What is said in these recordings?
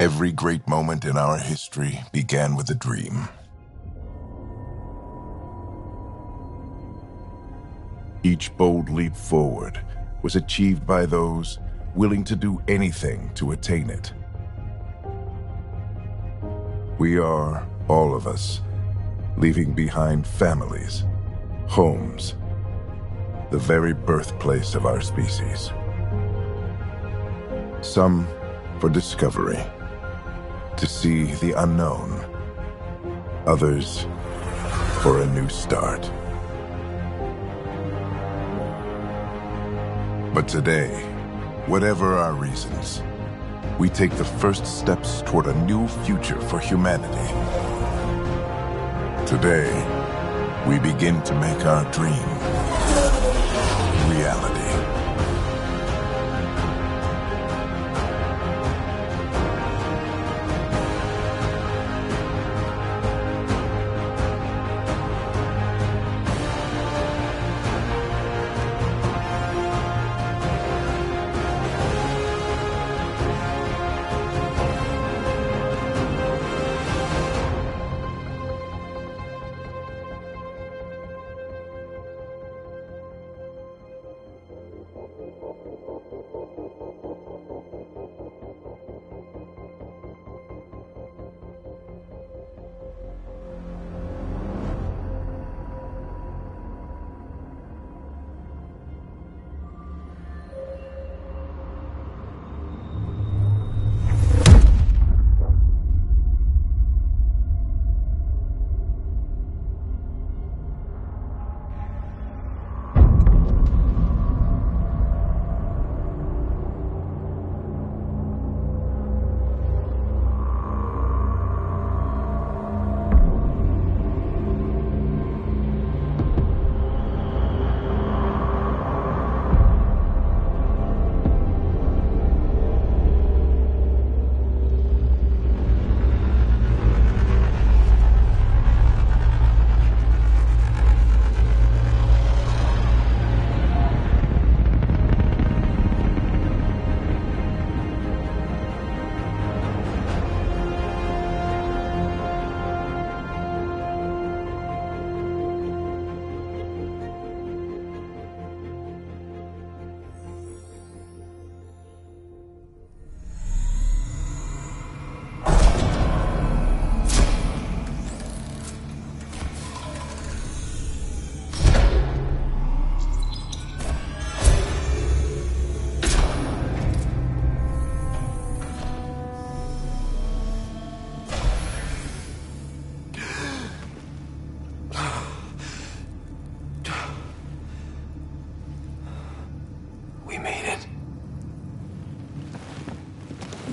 Every great moment in our history began with a dream. Each bold leap forward was achieved by those willing to do anything to attain it. We are, all of us, leaving behind families, homes, the very birthplace of our species. Some for discovery, to see the unknown. Others for a new start. But today, whatever our reasons, we take the first steps toward a new future for humanity. Today, we begin to make our dream reality.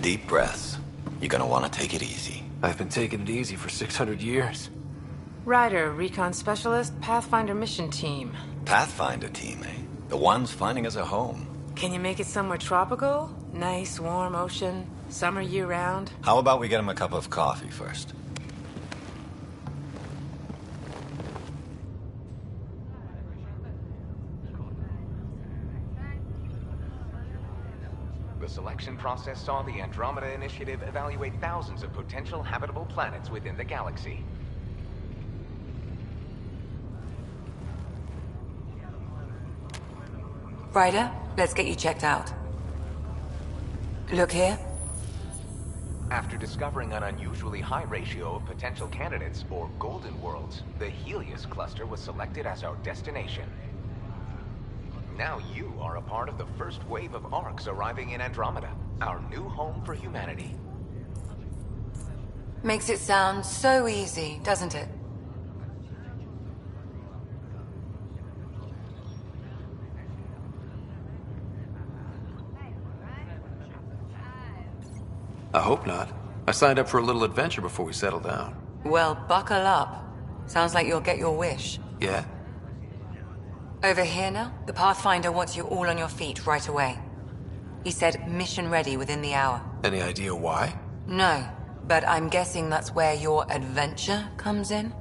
Deep breaths. You're gonna want to take it easy. I've been taking it easy for 600 years. Ryder, recon specialist, Pathfinder mission team. Pathfinder team, eh? The ones finding us a home. Can you make it somewhere tropical? Nice, warm ocean, summer year-round? How about we get him a cup of coffee first? The selection process saw the Andromeda Initiative evaluate thousands of potential habitable planets within the galaxy. Ryder, let's get you checked out. Look here. After discovering an unusually high ratio of potential candidates, or golden worlds, the Helios cluster was selected as our destination. Now you are a part of the first wave of ARCs arriving in Andromeda, our new home for humanity. Makes it sound so easy, doesn't it? I hope not. I signed up for a little adventure before we settle down. Well, buckle up. Sounds like you'll get your wish. Yeah? Over here now, the Pathfinder wants you all on your feet right away. He said mission ready within the hour. Any idea why? No, but I'm guessing that's where your adventure comes in.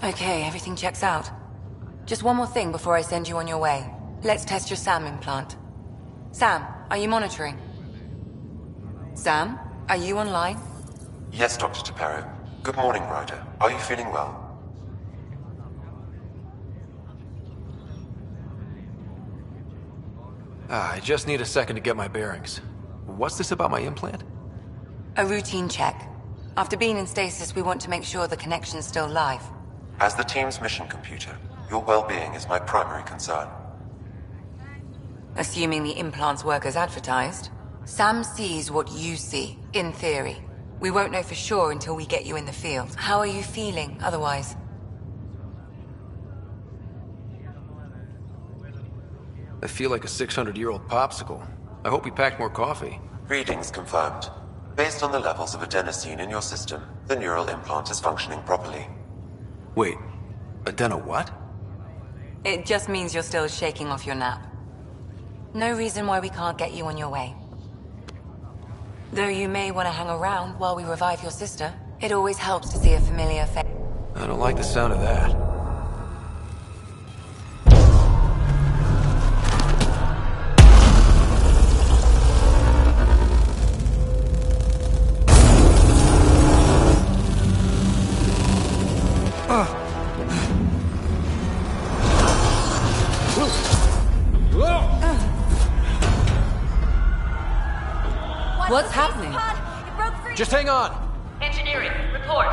Okay, everything checks out. Just one more thing before I send you on your way. Let's test your SAM implant. Sam, are you monitoring? Sam, are you online? Yes, Dr. Tapero. Good morning, Ryder. Are you feeling well? I just need a second to get my bearings. What's this about my implant? A routine check. After being in stasis, we want to make sure the connection's still live. As the team's mission computer, your well-being is my primary concern. Assuming the implants work as advertised, Sam sees what you see, in theory. We won't know for sure until we get you in the field. How are you feeling, otherwise? I feel like a 600-year-old popsicle. I hope we packed more coffee. Readings confirmed. Based on the levels of adenosine in your system, the neural implant is functioning properly. Wait, adeno what? It just means you're still shaking off your nap. No reason why we can't get you on your way. Though you may want to hang around while we revive your sister, it always helps to see a familiar face. I don't like the sound of that. What's happening? It broke free. Just hang on! Engineering, report.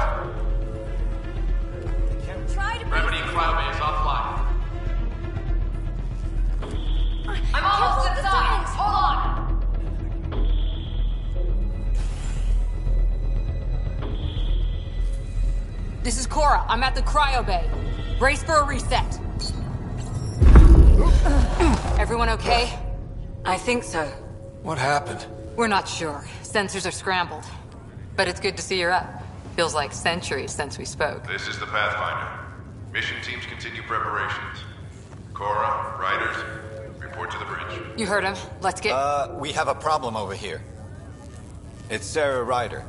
Try to Gravity cryobase offline. I'm almost inside. Hold on. This is Cora. I'm at the cryo bay. Brace for a reset. Everyone okay? I think so. What happened? We're not sure. Sensors are scrambled. But it's good to see you're up. Feels like centuries since we spoke. This is the Pathfinder. Mission teams continue preparations. Cora, Riders, report to the bridge. You heard him. Let's get... We have a problem over here. It's Sarah Ryder.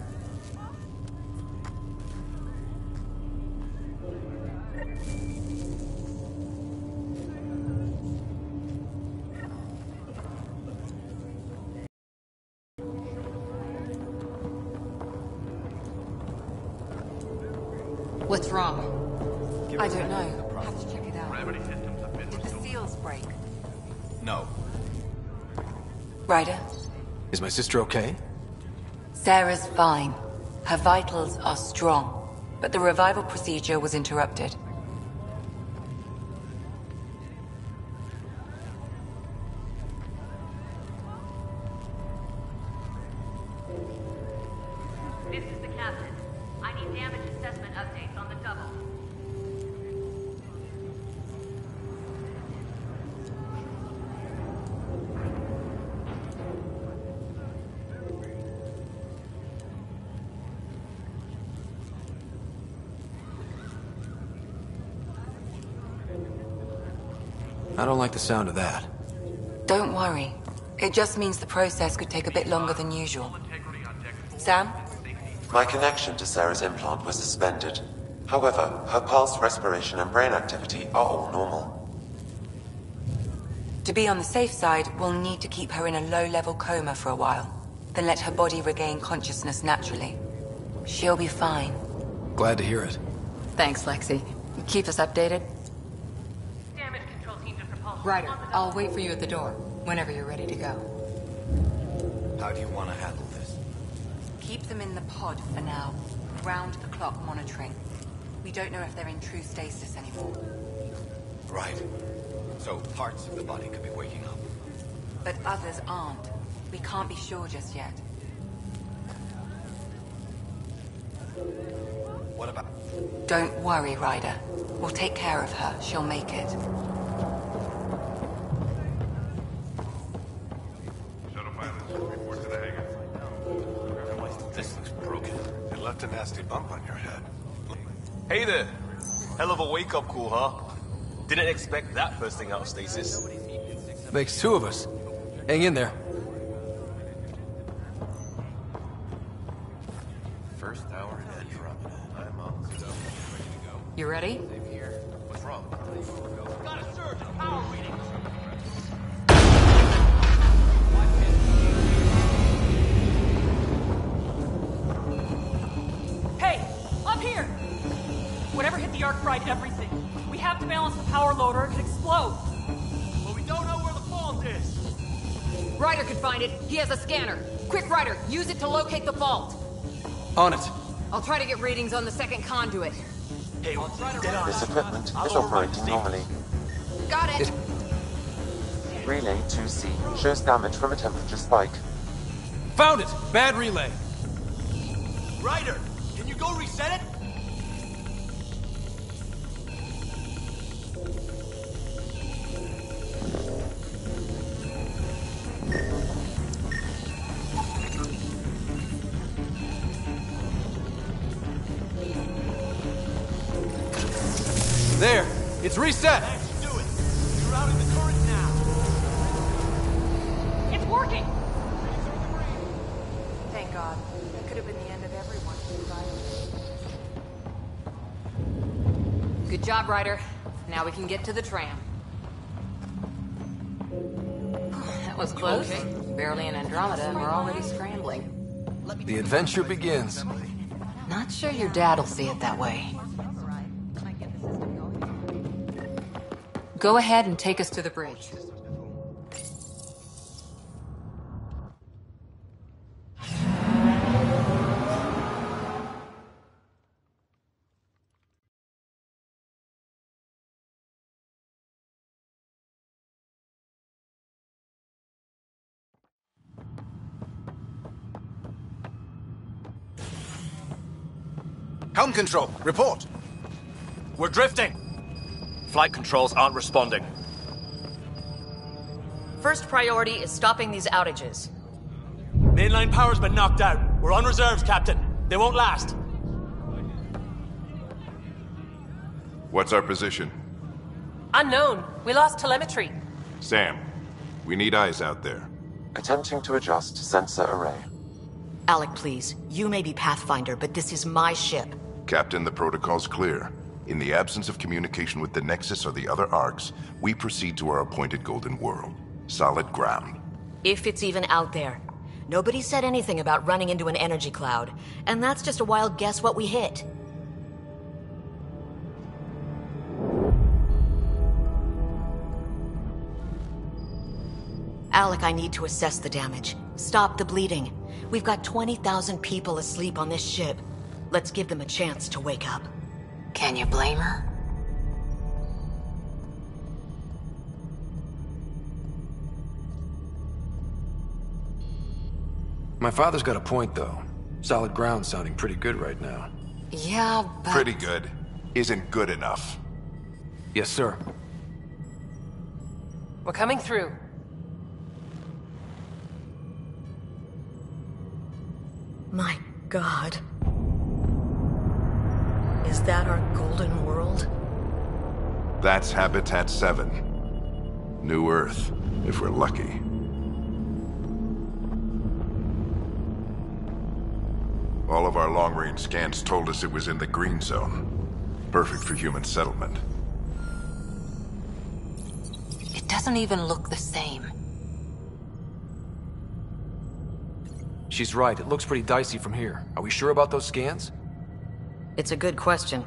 What's wrong? I don't know. I'll have to check it out. Did the seals break? No. Ryder, Is my sister okay? Sarah's fine. Her vitals are strong. But the revival procedure was interrupted. This is the captain. I need damage assessment updates on the double. I don't like the sound of that. Don't worry. It just means the process could take a bit longer than usual. Sam? My connection to Sarah's implant was suspended. However, her pulse, respiration, and brain activity are all normal. To be on the safe side, we'll need to keep her in a low-level coma for a while. Then let her body regain consciousness naturally. She'll be fine. Glad to hear it. Thanks, Lexi. Keep us updated. Damage control team to propulsion. Ryder, I'll wait for you at the door, whenever you're ready to go. How do you want to handle this? Keep them in the pod for now. Round-the-clock monitoring. We don't know if they're in true stasis anymore. Right. So parts of the body could be waking up. But others aren't. We can't be sure just yet. What about... Don't worry, Ryder. We'll take care of her. She'll make it. Shuttle pilots, report to the hangar. This looks broken. It left a nasty bump on your head. Hey there! Hell of a wake-up call, huh? Didn't expect that first thing out of stasis. Makes two of us. Hang in there. First hour and drop. I'm on. Ready to go. You ready? What's wrong? Got a surge in power readings! Ryder could find it. He has a scanner. Quick, Ryder, use it to locate the fault. On it. I'll try to get readings on the second conduit. Hey, This equipment is operating normally. Got it. Relay 2C shows damage from a temperature spike. Found it! Bad relay. Ryder, can you go reset it? There! It's reset! Let's do it! You're out in the current now! It's working! Thank God. That could have been the end of everyone. Good job, Ryder. Now we can get to the tram. That was close. Barely an Andromeda and we're already scrambling. The adventure begins. Not sure your dad'll see it that way. Go ahead and take us to the bridge. Helm control, report. We're drifting! Flight controls aren't responding. First priority is stopping these outages. Mainline power's been knocked out. We're on reserves, Captain. They won't last. What's our position? Unknown. We lost telemetry. Sam, we need eyes out there. Attempting to adjust sensor array. Alec, please. You may be Pathfinder, but this is my ship. Captain, the protocol's clear. In the absence of communication with the Nexus or the other Arks, we proceed to our appointed Golden World. Solid ground. If it's even out there. Nobody said anything about running into an energy cloud, and that's just a wild guess what we hit. Alec, I need to assess the damage. Stop the bleeding. We've got 20,000 people asleep on this ship. Let's give them a chance to wake up. Can you blame her? My father's got a point, though. Solid ground sounding pretty good right now. Yeah, but... Pretty good. Isn't good enough. Yes, sir. We're coming through. My God. Is that our Golden World? That's Habitat 7. New Earth, if we're lucky. All of our long-range scans told us it was in the green zone. Perfect for human settlement. It doesn't even look the same. She's right. It looks pretty dicey from here. Are we sure about those scans? It's a good question.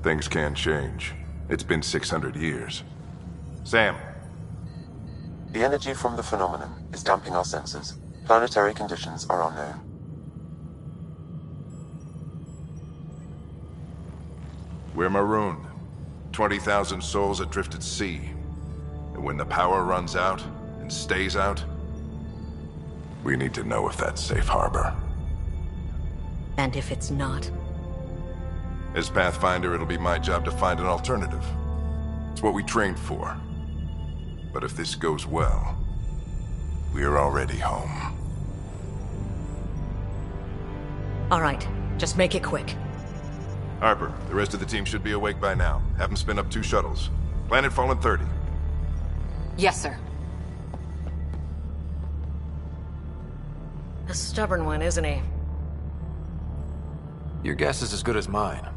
Things can change. It's been 600 years. Sam. The energy from the phenomenon is damping our sensors. Planetary conditions are unknown. We're marooned. 20,000 souls adrift at sea. And when the power runs out, and stays out, we need to know if that's safe harbor. And if it's not? As Pathfinder, it'll be my job to find an alternative. It's what we trained for. But if this goes well, we're already home. All right, just make it quick. Harper, the rest of the team should be awake by now. Have them spin up 2 shuttles. Planet Fallen 30. Yes, sir. A stubborn one, isn't he? Your guess is as good as mine.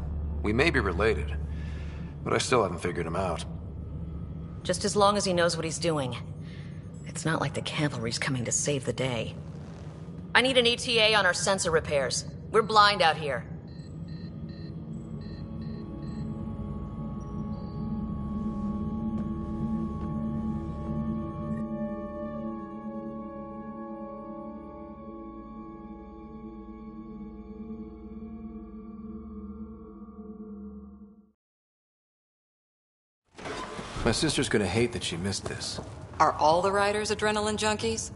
We may be related, but I still haven't figured him out. Just as long as he knows what he's doing. It's not like the cavalry's coming to save the day. I need an ETA on our sensor repairs. We're blind out here. My sister's gonna hate that she missed this. Are all the riders adrenaline junkies?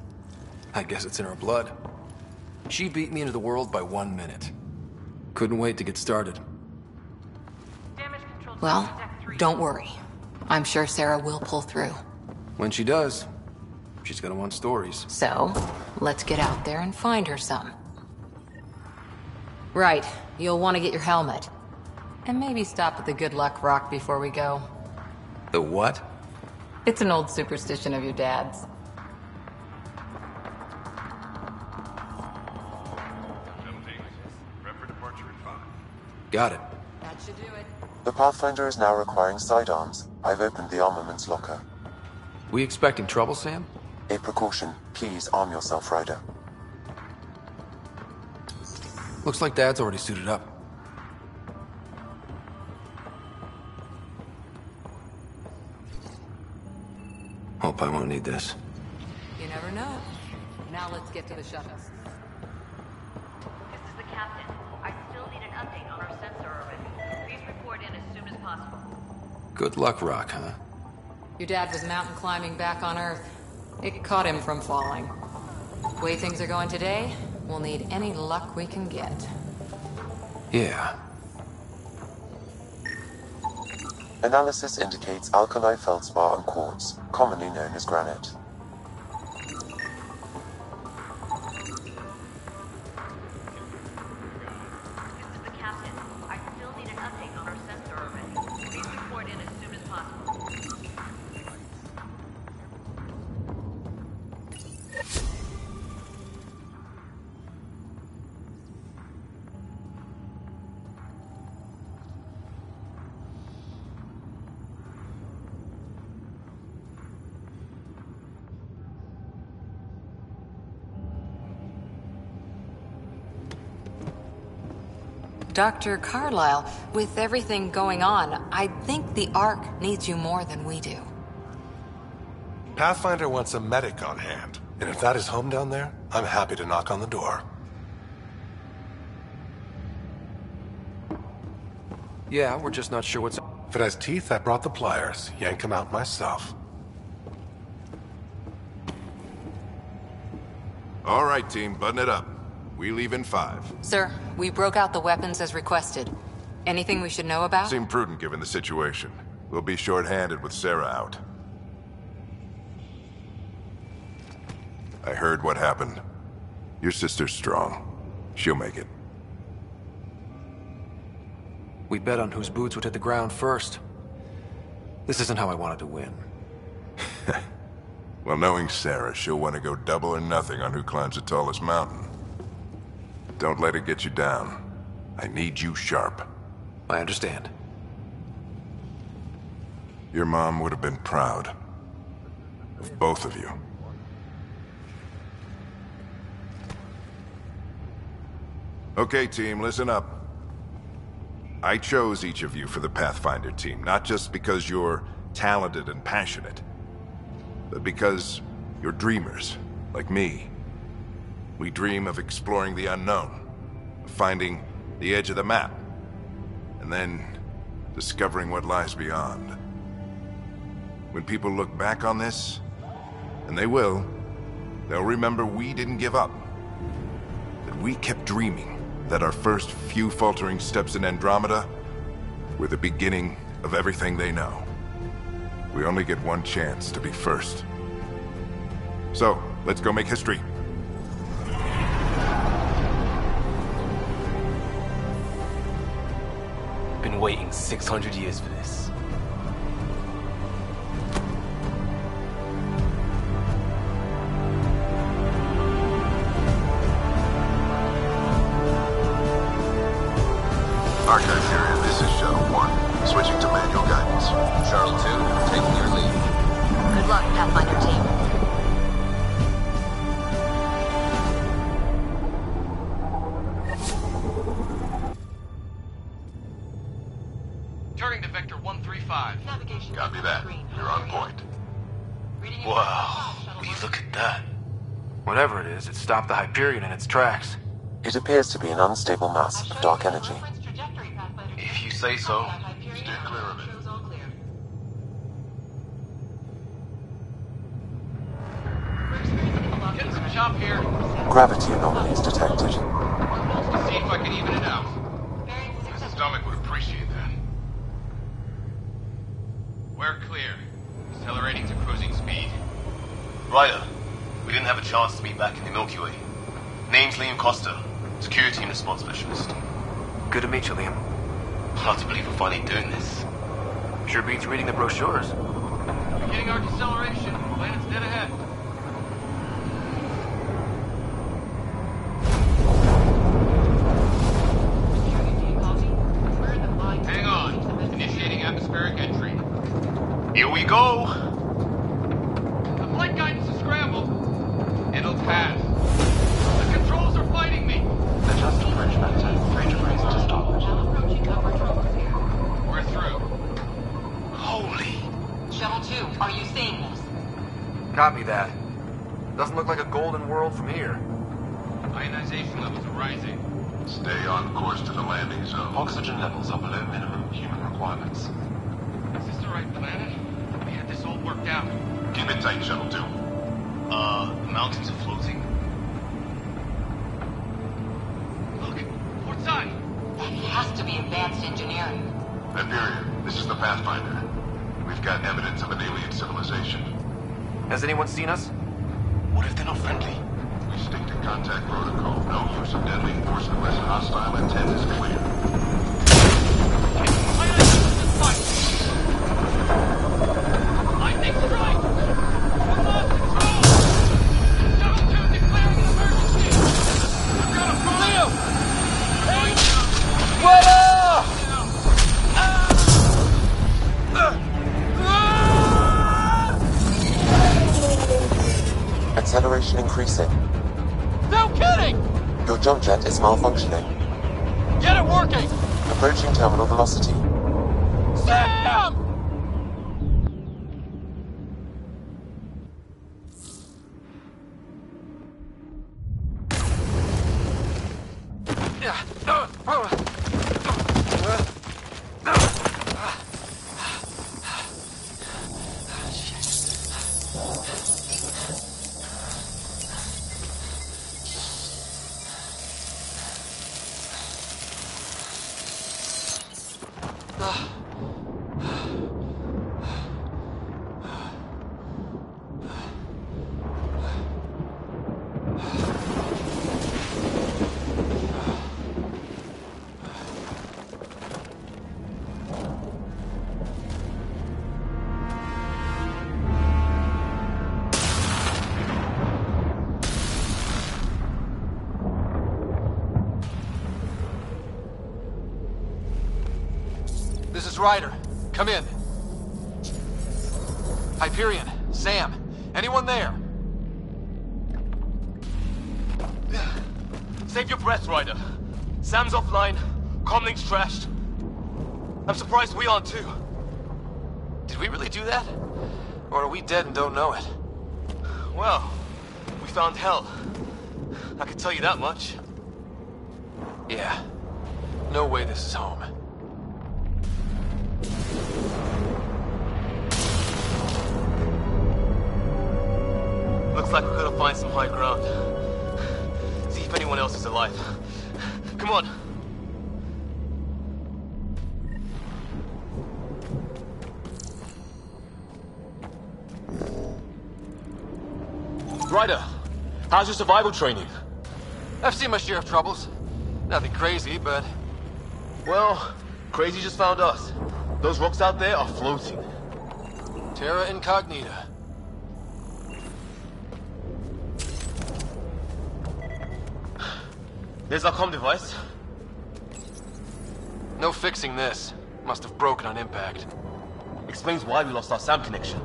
I guess it's in her blood. She beat me into the world by 1 minute. Couldn't wait to get started. Well, don't worry. I'm sure Sarah will pull through. When she does, she's gonna want stories. So, let's get out there and find her some. Right, you'll want to get your helmet. And maybe stop at the Good Luck Rock before we go. The what? It's an old superstition of your dad's. Got it. That should do it. The Pathfinder is now requiring sidearms. I've opened the armaments locker. We expecting trouble, Sam? A precaution. Please arm yourself, Ryder. Looks like Dad's already suited up. Hope I won't need this. You never know. Now let's get to the shuttles. This is the captain. I still need an update on our sensor orbit. Please report in as soon as possible. Good luck, Rock, huh? Your dad was mountain climbing back on Earth. It caught him from falling. The way things are going today, we'll need any luck we can get. Yeah. Analysis indicates alkali feldspar and quartz, commonly known as granite. This is the captain. I still need an update on our sensor orbit. Please report in as soon as possible. Dr. Carlyle, with everything going on, I think the Ark needs you more than we do. Pathfinder wants a medic on hand, and if that is home down there, I'm happy to knock on the door. Yeah, we're just not sure what's... If it has teeth, I brought the pliers. Yank them out myself. All right, team, button it up. We leave in 5. Sir, we broke out the weapons as requested. Anything we should know about? Seemed prudent given the situation. We'll be short-handed with Sarah out. I heard what happened. Your sister's strong. She'll make it. We bet on whose boots would hit the ground first. This isn't how I wanted to win. Well, knowing Sarah, she'll want to go double or nothing on who climbs the tallest mountain. Don't let it get you down. I need you sharp. I understand. Your mom would have been proud of both of you. Okay, team, listen up. I chose each of you for the Pathfinder team, not just because you're talented and passionate, but because you're dreamers, like me. We dream of exploring the unknown, of finding the edge of the map, and then discovering what lies beyond. When people look back on this, and they will, they'll remember we didn't give up. That we kept dreaming, that our first few faltering steps in Andromeda were the beginning of everything they know. We only get one chance to be first. So, let's go make history. Been waiting 600 years for this. Archive area, this is Shuttle 1. Switching to manual guidance. Shuttle 2, taking your lead. Good luck, Pathfinder team. Turning to Vector 135. Copy that. You're on point. Wow, will you look at that? Whatever it is, it stopped the Hyperion in its tracks. It appears to be an unstable mass of dark energy. If you say so. Steer clear of it. Chop here. Gravity anomalies detected. To see if I can even it out. My stomach would appreciate that. We're clear. Accelerating to cruising speed. Ryder, we didn't have a chance to meet back in the Milky Way. Name's Liam Costa, Security and Response Specialist. Good to meet you, Liam. Hard to believe we're finally doing this. Sure beats reading the brochures. Beginning our deceleration. Planet's dead ahead. Hang on. Initiating atmospheric entry. Here we go! The flight guidance is scrambled. It'll pass. The controls are fighting me. Adjusting bridge vector. 3 degrees to starboard. We're through. Holy... Shuttle 2, are you seeing this? Copy that. Doesn't look like a golden world from here. Ionization levels are rising. Stay on course to the landing zone. Oxygen levels are below minimum human requirements. Is this the right planet? We had this all worked out. Keep it tight, Shuttle 2. The mountains are floating. Look, port side. That has to be advanced engineering. Hyperion, this is the Pathfinder. We've got evidence of an alien civilization. Has anyone seen us? What if they're not friendly? We stick to contact protocol. No use of deadly force unless hostile intent is clear. Lightning strike! We lost control! Shuttle 2 declaring an emergency! We've got a fire! Leo! Hey! What up? Acceleration increasing. No kidding! Your jump jet is malfunctioning. Get it working! Approaching terminal velocity. Sam! This is Ryder. Come in. Hyperion, Sam, anyone there? Save your breath, Ryder. Sam's offline. Comlink's trashed. I'm surprised we aren't too. Did we really do that? Or are we dead and don't know it? Well, we found hell. I can tell you that much. Yeah. No way this is home. Looks like we're gonna find some high ground. See if anyone else is alive. Come on. Ryder, how's your survival training? I've seen my share of troubles. Nothing crazy, but... Well, crazy just found us. Those rocks out there are floating. Terra Incognita. There's our comm device. No fixing this. Must have broken on impact. Explains why we lost our SAM connection.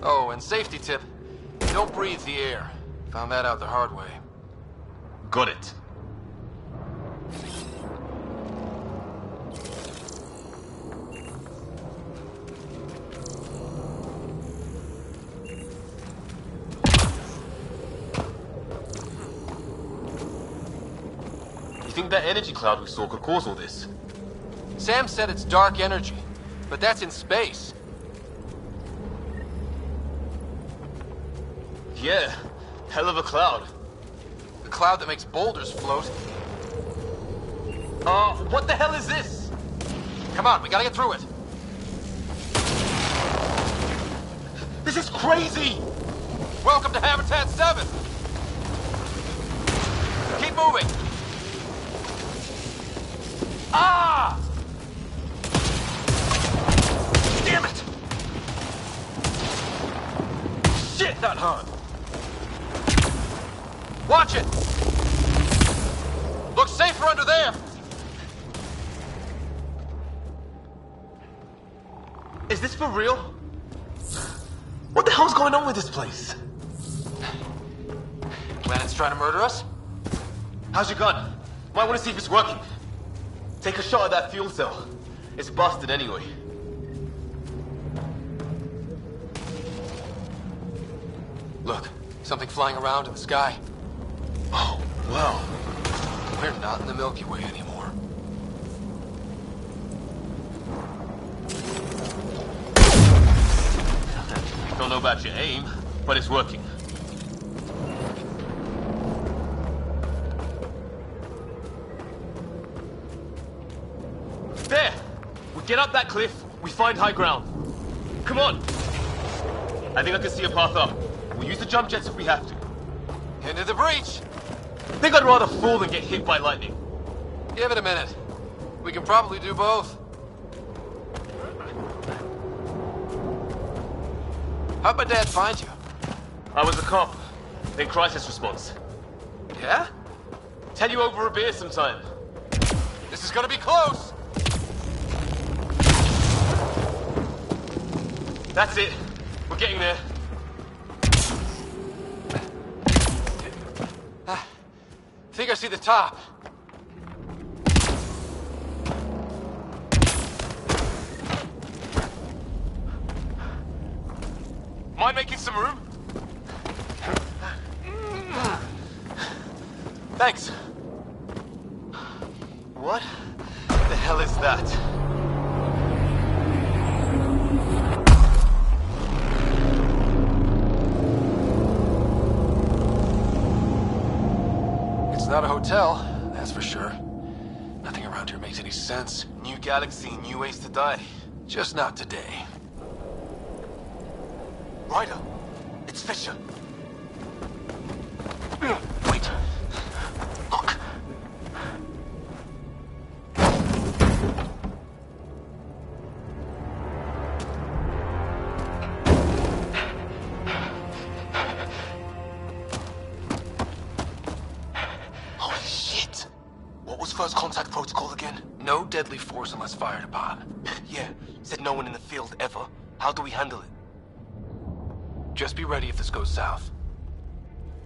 Oh, and safety tip. Don't breathe the air. Found that out the hard way. Got it. think that energy cloud we saw could cause all this? Sam said it's dark energy, but that's in space. Yeah, hell of a cloud. The cloud that makes boulders float. What the hell is this? Come on, we gotta get through it. This is crazy! Welcome to Habitat 7! Keep moving! Ah! Damn it! Shit, that hurt! Watch it! Looks safer under there! Is this for real? What the hell's going on with this place? Planet's trying to murder us? How's your gun? Might want to see if it's working. Take a shot at that fuel cell. It's busted anyway. Look, something flying around in the sky. Oh, wow. We're not in the Milky Way anymore. Don't know about your aim, but it's working. There! We get up that cliff, we find high ground. Come on! I think I can see a path up. We'll use the jump jets if we have to. Into the breach! Think I'd rather fall than get hit by lightning. Give it a minute. We can probably do both. How'd my dad find you? I was a cop, then crisis response. Yeah? Tell you over a beer sometime. This is gonna be close! That's it. We're getting there. Think I see the top. Mind making some room? Thanks. What the hell is that? It's not a hotel, that's for sure. Nothing around here makes any sense. New galaxy, new ways to die. Just not today. Ryder, it's Fisher. Wait. Look. Holy shit. What was first contact protocol again? No deadly force unless fired upon. Yeah, said no one in the field ever. How do we handle it? Just be ready if this goes south.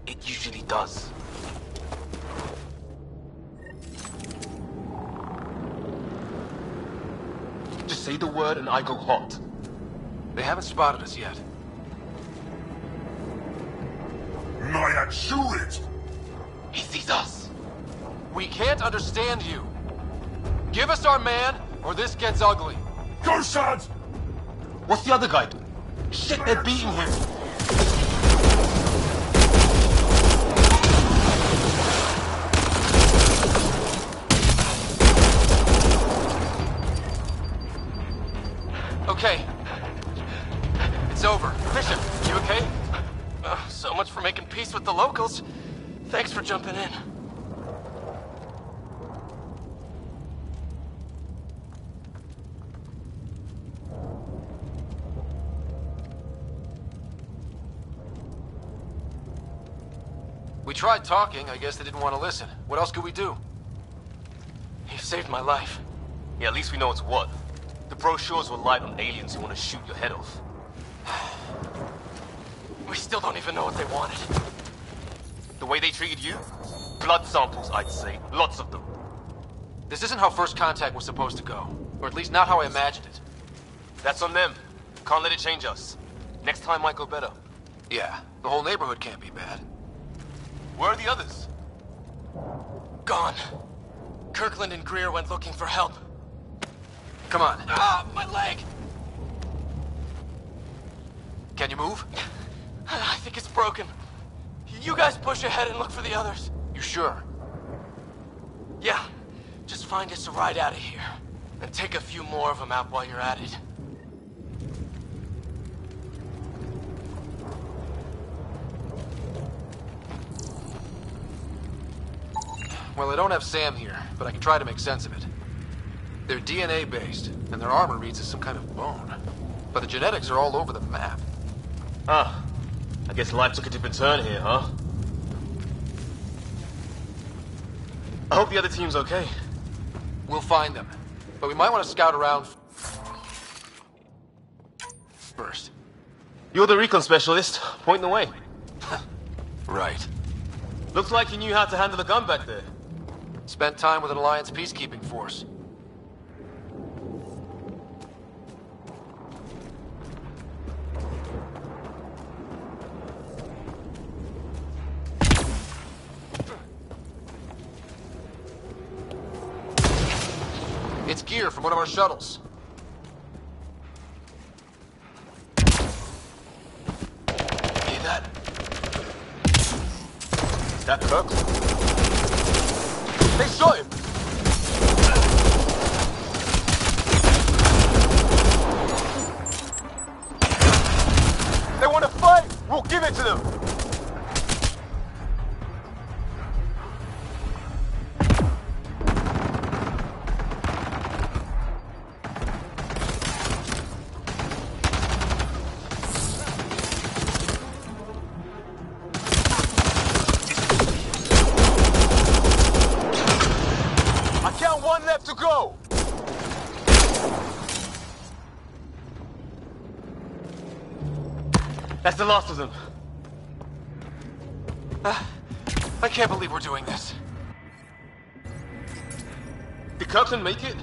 It usually does. Just say the word and I go hot. They haven't spotted us yet. Nyack, shoot it! He sees us. We can't understand you. Give us our man, or this gets ugly. Go, Shards! What's the other guy doing? Shit, they're beating him. Okay. It's over. Fisher, you okay? So much for making peace with the locals. Thanks for jumping in. We tried talking. I guess they didn't want to listen. What else could we do? You saved my life. Yeah, at least we know it's what. The brochures were light on aliens who want to shoot your head off. We still don't even know what they wanted. The way they treated you? Blood samples, I'd say. Lots of them. This isn't how first contact was supposed to go. Or at least not how I imagined it. That's on them. Can't let it change us. Next time might go better. Yeah, the whole neighborhood can't be bad. Where are the others? Gone. Kirkland and Greer went looking for help. Come on. Ah, my leg! Can you move? I think it's broken. You guys push ahead and look for the others. You sure? Yeah. Just find us a ride out of here. And take a few more of them out while you're at it. Well, I don't have Sam here, but I can try to make sense of it. They're DNA-based, and their armor reads as some kind of bone. But the genetics are all over the map. Ah, I guess life took a different turn here, huh? I hope the other team's okay. We'll find them, but we might want to scout around first. You're the recon specialist. Point the way. Right. Looks like you knew how to handle the gun back there. Spent time with an Alliance peacekeeping force. It's gear from one of our shuttles. Hey, that? Is that Kirkland? They shot him! They want to fight! We'll give it to them! To go! That's the last of them. I can't believe we're doing this. Did Kirkland make it?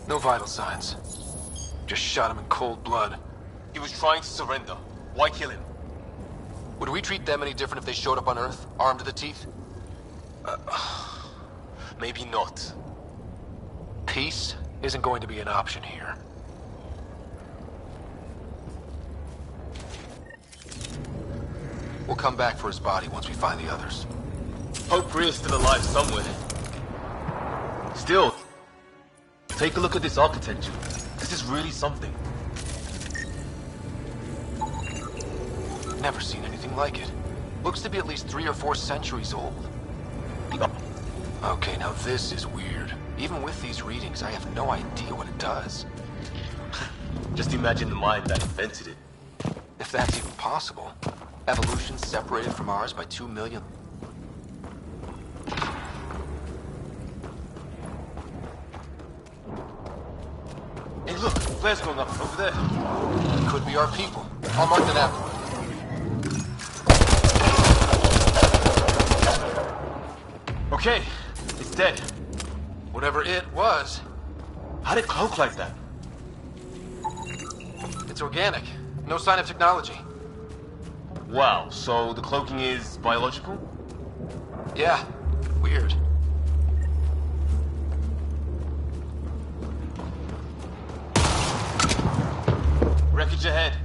No vital signs. Just shot him in cold blood. He was trying to surrender. Why kill him? Would we treat them any different if they showed up on Earth, armed to the teeth? Maybe not. Peace isn't going to be an option here. We'll come back for his body once we find the others. Hope Greer's still alive somewhere. Still, take a look at this architecture. This is really something. Never seen anything like it. Looks to be at least 3 or 4 centuries old. Okay, now this is weird. Even with these readings, I have no idea what it does. Just imagine the mind that invented it. If that's even possible. Evolution separated from ours by 2 million. Hey look, flares going up over there. Could be our people. I'll mark the map. Okay, it's dead. Whatever it was. How'd it cloak like that? It's organic. No sign of technology. Wow, so the cloaking is biological? Yeah, weird. Wreckage ahead.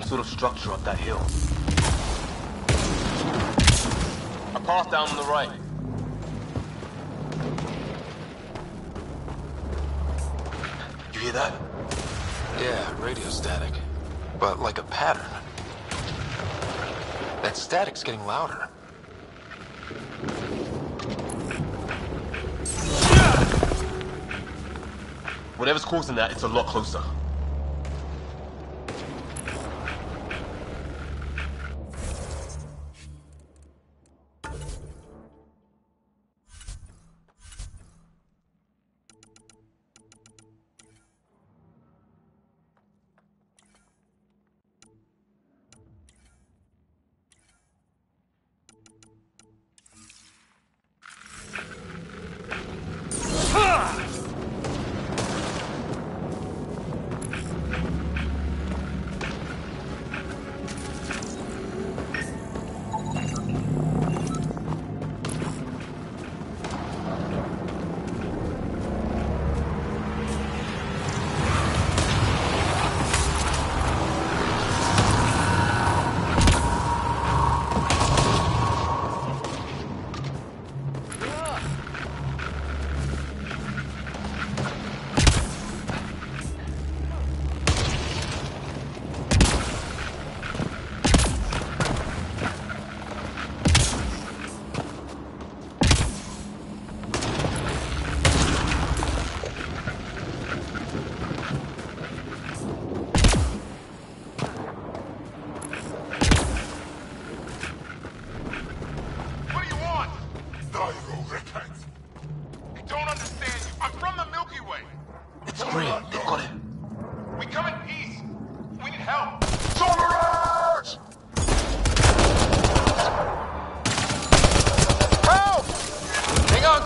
Sort of structure up that hill. A path down on the right. You hear that? Yeah, radio static. But like a pattern. That static's getting louder. Whatever's causing that, it's a lot closer.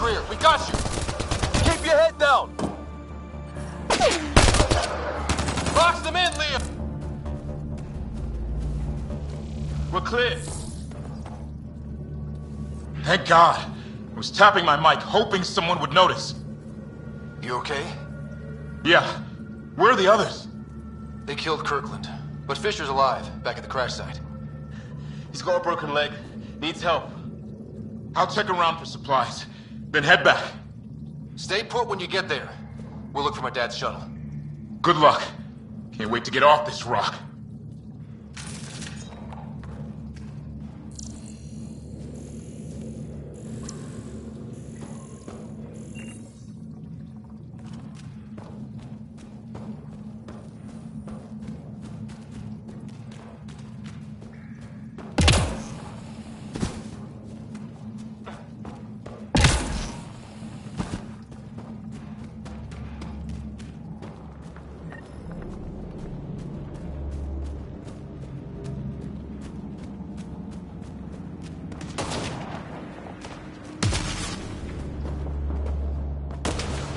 clear. We got you. Keep your head down. Box them in, Liam. We're clear. Thank God. I was tapping my mic, hoping someone would notice. You okay? Yeah. Where are the others? They killed Kirkland, but Fisher's alive, back at the crash site. He's got a broken leg. Needs help. I'll check around for supplies, then head back. Stay put when you get there. We'll look for my dad's shuttle. Good luck. Can't wait to get off this rock.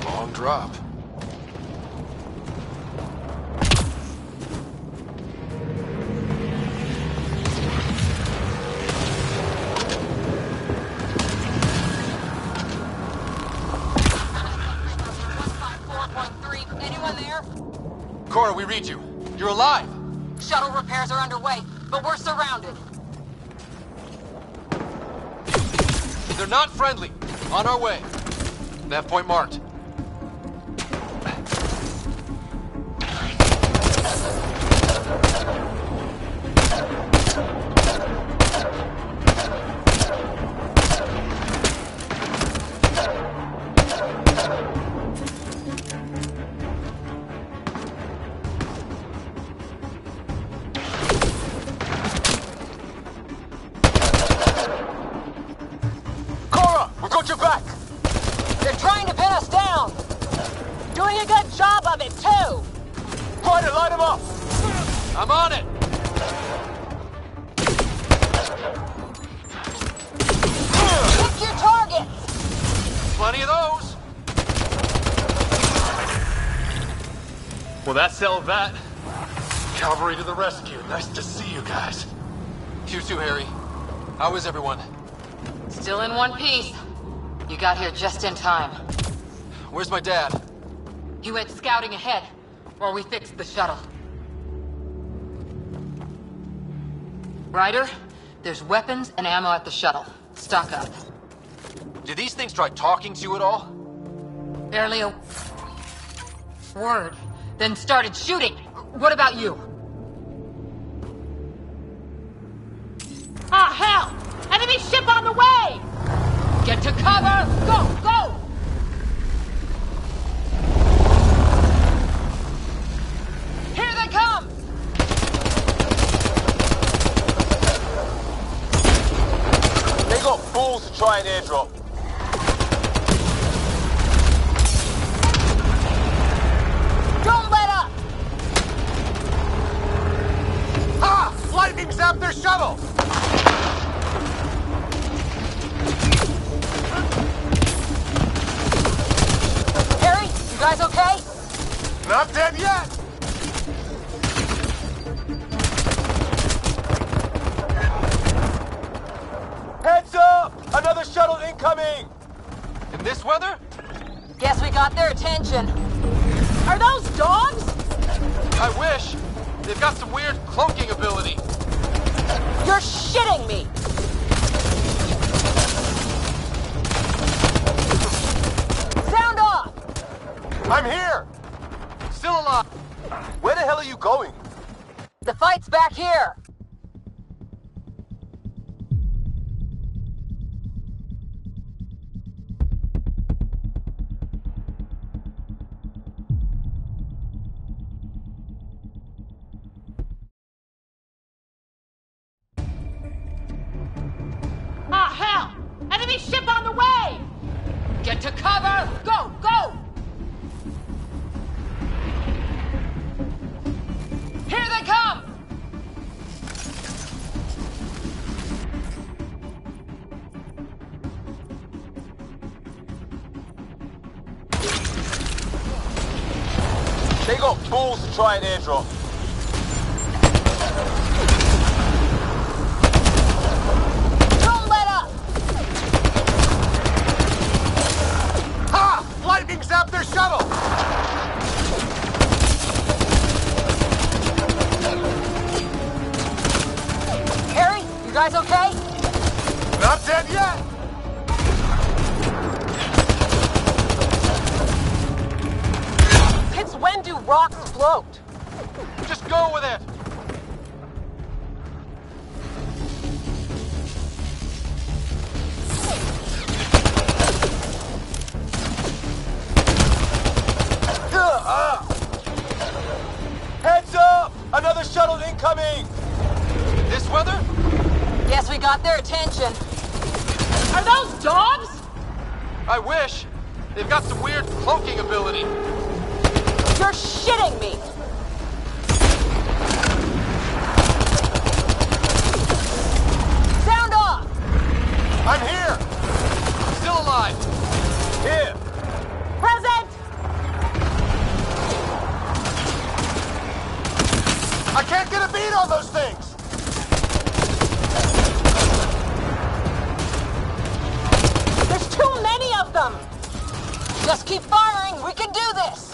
Long drop. Anyone there? Cora, we read you. You're alive. Shuttle repairs are underway, but we're surrounded. They're not friendly. On our way. Nav point marked. Cora, we've got your back. They're trying to pin us down. Doing a good job of it, too. Ryder, light him up. I'm on it. Pick your target. Plenty of those. Well, that settled that. Cavalry to the rescue. Nice to see you guys. You too, Harry. How is everyone? Still in one piece. You got here just in time. Where's my dad? He went scouting ahead while we fixed the shuttle. Ryder, there's weapons and ammo at the shuttle. Stock up. Did these things try talking to you at all? Barely a word. Then started shooting. What about you? Ah, hell! Enemy ship on the way! Get to cover! Go, go! Here they come! They got fools to try and airdrop. Don't let up! Ah! Lightning zapped their shuttle! Harry, you guys okay? Not dead yet! Heads up! Another shuttle incoming! In this weather? Guess we got their attention. Are those dogs? I wish. They've got some weird cloaking ability. You're shitting me! Sound off! I'm here! Still alive. Where the hell are you going? The fight's back here! Ah, hell! Enemy ship on the way! Get to cover! Go, go! Here they come! They got balls to try an airdrop. Don't let up! Ha! Lightning zapped their shuttle! Harry, you guys okay? Not dead yet! Since when do rocks float? Just go with it! Heads up! Another shuttle incoming! This weather? Guess we got their attention. Are those dogs? I wish. They've got some weird cloaking ability. You're shitting me! Sound off! I'm here! Still alive. Here! Present! I can't get a beat on those things! There's too many of them! Just keep firing, we can do this!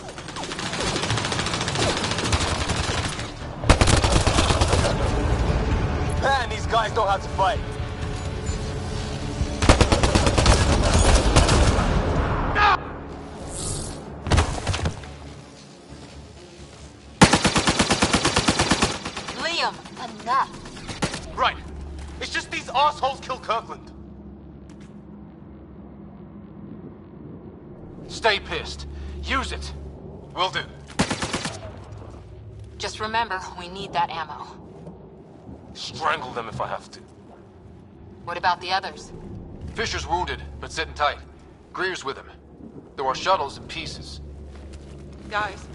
Man, these guys know how to fight. Liam, enough! Right. It's just these assholes kill Kirkland. Stay pissed. Use it. Will do. Just remember, we need that ammo. Strangle them if I have to. What about the others? Fisher's wounded, but sitting tight. Greer's with him. There are shuttles in pieces. Guys.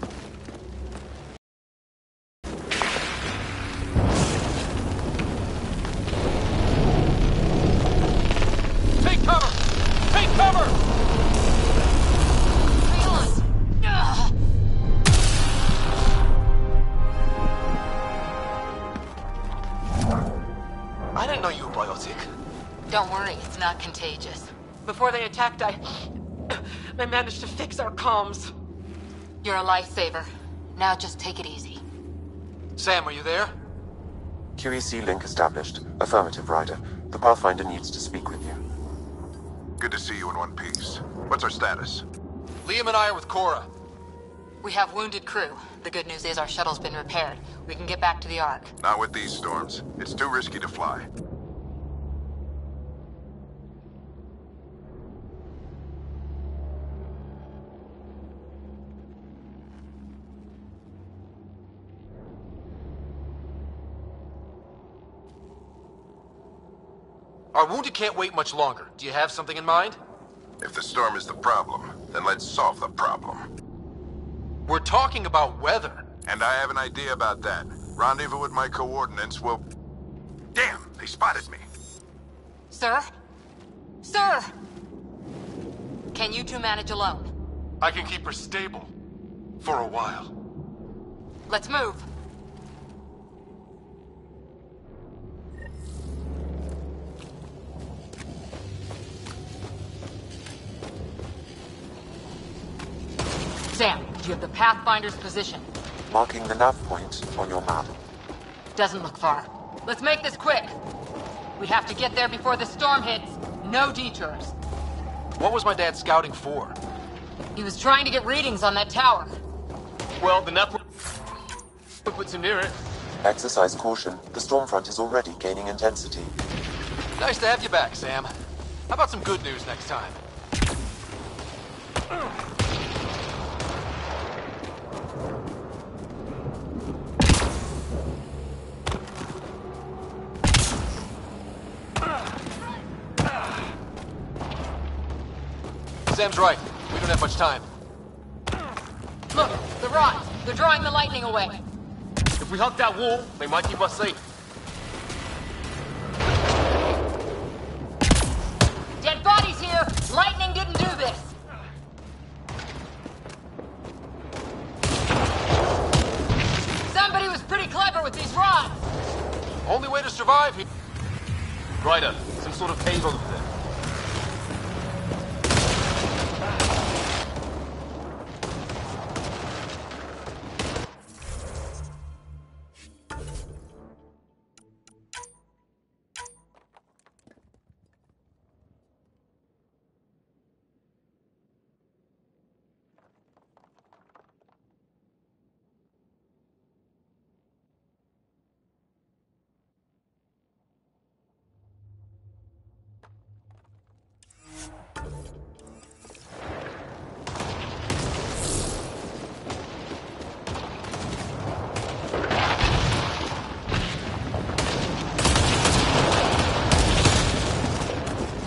Take cover! Take cover! I didn't know you were biotic. Don't worry, it's not contagious. Before they attacked, I managed to fix our comms. You're a lifesaver. Now just take it easy. Sam, are you there? QEC link established. Affirmative, Ryder. The Pathfinder needs to speak with you. Good to see you in one piece. What's our status? Liam and I are with Cora. We have wounded crew. The good news is our shuttle's been repaired. We can get back to the Ark. Not with these storms. It's too risky to fly. Our wounded can't wait much longer. Do you have something in mind? If the storm is the problem, then let's solve the problem. We're talking about weather. And I have an idea about that. Rendezvous with my coordinates will... Damn, they spotted me. Sir? Sir! Can you two manage alone? I can keep her stable. For a while. Let's move. Sam, do you have the Pathfinder's position? Marking the nav point on your map. Doesn't look far. Let's make this quick. We have to get there before the storm hits. No detours. What was my dad scouting for? He was trying to get readings on that tower. Well, the nav puts him near it. Exercise caution. The storm front is already gaining intensity. Nice to have you back, Sam. How about some good news next time? Sam's right. We don't have much time. Look, the rods. They're drawing the lightning away. If we hug that wall, they might keep us safe. Dead bodies here. Lightning didn't do this. survive here. Ryder, some sort of cave over there.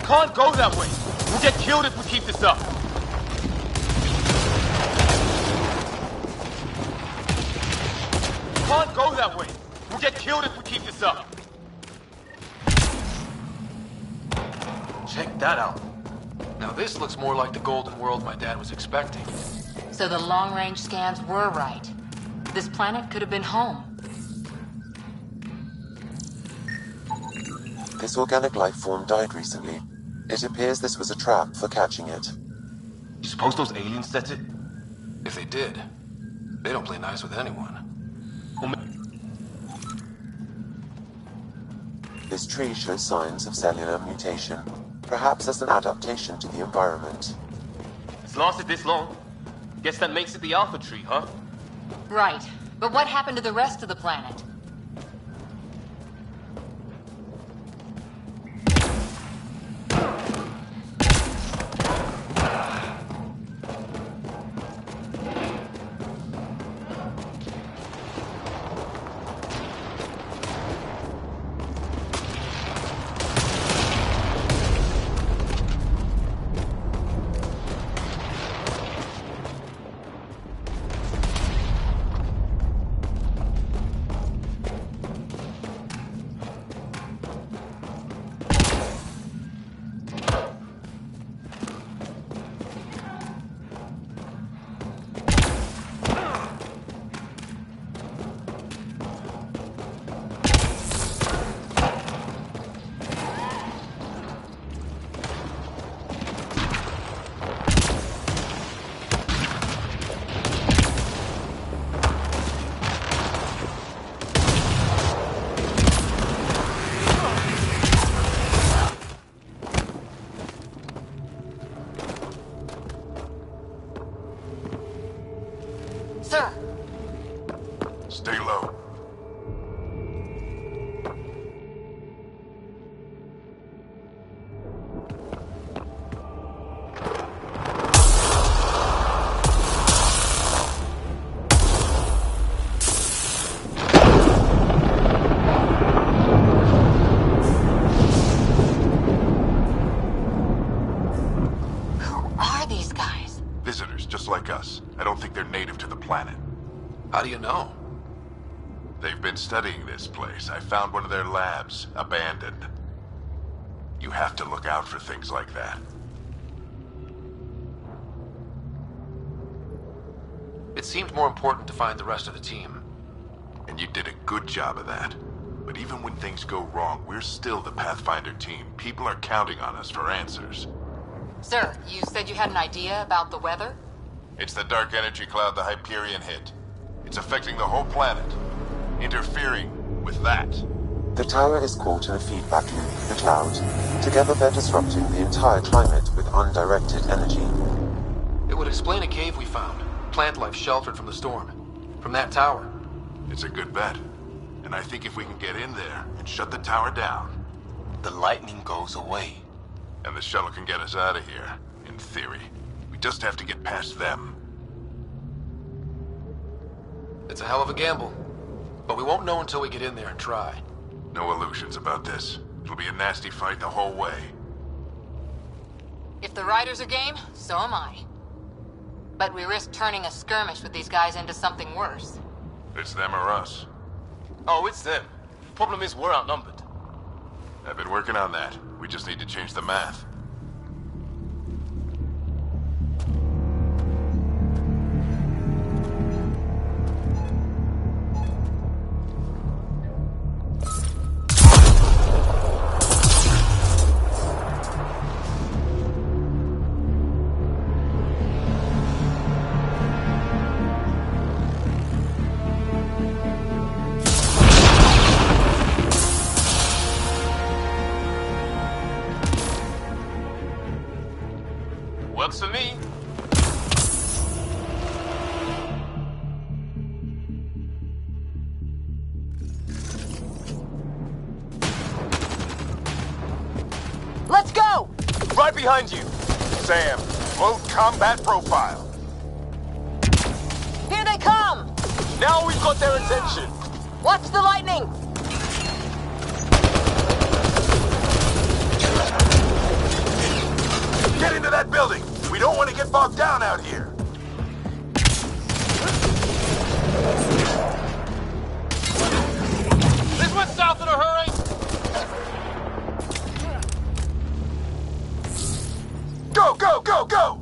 Can't go that way. We'll get killed if we keep this up. Can't go that way. We'll get killed if we keep this up. Check that out. Now this looks more like the golden world my dad was expecting. So the long-range scans were right. This planet could have been home. This organic life form died recently. It appears this was a trap for catching it. You suppose those aliens set it? If they did, they don't play nice with anyone. This tree shows signs of cellular mutation, perhaps as an adaptation to the environment. It's lasted this long. Guess that makes it the Alpha tree, huh? Right. But what happened to the rest of the planet? Sir! Stay low. Visitors, just like us. I don't think they're native to the planet. How do you know? They've been studying this place. I found one of their labs, abandoned. You have to look out for things like that. It seemed more important to find the rest of the team. And you did a good job of that. But even when things go wrong, we're still the Pathfinder team. People are counting on us for answers. Sir, you said you had an idea about the weather? It's the dark energy cloud the Hyperion hit. It's affecting the whole planet. Interfering with that. The tower is caught in a feedback loop with the cloud. Together they're disrupting the entire climate with undirected energy. It would explain a cave we found. Plant life sheltered from the storm. From that tower. It's a good bet. And I think if we can get in there and shut the tower down, the lightning goes away. And the shuttle can get us out of here, in theory. We just have to get past them. It's a hell of a gamble. But we won't know until we get in there and try. No illusions about this. It'll be a nasty fight the whole way. If the riders are game, so am I. But we risk turning a skirmish with these guys into something worse. It's them or us. Oh, it's them. Problem is, we're outnumbered. I've been working on that. We just need to change the math. Works for me. Let's go! Right behind you. Sam, full combat profile. Here they come! Now we've got their attention. Watch the lightning! Get into that building. We don't want to get bogged down out here. This went south in a hurry! Go, go, go, go!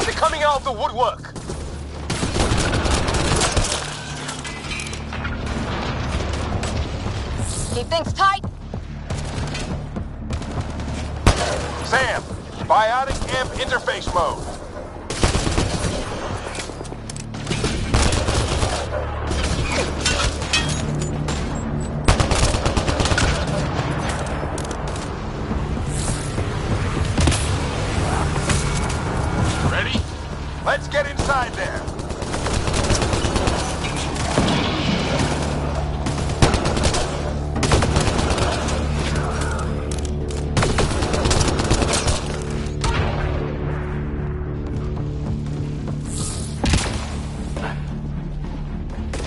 They're coming out of the woodwork. Keep things tight! Sam, biotic amp interface mode. Ready? Let's get inside there.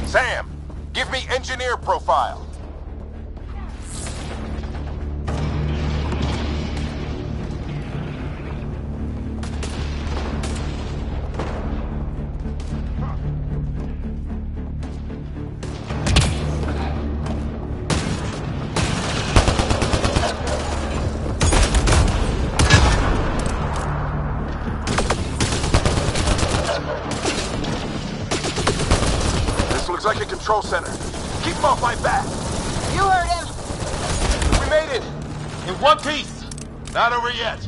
Sam, give me engineer profile. Looks like a control center. Keep him off my back. You heard him! We made it. In one piece. Not over yet.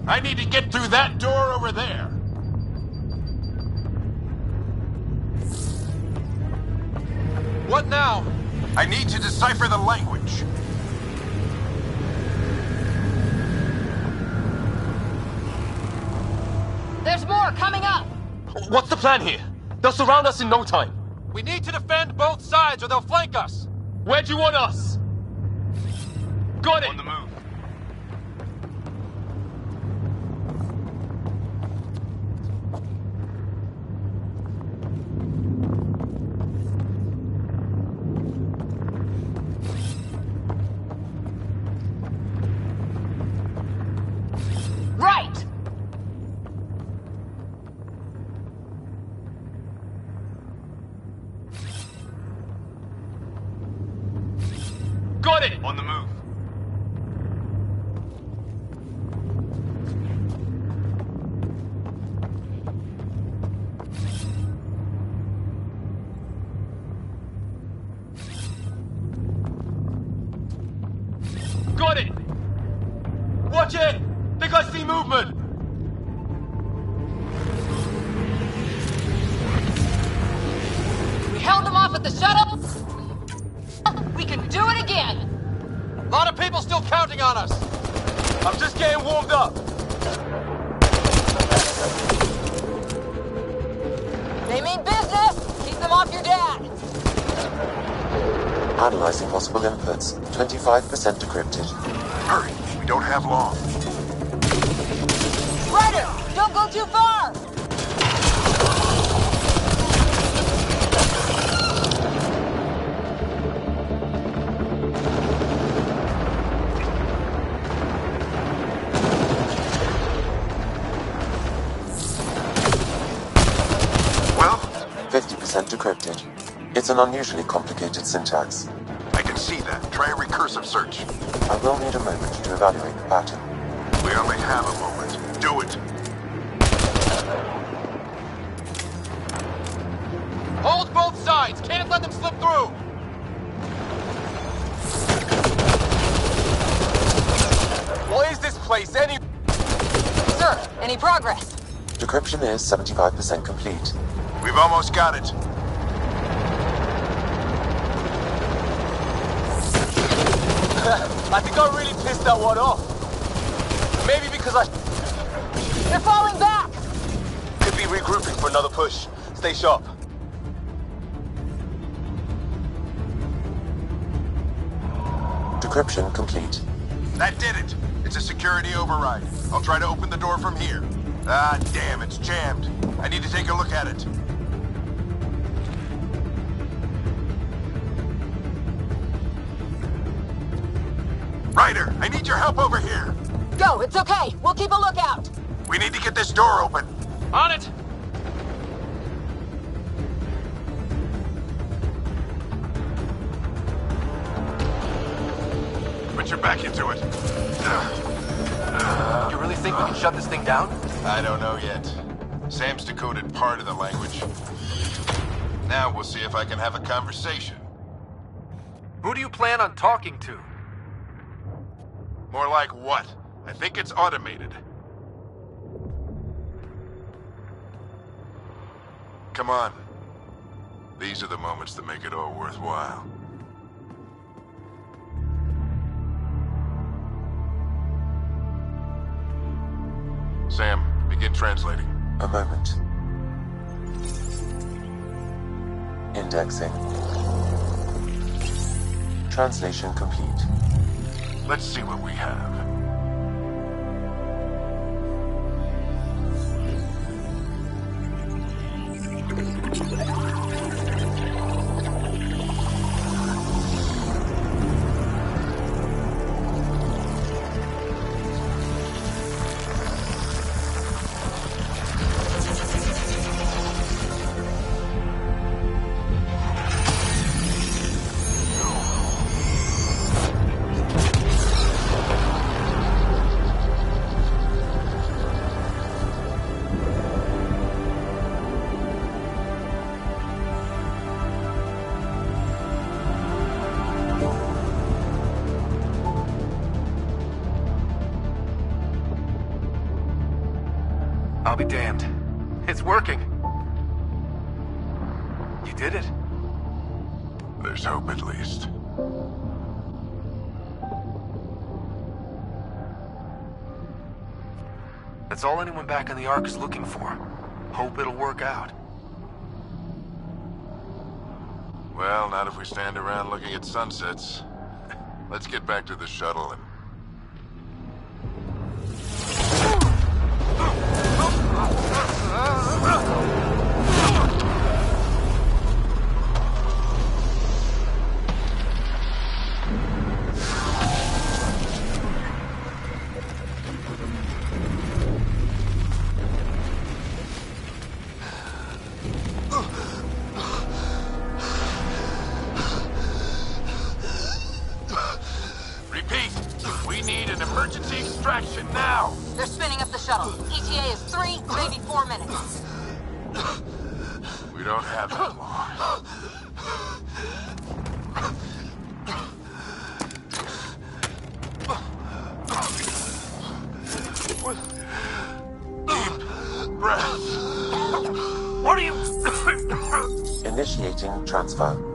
I need to get through that door over there. What now? I need to decipher the language. There's more coming up! What's the plan here? They'll surround us in no time. We need to defend both sides or they'll flank us. Where do you want us? Got it! On the move. Right! Got it! On the move. Got it! Watch it! Think I see movement! We held them off at the shuttle. We can do it again! A lot of people still counting on us. I'm just getting warmed up. They mean business! Keep them off your dad! Analyzing possible inputs. 25% decrypted. Hurry. We don't have long. Ryder! Don't go too far! Well, 50% decrypted. It's an unusually complicated syntax. I can see that. Try a recursive search. I will need a moment to evaluate the pattern. We only have a moment. Do it. Hold both sides. Can't let them slip through. What is this place any... Sir, any progress? Decryption is 75% complete. We've almost got it. I think I really pissed that one off. Maybe because They're falling back! could be regrouping for another push. Stay sharp. Decryption complete. That did it. It's a security override. I'll try to open the door from here. Ah, damn, it's jammed. I need to take a look at it. Ryder, I need your help over here. Go, it's okay. We'll keep a lookout. We need to get this door open. On it! Put your back into it. You really think we can shut this thing down? I don't know yet. Sam's decoded part of the language. Now we'll see if I can have a conversation. Who do you plan on talking to? More like what? I think it's automated. Come on. These are the moments that make it all worthwhile. Sam, begin translating. A moment. Indexing. Translation complete. Let's see what we have. I'll be damned. It's working. You did it. There's hope at least. That's all anyone back in the Ark is looking for. Hope it'll work out. Well, not if we stand around looking at sunsets. Let's get back to the shuttle and... Emergency extraction now! They're spinning up the shuttle. ETA is 3, maybe 4 minutes. We don't have that long. Deep breath. What are you... Initiating transfer.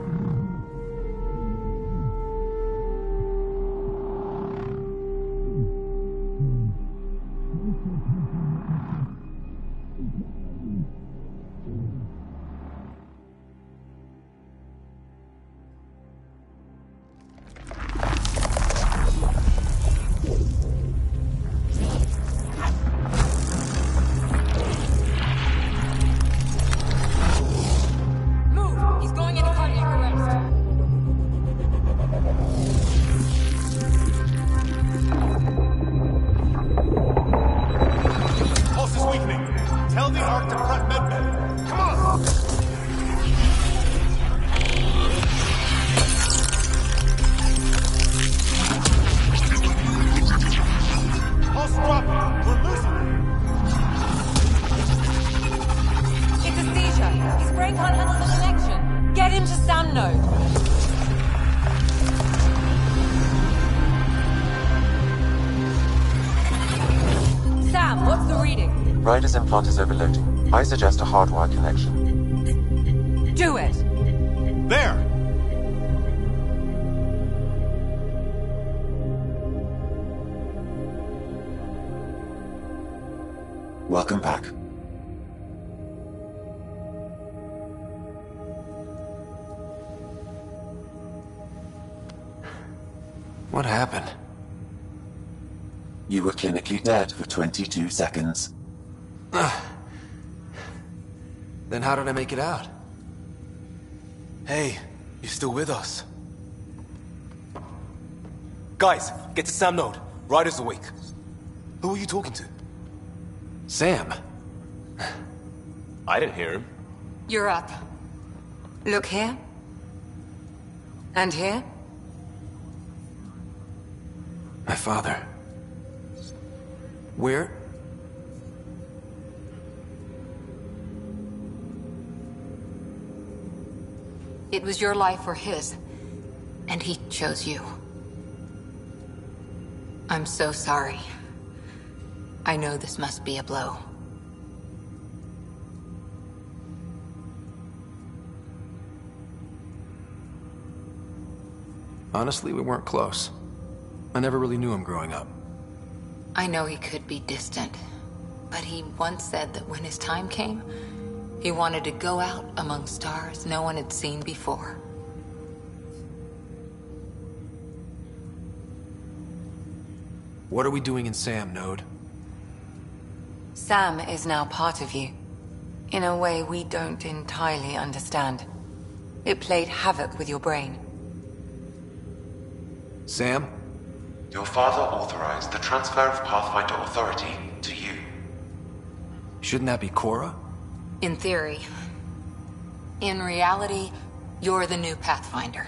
Ryder's implant is overloading. I suggest a hardwire connection. Do it! There! Welcome back. What happened? You were clinically dead for 22 seconds. Then how did I make it out? Hey, you're still with us. Guys, get to Sam Node. Ryder's awake. Who are you talking to? Sam. I didn't hear him. You're up. Look here. And here. My father. Where? It was your life or his, and he chose you. I'm so sorry. I know this must be a blow. Honestly, we weren't close. I never really knew him growing up. I know he could be distant, but he once said that when his time came, he wanted to go out among stars no one had seen before. What are we doing in Sam, Node? Sam is now part of you. In a way we don't entirely understand. It played havoc with your brain. Sam? Your father authorized the transfer of Pathfinder authority to you. Shouldn't that be Cora? In theory. In reality, you're the new Pathfinder.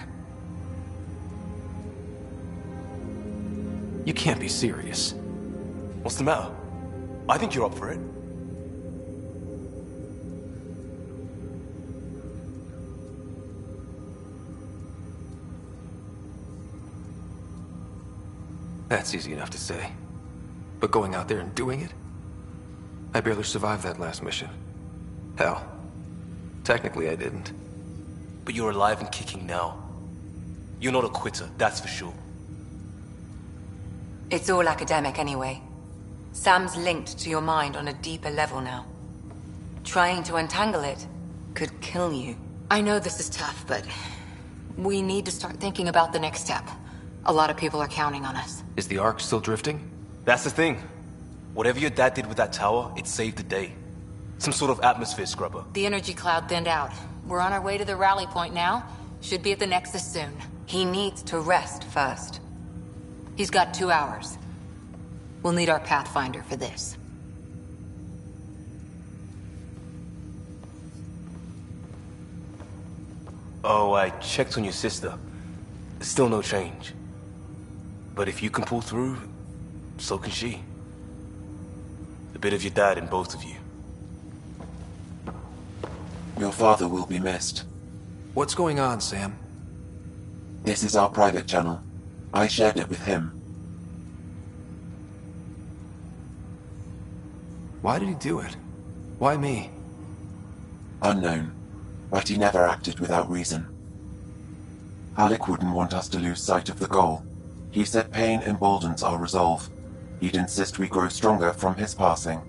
You can't be serious. What's the matter? I think you're up for it. That's easy enough to say. But going out there and doing it? I barely survived that last mission. Hell, technically I didn't. But you're alive and kicking now. You're not a quitter, that's for sure. It's all academic anyway. Sam's linked to your mind on a deeper level now. Trying to untangle it could kill you. I know this is tough, but we need to start thinking about the next step. A lot of people are counting on us. Is the Ark still drifting? That's the thing. Whatever your dad did with that tower, it saved the day. Some sort of atmosphere scrubber. The energy cloud thinned out. We're on our way to the rally point now. Should be at the Nexus soon. He needs to rest first. He's got 2 hours. We'll need our Pathfinder for this. Oh, I checked on your sister. Still no change. But if you can pull through, so can she. A bit of your dad in both of you. Your father will be missed. What's going on, Sam? This is our private channel. I shared it with him. Why did he do it? Why me? Unknown, but he never acted without reason. Alec wouldn't want us to lose sight of the goal. He said pain emboldens our resolve. He'd insist we grow stronger from his passing.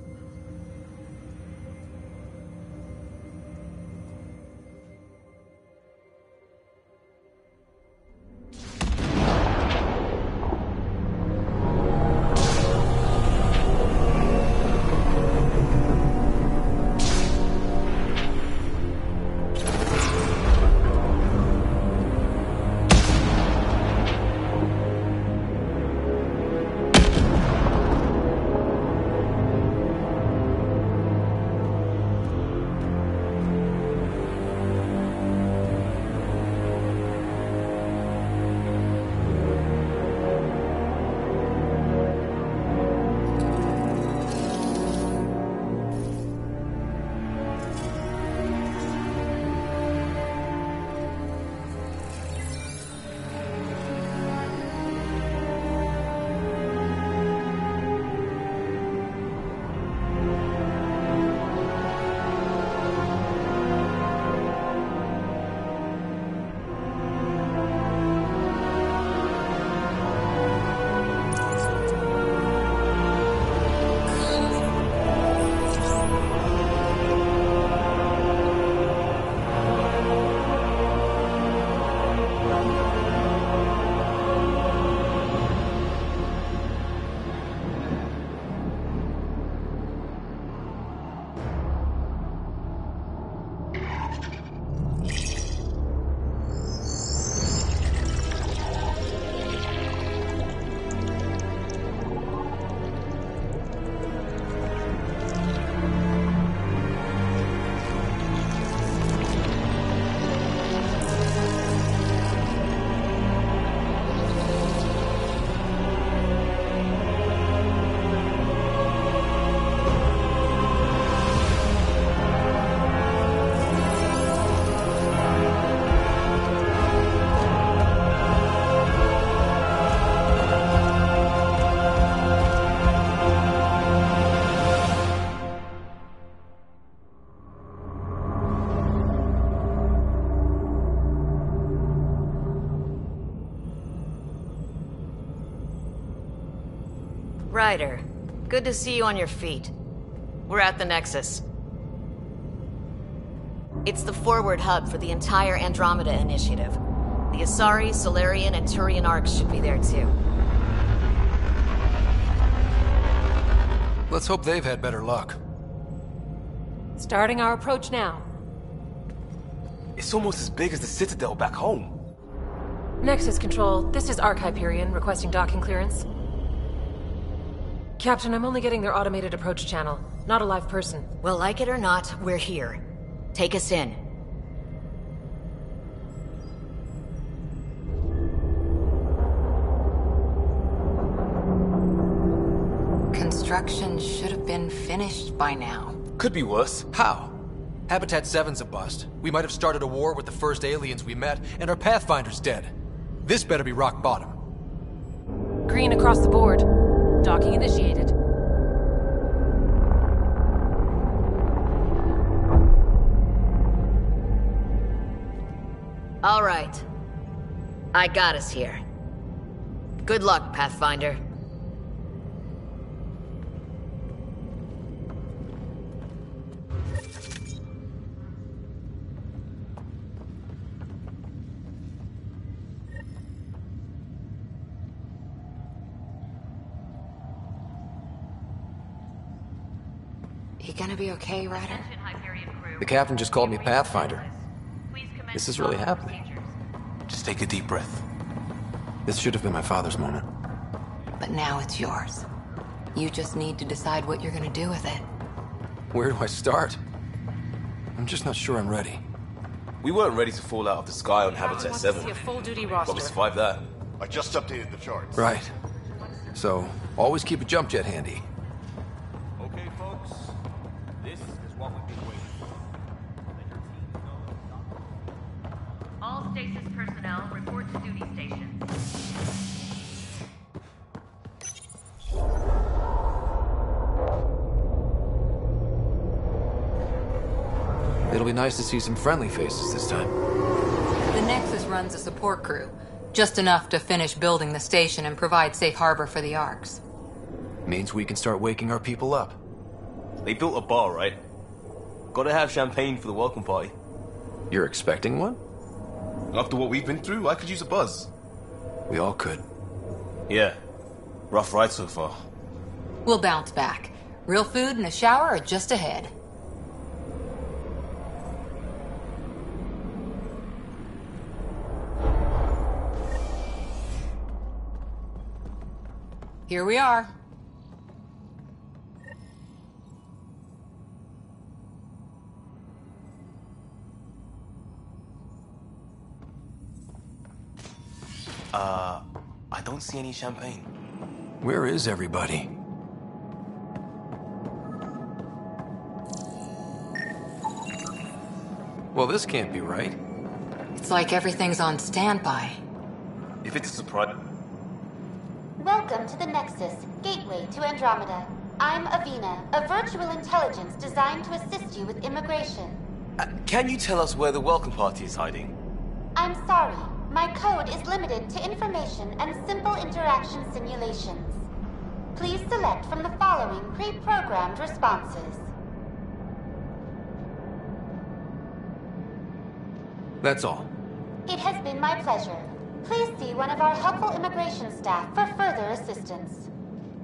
Ryder, good to see you on your feet. We're at the Nexus. It's the forward hub for the entire Andromeda Initiative. The Asari, Solarian, and Turian arcs should be there too. Let's hope they've had better luck. Starting our approach now. It's almost as big as the Citadel back home. Nexus Control, this is Arc Hyperion requesting docking clearance. Captain, I'm only getting their automated approach channel, not a live person. Well, like it or not, we're here. Take us in. Construction should have been finished by now. Could be worse. How? Habitat 7's a bust. We might have started a war with the first aliens we met, and our Pathfinder's dead. This better be rock bottom. Green across the board. Docking initiated. All right. I got us here. Good luck, Pathfinder. You gonna be okay, Ryder? The captain just called me Pathfinder. This is really happening. Just take a deep breath. This should have been my father's moment. But now it's yours. You just need to decide what you're gonna do with it. Where do I start? I'm just not sure I'm ready. We weren't ready to fall out of the sky on Habitat 7. See a full-duty But roster. we survived that. I just updated the charts. Right. So, always keep a jump jet handy. Okay, folks. This is what we've been waiting for. All stasis personnel report to duty stations. It'll be nice to see some friendly faces this time. The Nexus runs a support crew. Just enough to finish building the station and provide safe harbor for the Arks. Means we can start waking our people up. They built a bar, right? Gotta have champagne for the welcome party. You're expecting one? After what we've been through, I could use a buzz. We all could. Yeah. Rough ride so far. We'll bounce back. Real food and a shower are just ahead. Here we are. I don't see any champagne. Where is everybody? Well, this can't be right. It's like everything's on standby. If it's a surprise... Welcome to the Nexus, gateway to Andromeda. I'm Avina, a virtual intelligence designed to assist you with immigration. Can you tell us where the welcome party is hiding? I'm sorry, my code is limited to information and simple interaction simulations. Please select from the following pre-programmed responses. That's all. It has been my pleasure. Please see one of our helpful immigration staff for further assistance.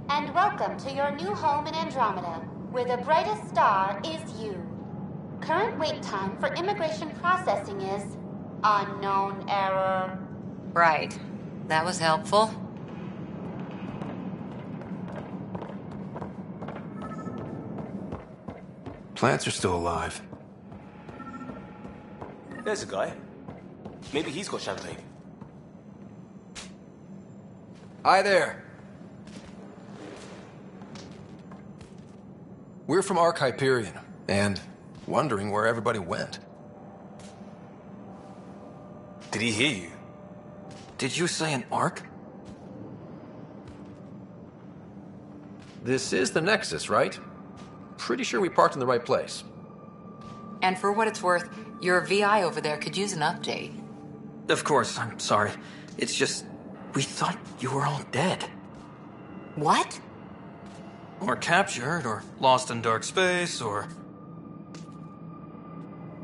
And welcome to your new home in Andromeda, where the brightest star is you. Current wait time for immigration processing is unknown error. Right. That was helpful. Plants are still alive. There's a guy. Maybe he's got champagne. Hi there. We're from Arc Hyperion, and wondering where everybody went. Did he hear you? Did you say an Arc? This is the Nexus, right? Pretty sure we parked in the right place. And for what it's worth, your VI over there could use an update. Of course, I'm sorry. It's just, we thought you were all dead. What? Or captured, or lost in dark space, or...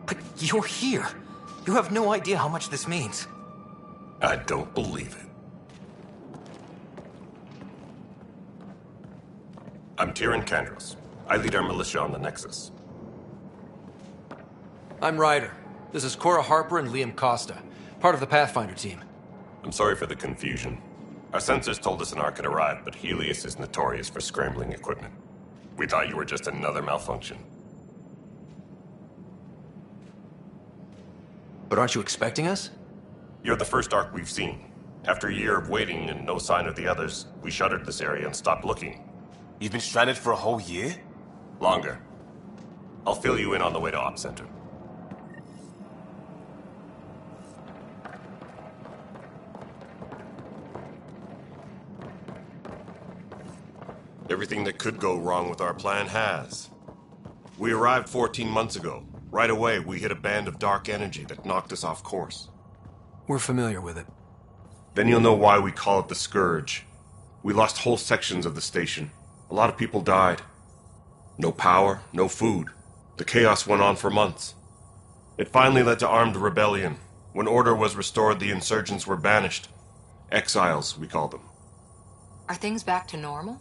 But you're here. You have no idea how much this means. I don't believe it. I'm Tyrion Kandros. I lead our militia on the Nexus. I'm Ryder. This is Cora Harper and Liam Costa, part of the Pathfinder team. I'm sorry for the confusion. Our sensors told us an Ark had arrived, but Helios is notorious for scrambling equipment. We thought you were just another malfunction. But aren't you expecting us? You're the first Ark we've seen. After a year of waiting and no sign of the others, we shuttered this area and stopped looking. You've been stranded for a whole year? Longer. I'll fill you in on the way to Op Center. Everything that could go wrong with our plan has. We arrived 14 months ago. Right away, we hit a band of dark energy that knocked us off course. We're familiar with it. Then you'll know why we call it the Scourge. We lost whole sections of the station. A lot of people died. No power, no food. The chaos went on for months. It finally led to armed rebellion. When order was restored, the insurgents were banished. Exiles, we call them. Are things back to normal?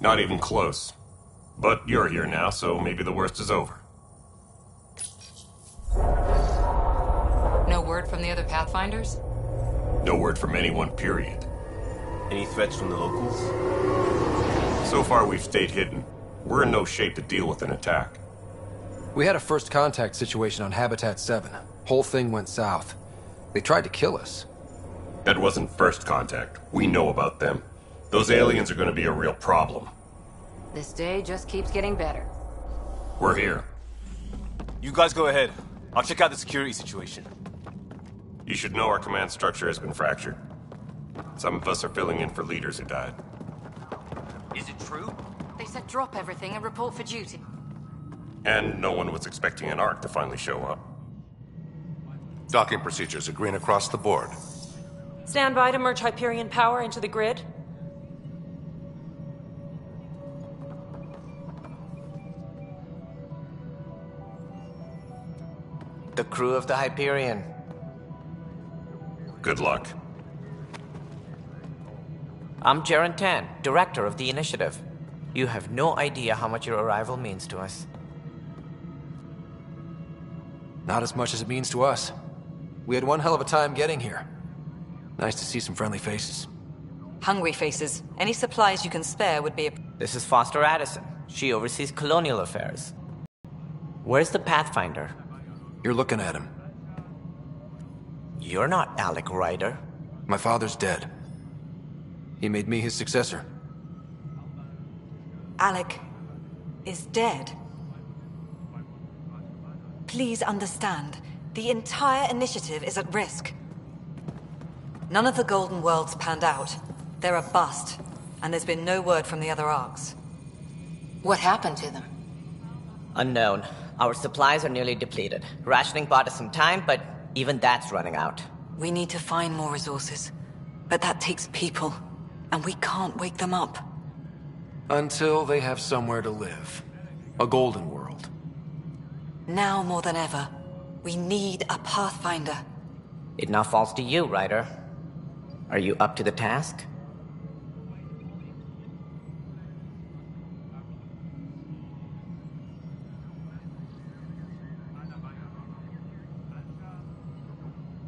Not even close. But you're here now, so maybe the worst is over. No word from the other Pathfinders? No word from anyone, period. Any threats from the locals? So far, we've stayed hidden. We're in no shape to deal with an attack. We had a first contact situation on Habitat 7. Whole thing went south. They tried to kill us. That wasn't first contact. We know about them. Those aliens are going to be a real problem. This day just keeps getting better. We're here. You guys go ahead. I'll check out the security situation. You should know our command structure has been fractured. Some of us are filling in for leaders who died. Is it true? They said drop everything and report for duty. And no one was expecting an Ark to finally show up. Docking procedures are green across the board. Stand by to merge Hyperion power into the grid. The crew of the Hyperion. Good luck. I'm Jaren Tan, director of the initiative. You have no idea how much your arrival means to us. Not as much as it means to us. We had one hell of a time getting here. Nice to see some friendly faces. Hungry faces. Any supplies you can spare would be a... This is Foster Addison. She oversees colonial affairs. Where's the Pathfinder? You're looking at him. You're not Alec Ryder. My father's dead. He made me his successor. Alec is dead. Please understand, the entire initiative is at risk. None of the Golden Worlds panned out. They're a bust, and there's been no word from the other Arks. What happened to them? Unknown. Our supplies are nearly depleted. Rationing bought us some time, but even that's running out. We need to find more resources. But that takes people, and we can't wake them up. Until they have somewhere to live. A Golden World. Now more than ever, we need a Pathfinder. It now falls to you, Ryder. Are you up to the task?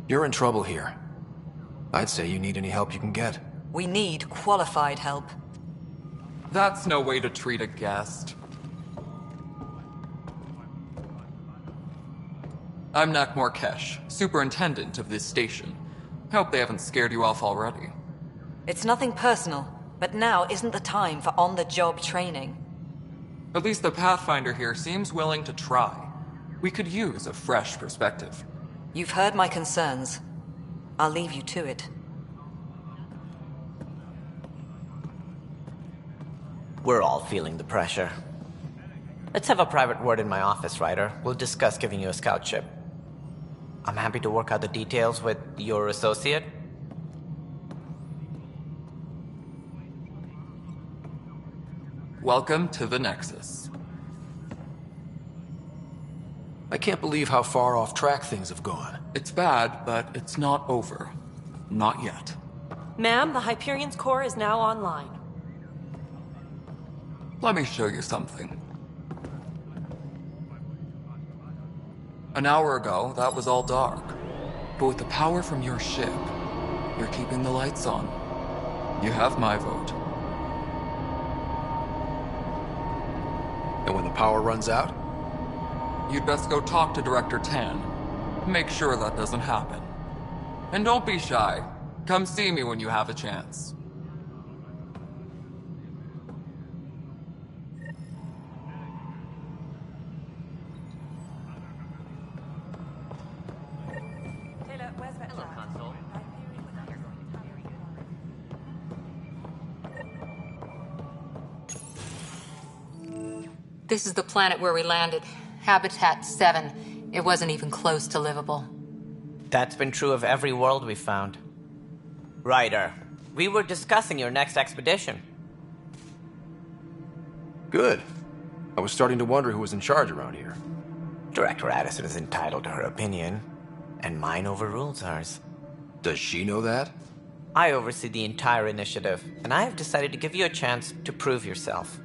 You're in trouble here. I'd say you need any help you can get. We need qualified help. That's no way to treat a guest. I'm Nakmor Kesh, superintendent of this station. Hope they haven't scared you off already. It's nothing personal, but now isn't the time for on-the-job training. At least the Pathfinder here seems willing to try. We could use a fresh perspective. You've heard my concerns. I'll leave you to it. We're all feeling the pressure. Let's have a private word in my office, Ryder. We'll discuss giving you a scout ship. I'm happy to work out the details with your associate. Welcome to the Nexus. I can't believe how far off track things have gone. It's bad, but it's not over. Not yet. Ma'am, the Hyperion's core is now online. Let me show you something. An hour ago, that was all dark. But with the power from your ship, you're keeping the lights on. You have my vote. And when the power runs out? You'd best go talk to Director Tan. Make sure that doesn't happen. And don't be shy. Come see me when you have a chance. This is the planet where we landed. Habitat 7. It wasn't even close to livable. That's been true of every world we found. Ryder, we were discussing your next expedition. Good. I was starting to wonder who was in charge around here. Director Addison is entitled to her opinion, and mine overrules hers. Does she know that? I oversee the entire initiative, and I have decided to give you a chance to prove yourself.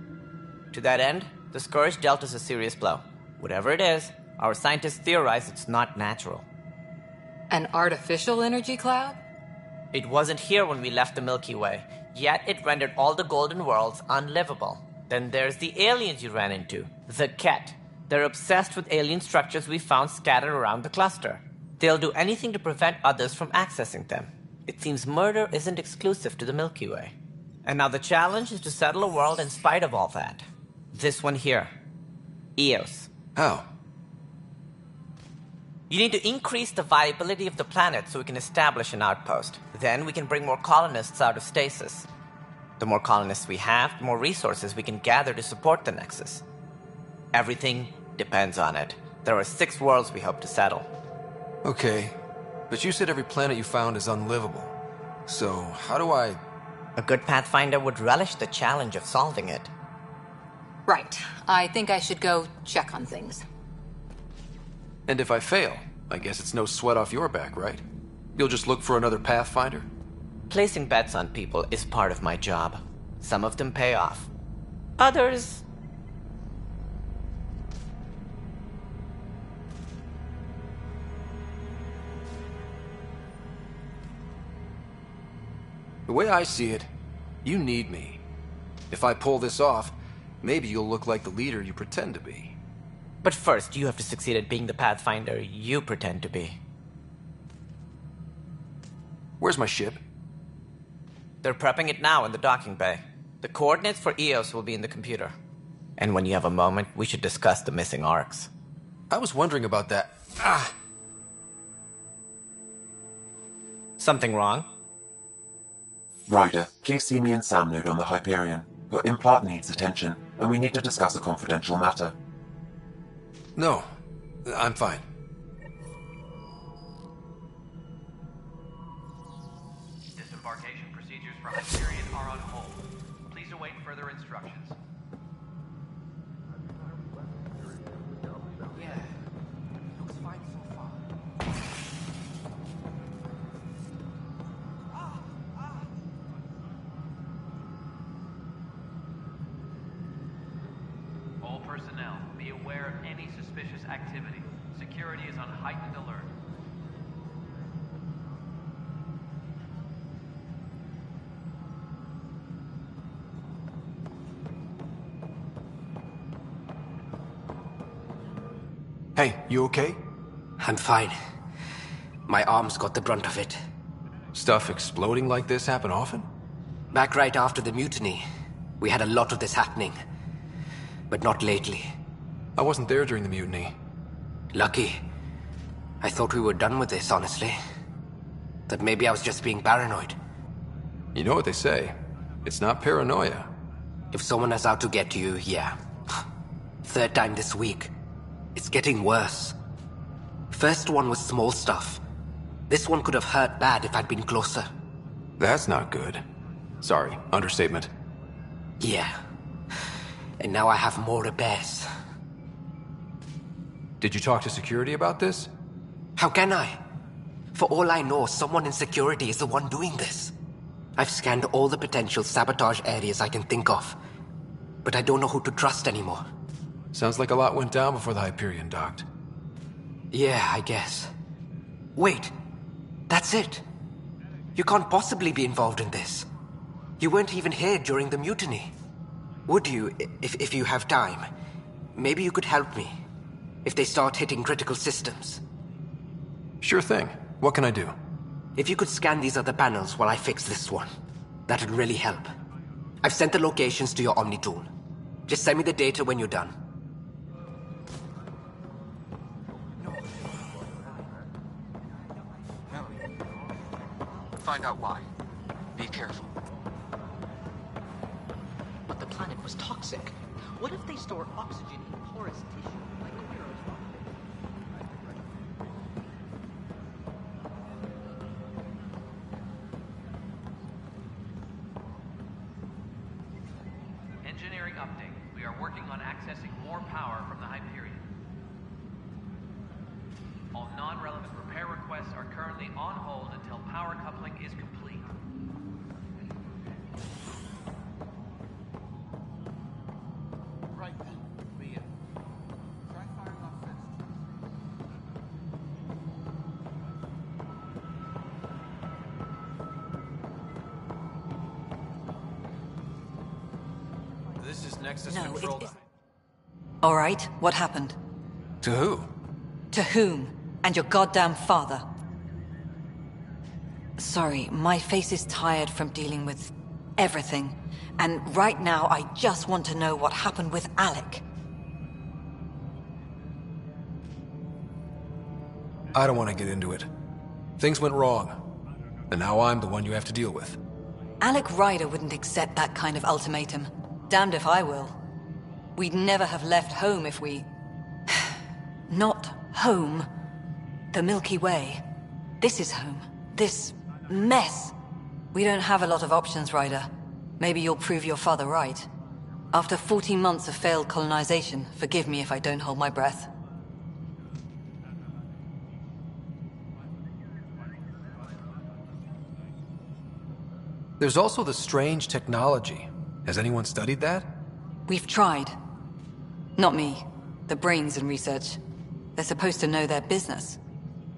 To that end, the Scourge dealt us a serious blow. Whatever it is, our scientists theorize it's not natural. An artificial energy cloud? It wasn't here when we left the Milky Way, yet it rendered all the Golden Worlds unlivable. Then there's the aliens you ran into, the Ket. They're obsessed with alien structures we found scattered around the cluster. They'll do anything to prevent others from accessing them. It seems murder isn't exclusive to the Milky Way. And now the challenge is to settle a world in spite of all that. This one here. Eos. How? You need to increase the viability of the planet so we can establish an outpost. Then we can bring more colonists out of stasis. The more colonists we have, the more resources we can gather to support the Nexus. Everything depends on it. There are 6 worlds we hope to settle. Okay, but you said every planet you found is unlivable. So, how do I... A good Pathfinder would relish the challenge of solving it. Right. I think I should go check on things. And if I fail, I guess it's no sweat off your back, right? You'll just look for another Pathfinder? Placing bets on people is part of my job. Some of them pay off. Others... The way I see it, you need me. If I pull this off, maybe you'll look like the leader you pretend to be. But first, you have to succeed at being the Pathfinder you pretend to be. Where's my ship? They're prepping it now in the docking bay. The coordinates for Eos will be in the computer. And when you have a moment, we should discuss the missing arcs. I was wondering about that. Something wrong? Ryder, please see me and Sam Node on the Hyperion. Your implant needs attention, and we need to discuss a confidential matter. No, I'm fine. Disembarkation procedures for Hyperion are on hold. Please await further instructions. Yeah, looks fine so far. All personnel, be aware of any suspicious activity. Security is on heightened alert. Hey, you okay? I'm fine. My arms got the brunt of it. Stuff exploding like this happen often? Back right after the mutiny, we had a lot of this happening. But not lately. I wasn't there during the mutiny. Lucky. I thought we were done with this, honestly. That maybe I was just being paranoid. You know what they say. It's not paranoia. If someone is out to get you, yeah. 3rd time this week. It's getting worse. First one was small stuff. This one could have hurt bad if I'd been closer. That's not good. Sorry, understatement. Yeah. And now I have more repairs. Did you talk to security about this? How can I? For all I know, someone in security is the one doing this. I've scanned all the potential sabotage areas I can think of, but I don't know who to trust anymore. Sounds like a lot went down before the Hyperion docked. Yeah, I guess. Wait, that's it. You can't possibly be involved in this. You weren't even here during the mutiny. Would you, if you have time? Maybe you could help me, if they start hitting critical systems. Sure thing. What can I do? If you could scan these other panels while I fix this one, that'd really help. I've sent the locations to your Omni tool. Just send me the data when you're done. Find out why. Be careful. But the planet was toxic. What if they store oxygen in porous tissue like Queero's rock? Engineering update. We are working on accessing more power from the Hyperion. All non-relevant repair requests are currently on hold until power coupling is complete. Right then, Leah. Try firing off first. This is Nexus No, Control. it is... All right, what happened? To who? To whom? And your goddamn father. Sorry, my face is tired from dealing with everything. And right now, I just want to know what happened with Alec. I don't want to get into it. Things went wrong. And now I'm the one you have to deal with. Alec Ryder wouldn't accept that kind of ultimatum. Damned if I will. We'd never have left home if we... Not home. The Milky Way. This is home. This mess. We don't have a lot of options, Ryder. Maybe you'll prove your father right. After 14 months of failed colonization, forgive me if I don't hold my breath. There's also the strange technology. Has anyone studied that? We've tried. Not me. The brains in research. They're supposed to know their business.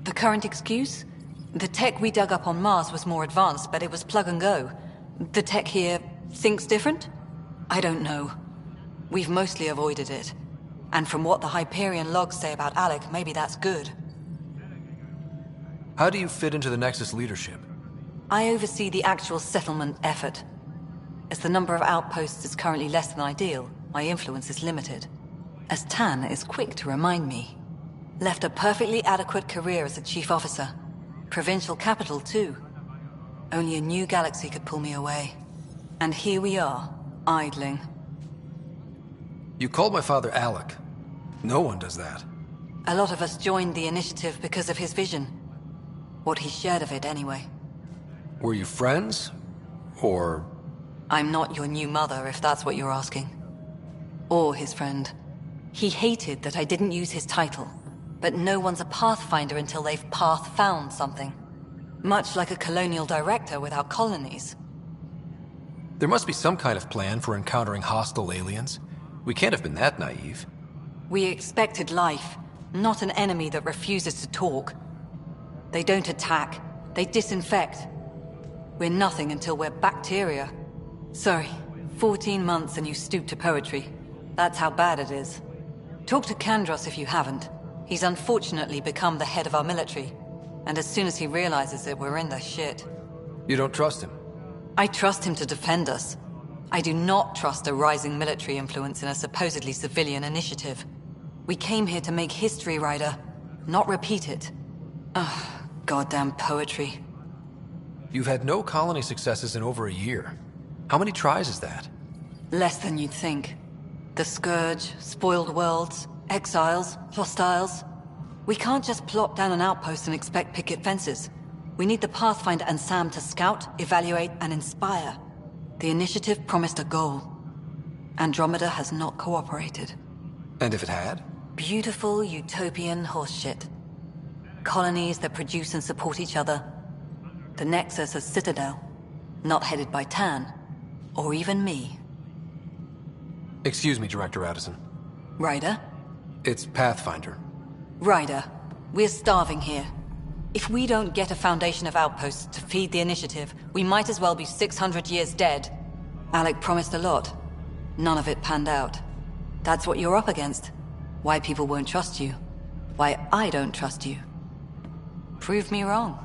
The current excuse? The tech we dug up on Mars was more advanced, but it was plug and go. The tech here thinks different? I don't know. We've mostly avoided it. And from what the Hyperion logs say about Alec, maybe that's good. How do you fit into the Nexus leadership? I oversee the actual settlement effort. As the number of outposts is currently less than ideal, my influence is limited. As Tan is quick to remind me. Left a perfectly adequate career as a chief officer. Provincial capital, too. Only a new galaxy could pull me away. And here we are, idling. You called my father Alec. No one does that. A lot of us joined the initiative because of his vision. What he shared of it, anyway. Were you friends? Or... I'm not your new mother, if that's what you're asking. Or his friend. He hated that I didn't use his title. But no one's a Pathfinder until they've path-found something. Much like a colonial director without colonies. There must be some kind of plan for encountering hostile aliens. We can't have been that naive. We expected life, not an enemy that refuses to talk. They don't attack, they disinfect. We're nothing until we're bacteria. Sorry, 14 months and you stoop to poetry. That's how bad it is. Talk to Kandros if you haven't. He's unfortunately become the head of our military. And as soon as he realizes it, we're in the shit. You don't trust him? I trust him to defend us. I do not trust a rising military influence in a supposedly civilian initiative. We came here to make history, Ryder, not repeat it. Ugh, goddamn poetry. You've had no colony successes in over a year. How many tries is that? Less than you'd think. The Scourge, spoiled worlds, exiles, hostiles. We can't just plop down an outpost and expect picket fences. We need the Pathfinder and Sam to scout, evaluate, and inspire. The initiative promised a goal. Andromeda has not cooperated. And if it had? Beautiful utopian horseshit. Colonies that produce and support each other. The Nexus a citadel, not headed by Tan, or even me. Excuse me, Director Addison. Ryder? It's Pathfinder. Ryder, we're starving here. If we don't get a foundation of outposts to feed the initiative, we might as well be 600 years dead. Alec promised a lot. None of it panned out. That's what you're up against. Why people won't trust you. Why I don't trust you. Prove me wrong.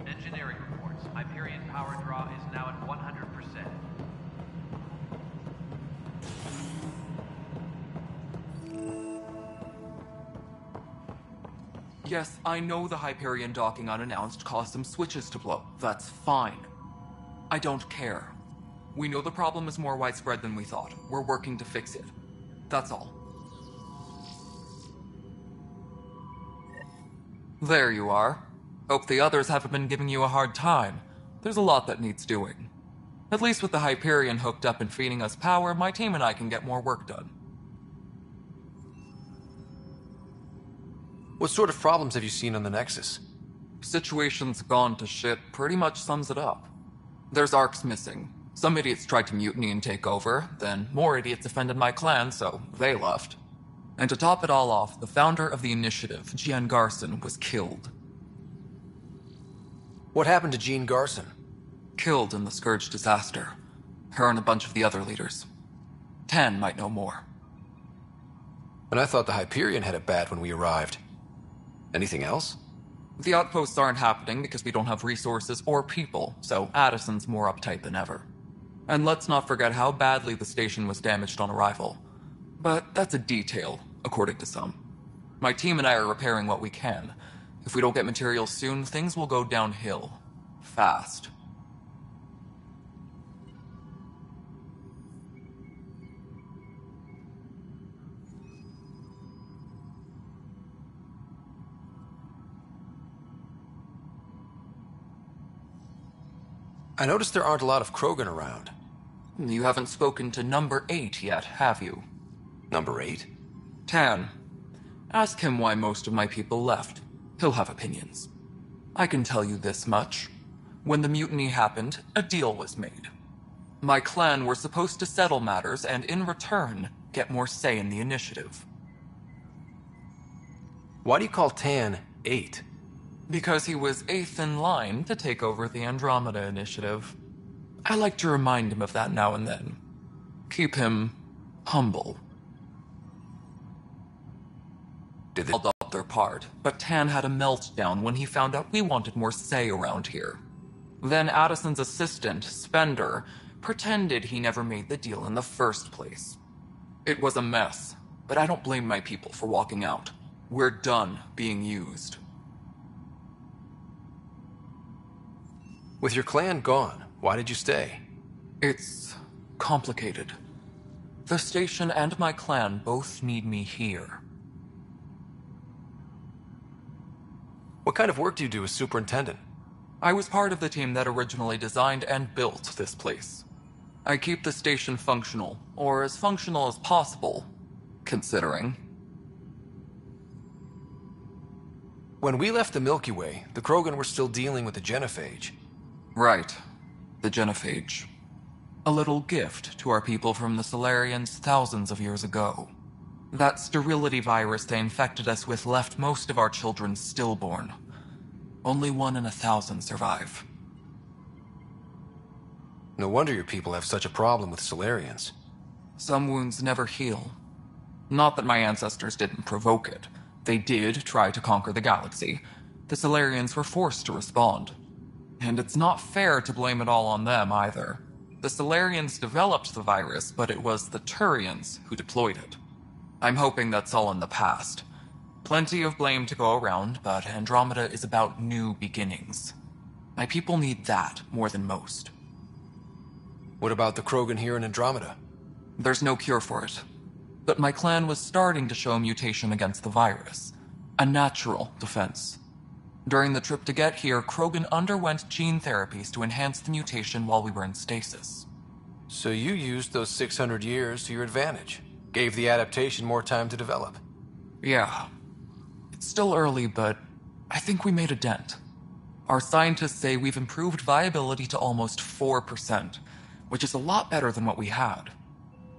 Engineering reports. Hyperion power draw is now at 100%. Yes, I know the Hyperion docking unannounced caused some switches to blow. That's fine. I don't care. We know the problem is more widespread than we thought. We're working to fix it. That's all. There you are. Hope the others haven't been giving you a hard time. There's a lot that needs doing. At least with the Hyperion hooked up and feeding us power, my team and I can get more work done. What sort of problems have you seen on the Nexus? Situation's gone to shit pretty much sums it up. There's Arcs missing. Some idiots tried to mutiny and take over, then more idiots offended my clan, so they left. And to top it all off, the founder of the initiative, Jean Garson, was killed. What happened to Jean Garson? Killed in the Scourge disaster. Her and a bunch of the other leaders. Tan might know more. And I thought the Hyperion had it bad when we arrived. Anything else? The outposts aren't happening because we don't have resources or people, so Addison's more uptight than ever. And let's not forget how badly the station was damaged on arrival. But that's a detail, according to some. My team and I are repairing what we can. If we don't get materials soon, things will go downhill. Fast. I noticed there aren't a lot of Krogan around. You haven't spoken to number 8 yet, have you? Number 8? Tan. Ask him why most of my people left. He'll have opinions. I can tell you this much. When the mutiny happened, a deal was made. My clan were supposed to settle matters and, in return, get more say in the initiative. Why do you call Tan 8? Because he was 8th in line to take over the Andromeda initiative. I like to remind him of that now and then. Keep him humble. Did they held up their part, but Tan had a meltdown when he found out we wanted more say around here. Then Addison's assistant, Spender, pretended he never made the deal in the first place. It was a mess, but I don't blame my people for walking out. We're done being used. With your clan gone, why did you stay? It's complicated. The station and my clan both need me here. What kind of work do you do as superintendent? I was part of the team that originally designed and built this place. I keep the station functional, or as functional as possible, considering. When we left the Milky Way, the Krogan were still dealing with the Genophage. Right. The Genophage. A little gift to our people from the Solarians thousands of years ago. That sterility virus they infected us with left most of our children stillborn. Only 1 in 1,000 survive. No wonder your people have such a problem with Solarians. Some wounds never heal. Not that my ancestors didn't provoke it. They did try to conquer the galaxy. The Solarians were forced to respond. And it's not fair to blame it all on them, either. The Solarians developed the virus, but it was the Turians who deployed it. I'm hoping that's all in the past. Plenty of blame to go around, but Andromeda is about new beginnings. My people need that more than most. What about the Krogan here in Andromeda? There's no cure for it. But my clan was starting to show mutation against the virus. A natural defense. During the trip to get here, Krogan underwent gene therapies to enhance the mutation while we were in stasis. So you used those 600 years to your advantage. Gave the adaptation more time to develop. Yeah. It's still early, but I think we made a dent. Our scientists say we've improved viability to almost 4%, which is a lot better than what we had.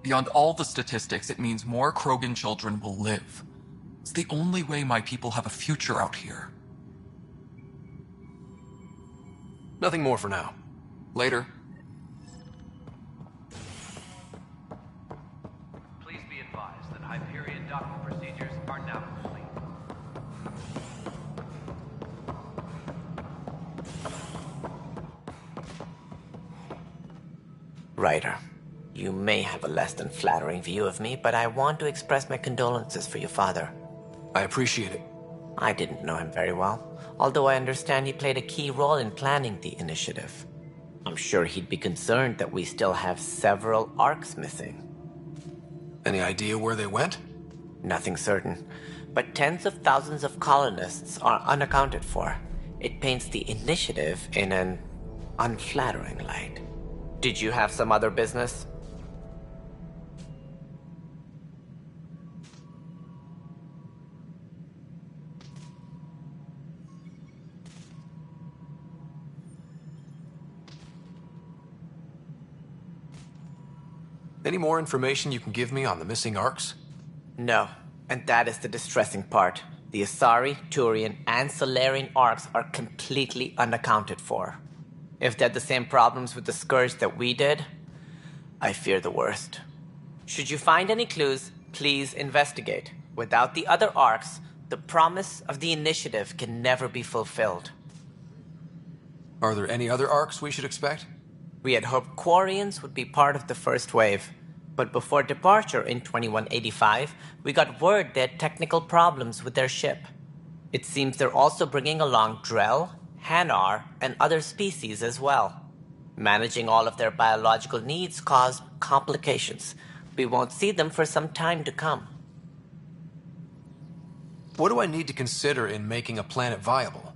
Beyond all the statistics, it means more Krogan children will live. It's the only way my people have a future out here. Nothing more for now. Later. Please be advised that Hyperion docking procedures are now complete. Ryder, you may have a less than flattering view of me, but I want to express my condolences for your father. I appreciate it. I didn't know him very well, although I understand he played a key role in planning the initiative. I'm sure he'd be concerned that we still have several arcs missing. Any idea where they went? Nothing certain, but tens of thousands of colonists are unaccounted for. It paints the initiative in an unflattering light. Did you have some other business? Any more information you can give me on the missing arcs? No, and that is the distressing part. The Asari, Turian, and Salarian arcs are completely unaccounted for. If they had the same problems with the Scourge that we did, I fear the worst. Should you find any clues, please investigate. Without the other arcs, the promise of the initiative can never be fulfilled. Are there any other arcs we should expect? We had hoped Quarians would be part of the first wave, but before departure in 2185, we got word they had technical problems with their ship. It seems they're also bringing along Drell, Hanar, and other species as well. Managing all of their biological needs caused complications. We won't see them for some time to come. What do I need to consider in making a planet viable?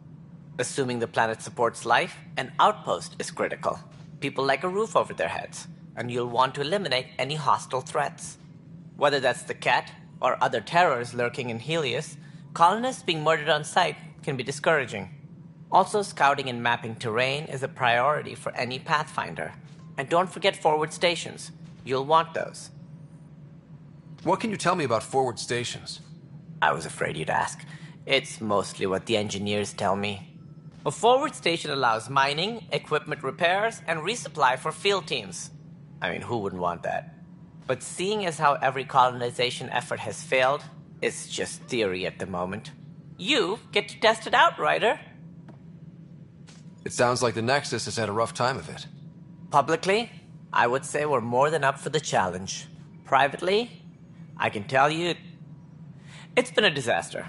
Assuming the planet supports life, an outpost is critical. People like a roof over their heads, and you'll want to eliminate any hostile threats. Whether that's the Cat or other terrors lurking in Helios, colonists being murdered on sight can be discouraging. Also, scouting and mapping terrain is a priority for any Pathfinder. And don't forget forward stations. You'll want those. What can you tell me about forward stations? I was afraid you'd ask. It's mostly what the engineers tell me. A forward station allows mining, equipment repairs, and resupply for field teams. I mean, who wouldn't want that? But seeing as how every colonization effort has failed, it's just theory at the moment. You get to test it out, Ryder. It sounds like the Nexus has had a rough time of it. Publicly, I would say we're more than up for the challenge. Privately, I can tell you, it's been a disaster.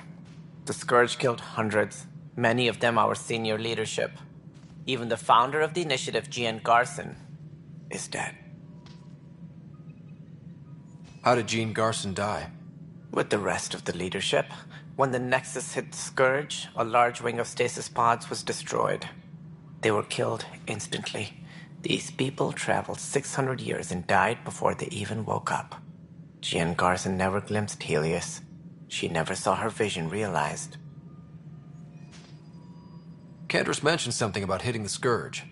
The Scourge killed hundreds, many of them our senior leadership. Even the founder of the initiative, Jean Garson, is dead. How did Jean Garson die? With the rest of the leadership. When the Nexus hit the Scourge, a large wing of stasis pods was destroyed. They were killed instantly. These people traveled 600 years and died before they even woke up. Jean Garson never glimpsed Helios. She never saw her vision realized. Cantress mentioned something about hitting the Scourge.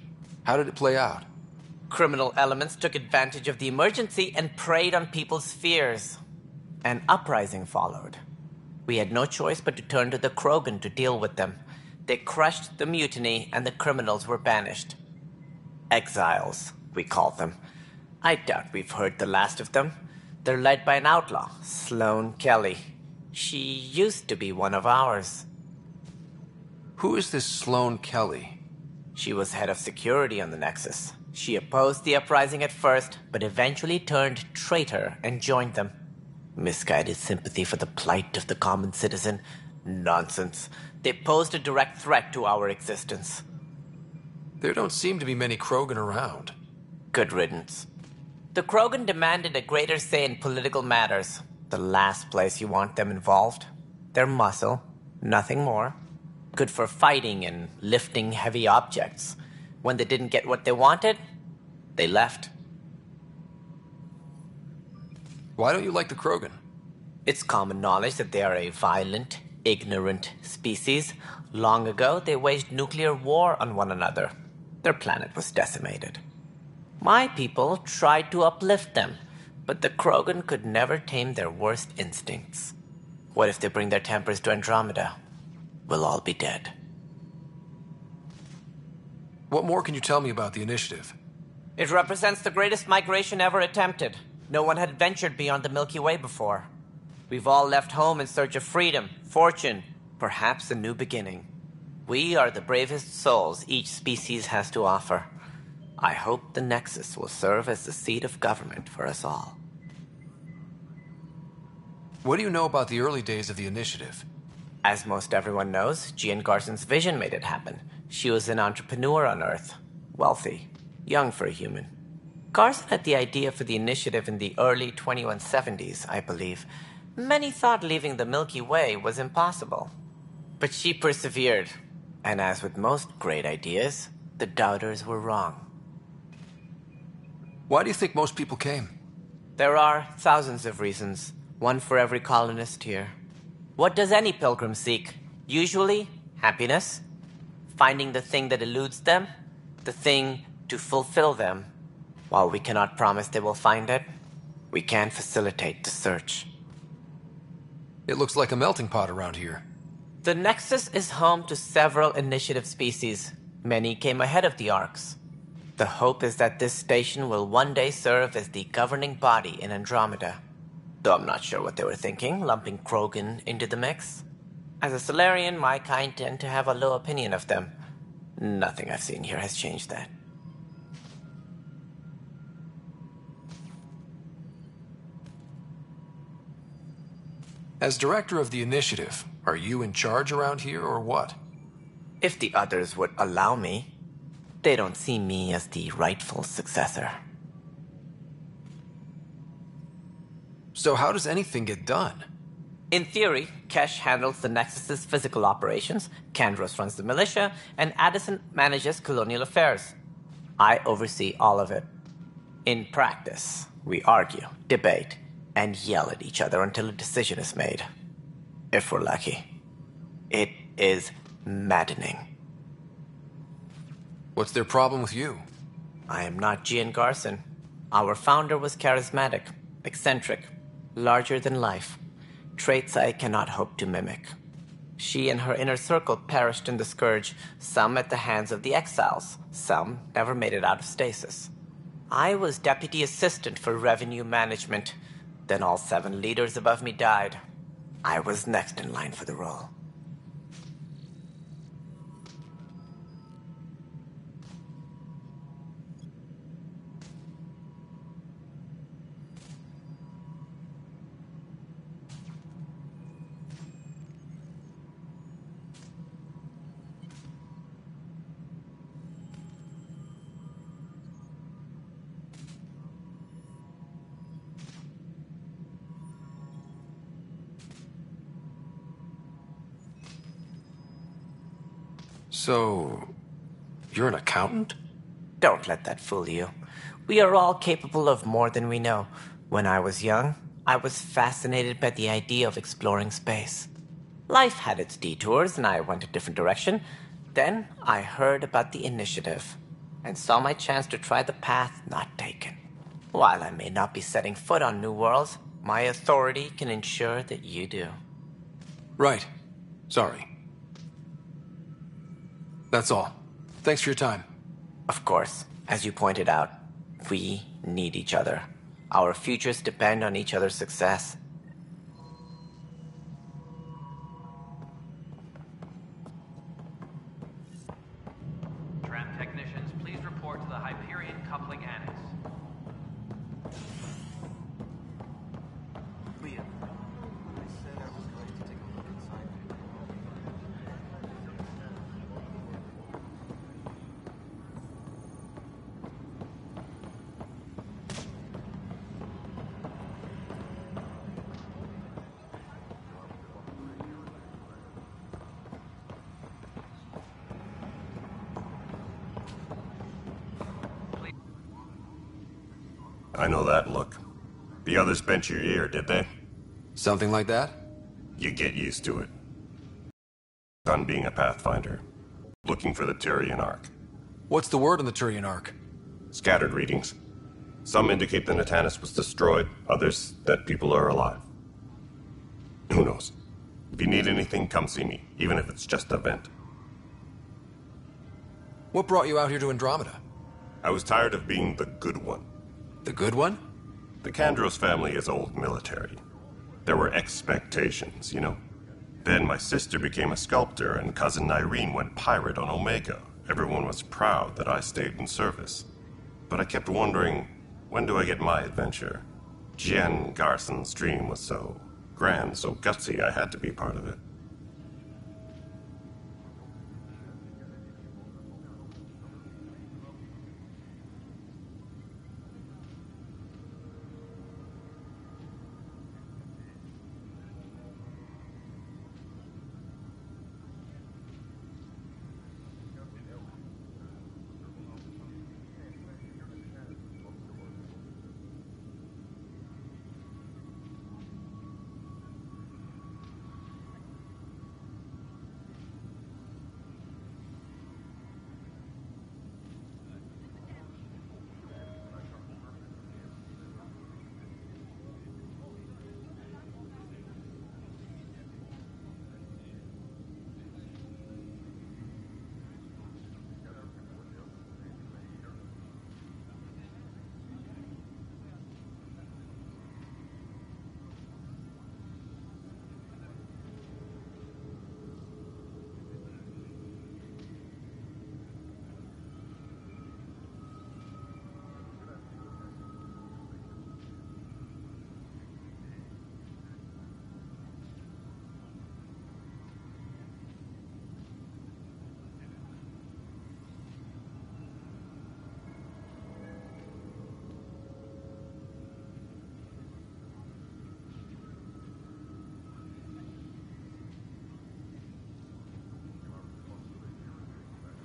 How did it play out? Criminal elements took advantage of the emergency and preyed on people's fears. An uprising followed. We had no choice but to turn to the Krogan to deal with them. They crushed the mutiny and the criminals were banished. Exiles, we call them. I doubt we've heard the last of them. They're led by an outlaw, Sloane Kelly. She used to be one of ours. Who is this Sloane Kelly? She was head of security on the Nexus. She opposed the uprising at first, but eventually turned traitor and joined them. Misguided sympathy for the plight of the common citizen? Nonsense. They posed a direct threat to our existence. There don't seem to be many Krogan around. Good riddance. The Krogan demanded a greater say in political matters. The last place you want them involved. Their muscle, nothing more. good for fighting and lifting heavy objects. When they didn't get what they wanted, they left. Why don't you like the Krogan? It's common knowledge that they are a violent, ignorant species. Long ago, they waged nuclear war on one another. Their planet was decimated. My people tried to uplift them, but the Krogan could never tame their worst instincts. What if they bring their tempers to Andromeda? We'll all be dead. What more can you tell me about the Initiative? It represents the greatest migration ever attempted. No one had ventured beyond the Milky Way before. We've all left home in search of freedom, fortune, perhaps a new beginning. We are the bravest souls each species has to offer. I hope the Nexus will serve as the seat of government for us all. What do you know about the early days of the Initiative? As most everyone knows, Jean Garson's vision made it happen. She was an entrepreneur on Earth. Wealthy. Young for a human. Garson had the idea for the Initiative in the early 2170s, I believe. Many thought leaving the Milky Way was impossible. But she persevered. And as with most great ideas, the doubters were wrong. Why do you think most people came? There are thousands of reasons, one for every colonist here. What does any pilgrim seek? Usually, happiness. Finding the thing that eludes them, the thing to fulfill them. While we cannot promise they will find it, we can facilitate the search. It looks like a melting pot around here. The Nexus is home to several Initiative species. Many came ahead of the Arks. The hope is that this station will one day serve as the governing body in Andromeda. Though I'm not sure what they were thinking, lumping Krogan into the mix. As a Solarian, my kind tend to have a low opinion of them. Nothing I've seen here has changed that. As director of the Initiative, are you in charge around here or what? If the others would allow me, they don't see me as the rightful successor. So how does anything get done? In theory, Kesh handles the Nexus's physical operations, Kandros runs the militia, and Addison manages colonial affairs. I oversee all of it. In practice, we argue, debate, and yell at each other until a decision is made. If we're lucky. It is maddening. What's their problem with you? I am not Jean Garson. Our founder was charismatic, eccentric, larger than life. Traits I cannot hope to mimic. She and her inner circle perished in the Scourge, some at the hands of the Exiles, some never made it out of stasis. I was deputy assistant for revenue management. Then all 7 leaders above me died. I was next in line for the role. So, you're an accountant? Don't let that fool you. We are all capable of more than we know. When I was young, I was fascinated by the idea of exploring space. Life had its detours, and I went a different direction. Then I heard about the Initiative, and saw my chance to try the path not taken. While I may not be setting foot on new worlds, my authority can ensure that you do. Right. Sorry. That's all. Thanks for your time. Of course. As you pointed out, we need each other. Our futures depend on each other's success. Tram technicians, please report to the Hyperion Coupling Annex. Liam, I said I was going to take a look inside. I know that look. The others bent your ear, did they? Something like that? You get used to it. On being a Pathfinder. Looking for the Turian Ark. What's the word on the Turian Ark? Scattered readings. Some indicate the Natanus was destroyed, others that people are alive. Who knows? If you need anything, come see me, even if it's just a vent. What brought you out here to Andromeda? I was tired of being the good one. The good one? The Kandros family is old military. There were expectations, you know. Then my sister became a sculptor and cousin Irene went pirate on Omega. Everyone was proud that I stayed in service. But I kept wondering, when do I get my adventure? Jen Garson's dream was so grand, so gutsy, I had to be part of it.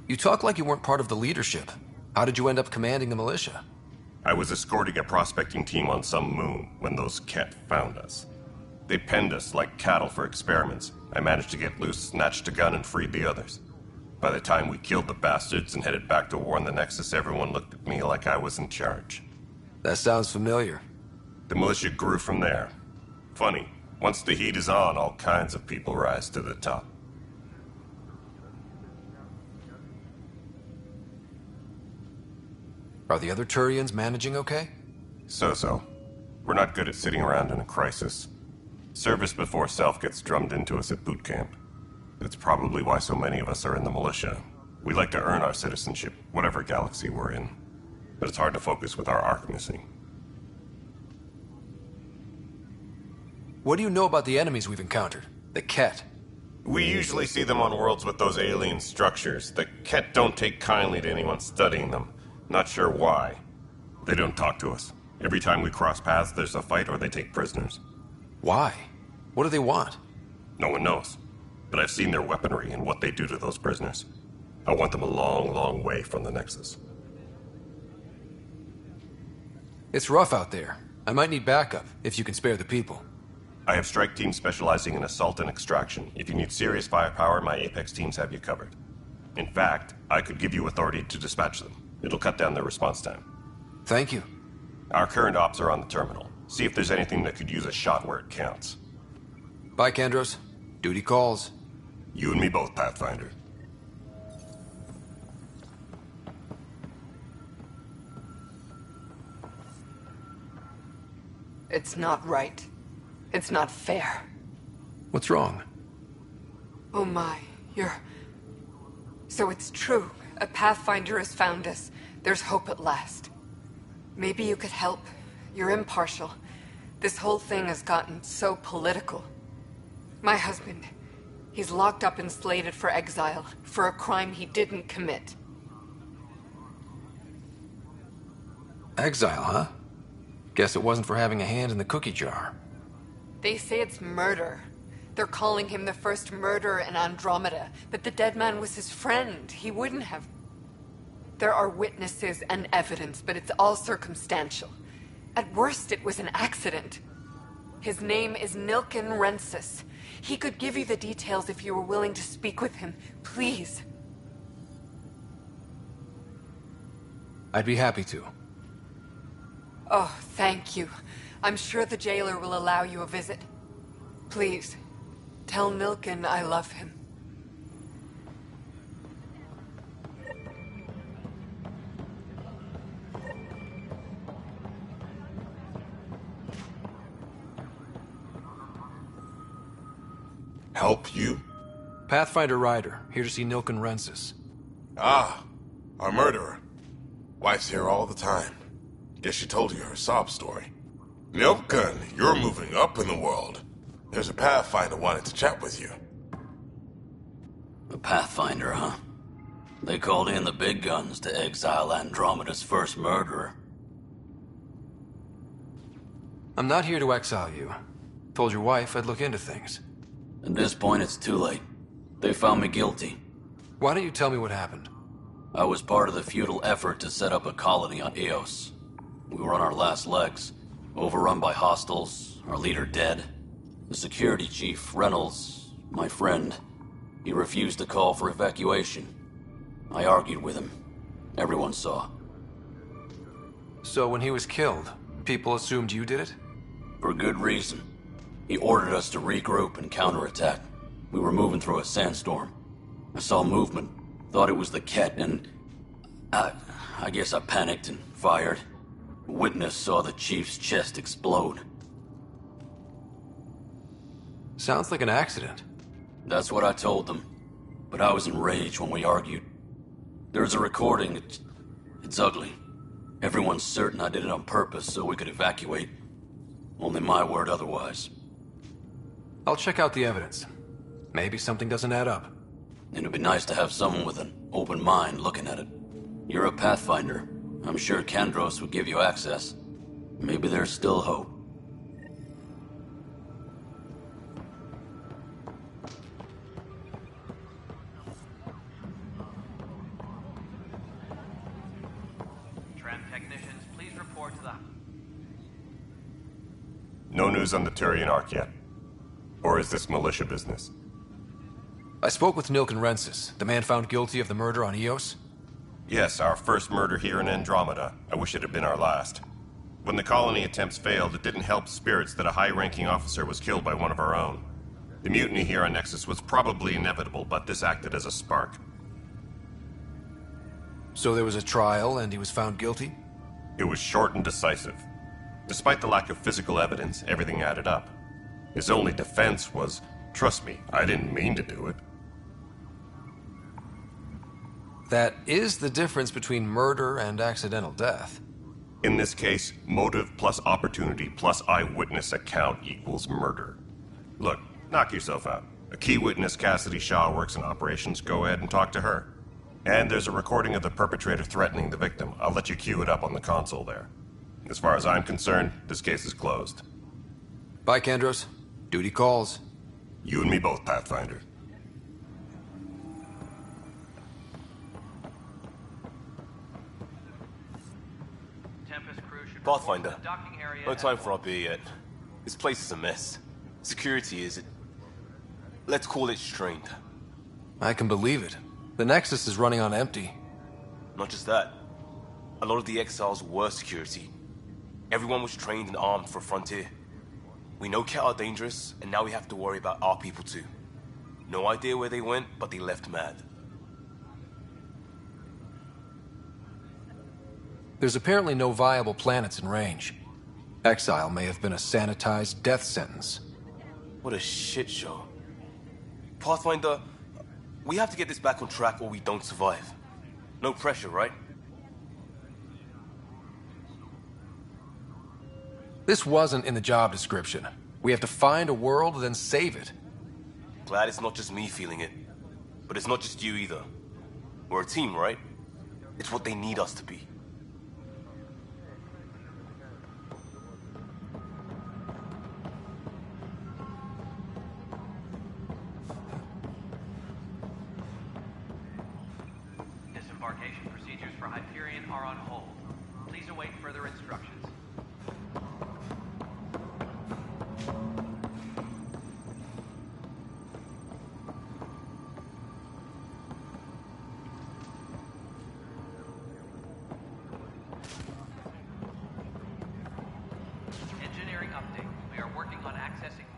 You talk like you weren't part of the leadership. How did you end up commanding the militia? I was escorting a prospecting team on some moon when those Ket found us. They penned us like cattle for experiments. I managed to get loose, snatched a gun, and freed the others. By the time we killed the bastards and headed back to war on the Nexus, everyone looked at me like I was in charge. That sounds familiar. The militia grew from there. Funny, once the heat is on, all kinds of people rise to the top. Are the other Turians managing okay? So-so. We're not good at sitting around in a crisis. Service before self gets drummed into us at boot camp. That's probably why so many of us are in the militia. We like to earn our citizenship, whatever galaxy we're in. But it's hard to focus with our arc missing. What do you know about the enemies we've encountered? The Ket? We usually see them on worlds with those alien structures. The Ket don't take kindly to anyone studying them. Not sure why. They don't talk to us. Every time we cross paths, there's a fight or they take prisoners. Why? What do they want? No one knows. But I've seen their weaponry and what they do to those prisoners. I want them a long, long way from the Nexus. It's rough out there. I might need backup, if you can spare the people. I have strike teams specializing in assault and extraction. If you need serious firepower, my Apex teams have you covered. In fact, I could give you authority to dispatch them. It'll cut down their response time. Thank you. Our current ops are on the terminal. See if there's anything that could use a shot where it counts. Bye, Kandros. Duty calls. You and me both, Pathfinder. It's not right. It's not fair. What's wrong? Oh my, So it's true. A Pathfinder has found us. There's hope at last. Maybe you could help. You're impartial. This whole thing has gotten so political. My husband, he's locked up and slated for exile for a crime he didn't commit. Exile, huh? Guess it wasn't for having a hand in the cookie jar. They say it's murder. They're calling him the first murderer in Andromeda, but the dead man was his friend. He wouldn't have... There are witnesses and evidence, but it's all circumstantial. At worst, it was an accident. His name is Nilken Rensis. He could give you the details if you were willing to speak with him. Please. I'd be happy to. Oh, thank you. I'm sure the jailer will allow you a visit. Please, tell Nilken I love him. Help you? Pathfinder Ryder, here to see Nilken Rensis. Ah, our murderer. Wife's here all the time. Guess she told you her sob story. Nilken, you're moving up in the world. There's a Pathfinder wanting to chat with you. A Pathfinder, huh? They called in the big guns to exile Andromeda's first murderer. I'm not here to exile you. Told your wife I'd look into things. At this point, it's too late. They found me guilty. Why don't you tell me what happened? I was part of the futile effort to set up a colony on Eos. We were on our last legs, overrun by hostiles, our leader dead. The security chief, Reynolds, my friend, he refused to call for evacuation. I argued with him. Everyone saw. So when he was killed, people assumed you did it? For good reason. He ordered us to regroup and counterattack. We were moving through a sandstorm. I saw movement, thought it was the Ket, and I guess I panicked and fired. A witness saw the chief's chest explode. Sounds like an accident. That's what I told them. But I was enraged when we argued. There's a recording. It's ugly. Everyone's certain I did it on purpose so we could evacuate. Only my word otherwise. I'll check out the evidence. Maybe something doesn't add up. It'd be nice to have someone with an open mind looking at it. You're a Pathfinder. I'm sure Kandros would give you access. Maybe there's still hope. Tram technicians, please report to the... No news on the Turian Ark yet. Or is this militia business? I spoke with Nilken Rensis, the man found guilty of the murder on Eos. Yes, our first murder here in Andromeda. I wish it had been our last. When the colony attempts failed, it didn't help spirits that a high-ranking officer was killed by one of our own. The mutiny here on Nexus was probably inevitable, but this acted as a spark. So there was a trial and he was found guilty? It was short and decisive. Despite the lack of physical evidence, everything added up. His only defense was, trust me, I didn't mean to do it. That is the difference between murder and accidental death. In this case, motive plus opportunity plus eyewitness account equals murder. Look, knock yourself out. A key witness, Cassidy Shaw, works in operations. Go ahead and talk to her. And there's a recording of the perpetrator threatening the victim. I'll let you cue it up on the console there. As far as I'm concerned, this case is closed. Bye, Kandros. Duty calls. You and me both, Pathfinder. Pathfinder, no time for our beer yet. This place is a mess. Security is... let's call it strained. I can believe it. The Nexus is running on empty. Not just that. A lot of the exiles were security. Everyone was trained and armed for Frontier. We know Ket are dangerous, and now we have to worry about our people too. No idea where they went, but they left mad. There's apparently no viable planets in range. Exile may have been a sanitized death sentence. What a shit show. Pathfinder, we have to get this back on track or we don't survive. No pressure, right? This wasn't in the job description. We have to find a world, then save it. Glad it's not just me feeling it. But it's not just you either. We're a team, right? It's what they need us to be. Disembarkation procedures for Hyperion are on hold. Please await further instructions.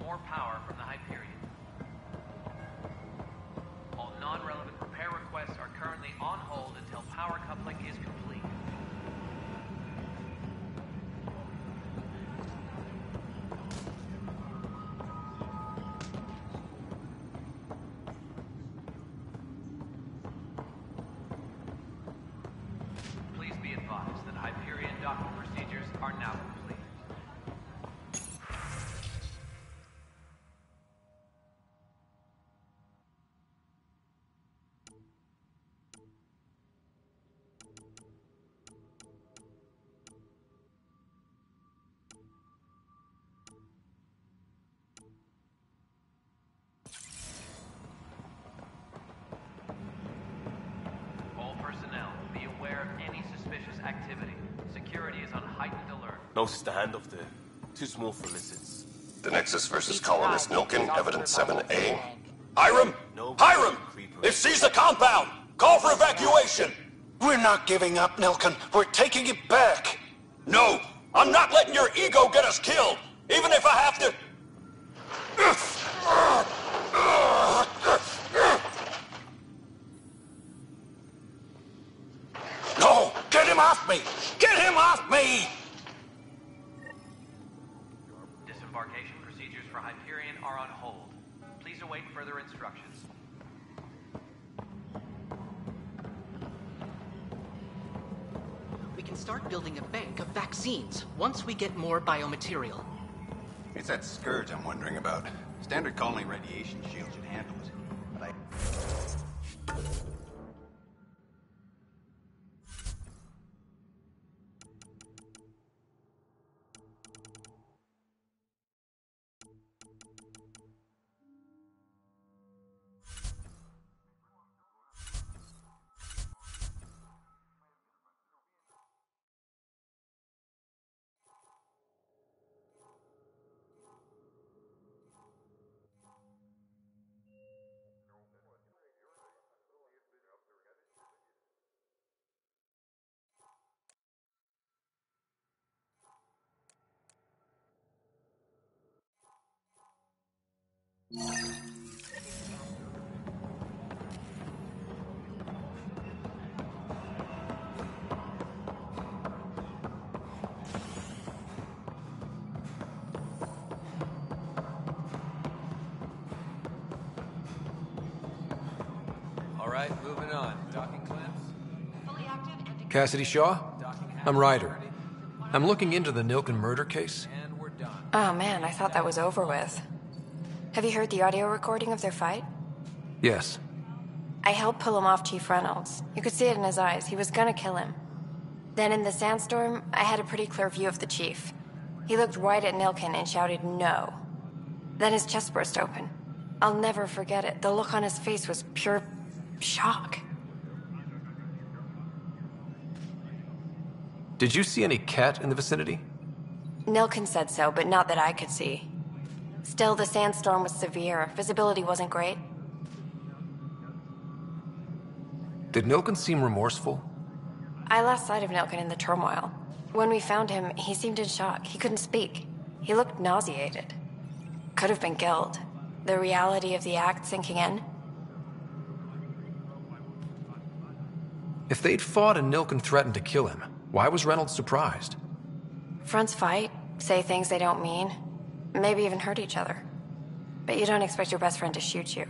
more power from the Hyperion. All non-relevant repair requests are currently on hold until power coupling is complete. Please be advised that Hyperion docking procedures are now complete. All personnel, be aware of any suspicious activity. Security is on heightened alert. Notice the handoff there. Too small for lizards. The Nexus versus colonist Nilkin, evidence 7A. Hiram! Hiram! They've seized the compound! Call for evacuation! We're not giving up, Nilkin. We're taking it back. No! I'm not letting your ego get us killed! Even if I have to... No! Get him off me! Get him off me! Disembarkation procedures for Hyperion are on hold. Please await further instructions. We can start building a bank of vaccines once we get more biomaterial. It's that scourge I'm wondering about. Standard colony radiation shield should handle it. But All right, moving on. Docking clamps. Cassidy Shaw? I'm Ryder. I'm looking into the Nilkin murder case. Oh man, I thought that was over with. Have you heard the audio recording of their fight? Yes. I helped pull him off Chief Reynolds. You could see it in his eyes. He was gonna kill him. Then in the sandstorm, I had a pretty clear view of the Chief. He looked right at Nilkin and shouted no. Then his chest burst open. I'll never forget it. The look on his face was pure shock. Did you see any cat in the vicinity? Nilkin said so, but not that I could see. Still, the sandstorm was severe. Visibility wasn't great. Did Nilkin seem remorseful? I lost sight of Nilkin in the turmoil. When we found him, he seemed in shock. He couldn't speak. He looked nauseated. Could have been guilt. The reality of the act sinking in. If they'd fought and Nilkin threatened to kill him, why was Reynolds surprised? Fronts fight, say things they don't mean, maybe even hurt each other. But you don't expect your best friend to shoot you.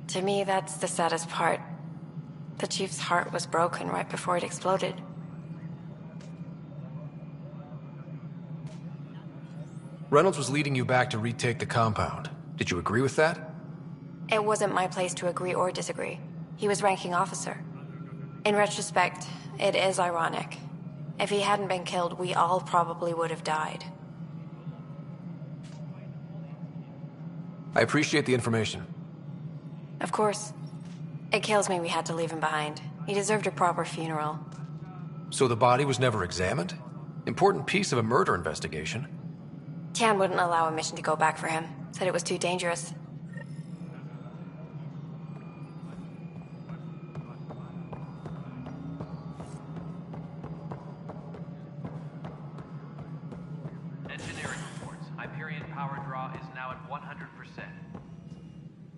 To me, that's the saddest part. The Chief's heart was broken right before it exploded. Reynolds was leading you back to retake the compound. Did you agree with that? It wasn't my place to agree or disagree. He was ranking officer. In retrospect, it is ironic. If he hadn't been killed, we all probably would have died. I appreciate the information. Of course. It kills me we had to leave him behind. He deserved a proper funeral. So the body was never examined? Important piece of a murder investigation. Tian wouldn't allow a mission to go back for him. Said it was too dangerous. Engineering reports. Hyperion power draw is now at 100%.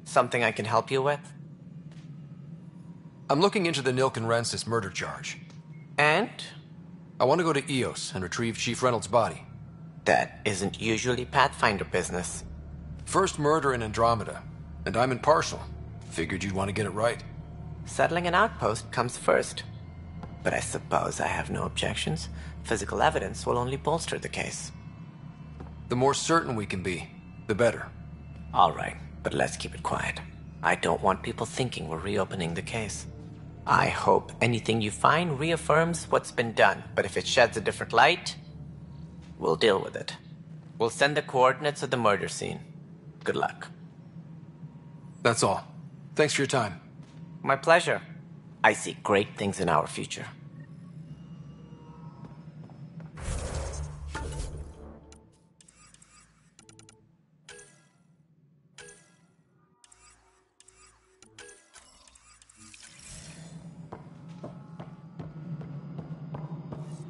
Something I can help you with? I'm looking into the Nilken Rensis murder charge. And? I want to go to EOS and retrieve Chief Reynolds' body. That isn't usually Pathfinder business. First murder in Andromeda, and I'm impartial. Figured you'd want to get it right. Settling an outpost comes first. But I suppose I have no objections. Physical evidence will only bolster the case. The more certain we can be, the better. All right, but let's keep it quiet. I don't want people thinking we're reopening the case. I hope anything you find reaffirms what's been done, but if it sheds a different light, we'll deal with it. We'll send the coordinates of the murder scene. Good luck. That's all. Thanks for your time. My pleasure. I see great things in our future.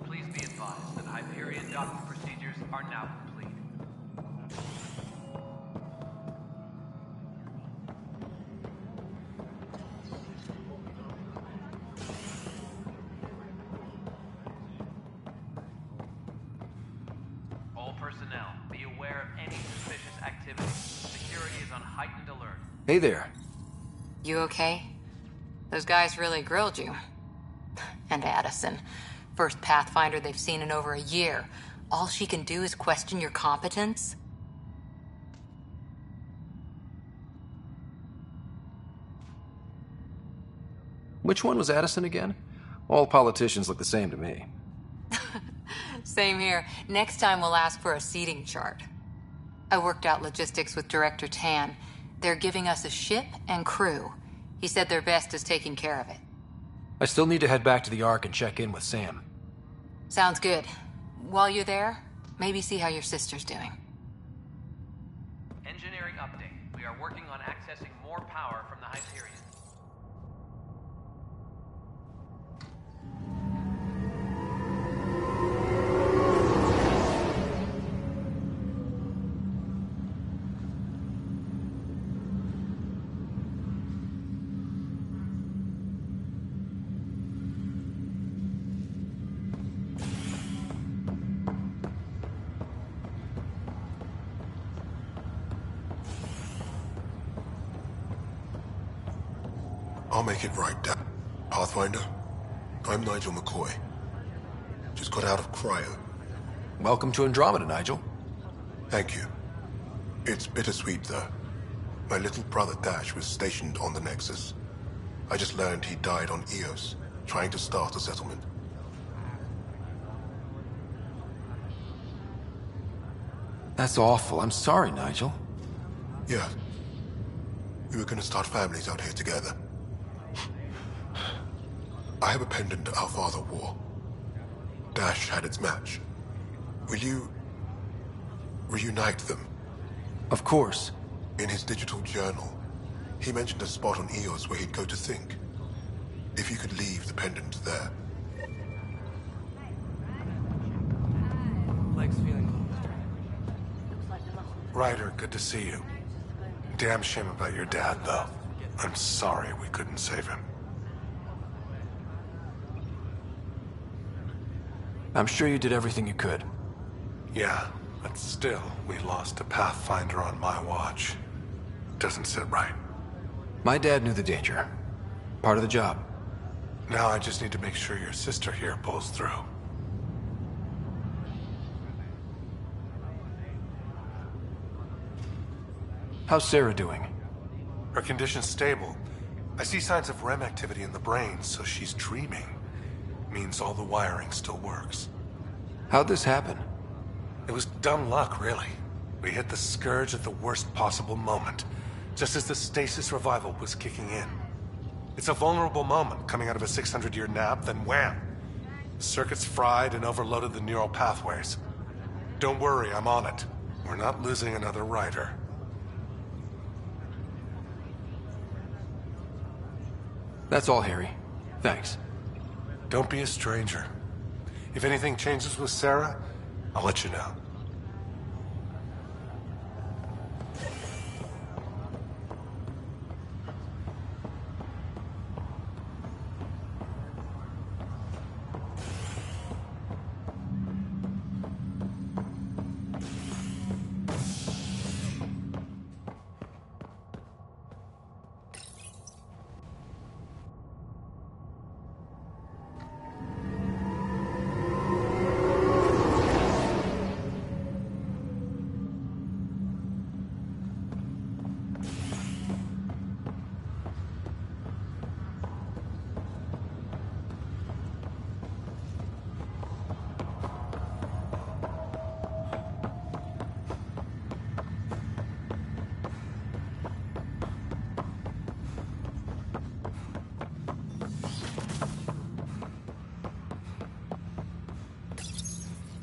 Please be advised that Hyperion docking procedures are now complete. All personnel, be aware of any suspicious activity. Security is on heightened alert. Hey there. You okay? Those guys really grilled you. And Addison. First Pathfinder they've seen in over a year. All she can do is question your competence? Which one was Addison again? All politicians look the same to me. Same here. Next time we'll ask for a seating chart. I worked out logistics with Director Tan. They're giving us a ship and crew. He said their best is taking care of it. I still need to head back to the Ark and check in with Sam. Sounds good. While you're there, maybe see how your sister's doing. Engineering update. We are working on accessing more power from the Hyperion. I'll make it right, Pathfinder. I'm Nigel McCoy. Just got out of cryo. Welcome to Andromeda, Nigel. Thank you. It's bittersweet, though. My little brother Dash was stationed on the Nexus. I just learned he died on Eos, trying to start a settlement. That's awful. I'm sorry, Nigel. Yeah. We were gonna start families out here together. I have a pendant our father wore. Dash had its match. Will you reunite them? Of course. In his digital journal, he mentioned a spot on Eos where he'd go to think. If you could leave the pendant there. Legs feeling Ryder, good to see you. Damn shame about your dad, though. I'm sorry we couldn't save him. I'm sure you did everything you could. Yeah, but still, we lost a Pathfinder on my watch. Doesn't sit right. My dad knew the danger. Part of the job. Now I just need to make sure your sister here pulls through. How's Sarah doing? Her condition's stable. I see signs of REM activity in the brain, so she's dreaming. Means all the wiring still works. How'd this happen? It was dumb luck, really. We hit the Scourge at the worst possible moment, just as the stasis revival was kicking in. It's a vulnerable moment, coming out of a 600-year nap, then wham! The circuits fried and overloaded the neural pathways. Don't worry, I'm on it. We're not losing another Ryder. That's all, Harry. Thanks. Don't be a stranger. If anything changes with Sarah, I'll let you know.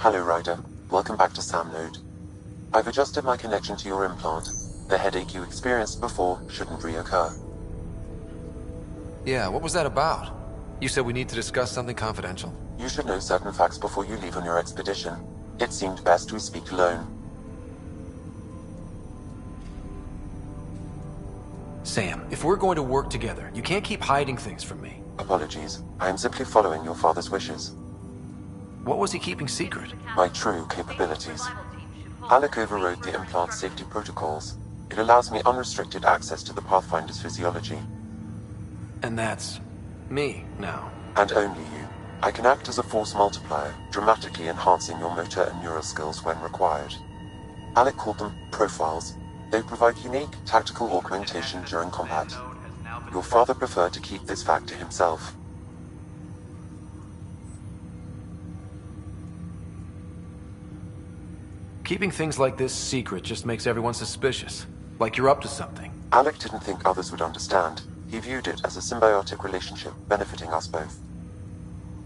Hello, Ryder. Welcome back to Sam Node. I've adjusted my connection to your implant. The headache you experienced before shouldn't reoccur. Yeah, what was that about? You said we need to discuss something confidential. You should know certain facts before you leave on your expedition. It seemed best we speak alone. Sam, if we're going to work together, you can't keep hiding things from me. Apologies. I am simply following your father's wishes. What was he keeping secret? My true capabilities. Alec overrode the implant safety protocols. It allows me unrestricted access to the Pathfinder's physiology. And that's me now. And only you. I can act as a force multiplier, dramatically enhancing your motor and neural skills when required. Alec called them profiles. They provide unique tactical augmentation during combat. Your father preferred to keep this fact to himself. Keeping things like this secret just makes everyone suspicious. Like you're up to something. Alec didn't think others would understand. He viewed it as a symbiotic relationship benefiting us both.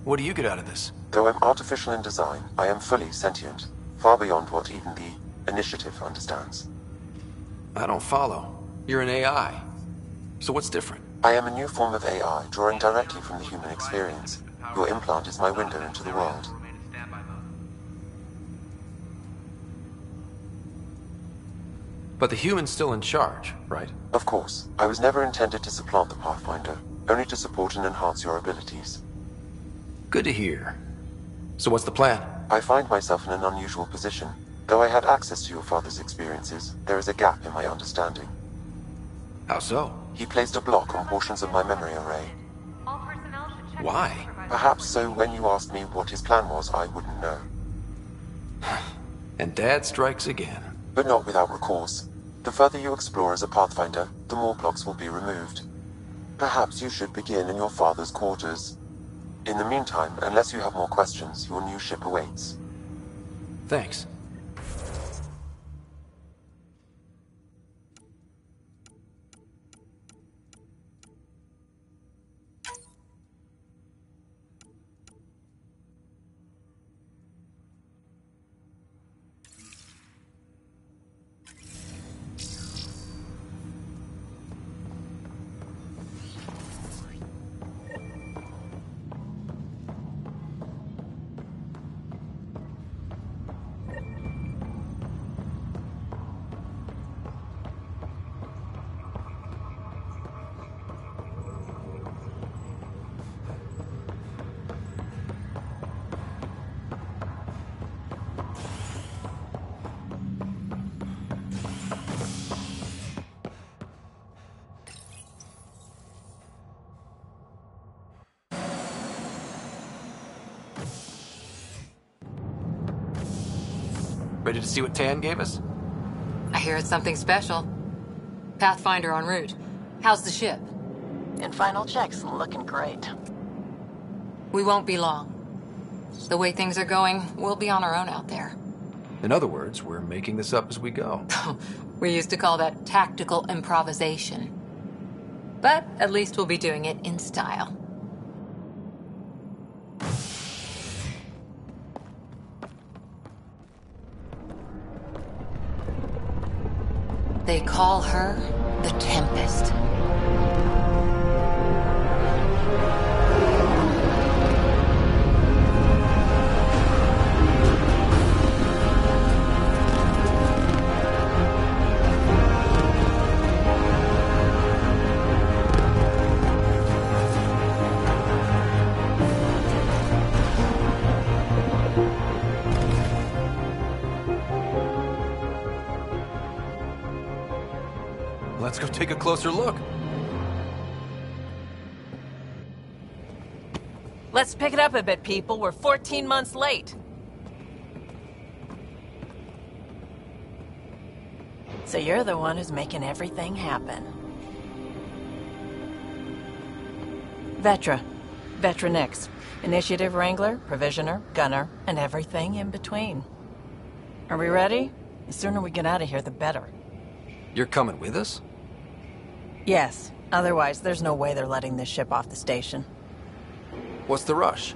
What do you get out of this? Though I'm artificial in design, I am fully sentient, far beyond what even the Initiative understands. I don't follow. You're an AI. So what's different? I am a new form of AI, drawing directly from the human experience. Your implant is my window into the world. But the human's still in charge, right? Of course. I was never intended to supplant the Pathfinder, only to support and enhance your abilities. Good to hear. So what's the plan? I find myself in an unusual position. Though I had access to your father's experiences, there is a gap in my understanding. How so? He placed a block on portions of my memory array. Why? Perhaps so when you asked me what his plan was, I wouldn't know. And Dad strikes again. But not without recourse. The further you explore as a Pathfinder, the more blocks will be removed. Perhaps you should begin in your father's quarters. In the meantime, unless you have more questions, your new ship awaits. Thanks. Ready to see what Tan gave us? I hear it's something special. Pathfinder en route. How's the ship? In final checks, looking great. We won't be long. The way things are going, we'll be on our own out there. In other words, we're making this up as we go. We used to call that tactical improvisation. But at least we'll be doing it in style. They call her the Tempest. Let's go take a closer look. Let's pick it up a bit, people. We're 14 months late. So you're the one who's making everything happen. Vetra. Vetra Nix. Initiative Wrangler, Provisioner, Gunner, and everything in between. Are we ready? The sooner we get out of here, the better. You're coming with us? Yes. Otherwise, there's no way they're letting this ship off the station. What's the rush?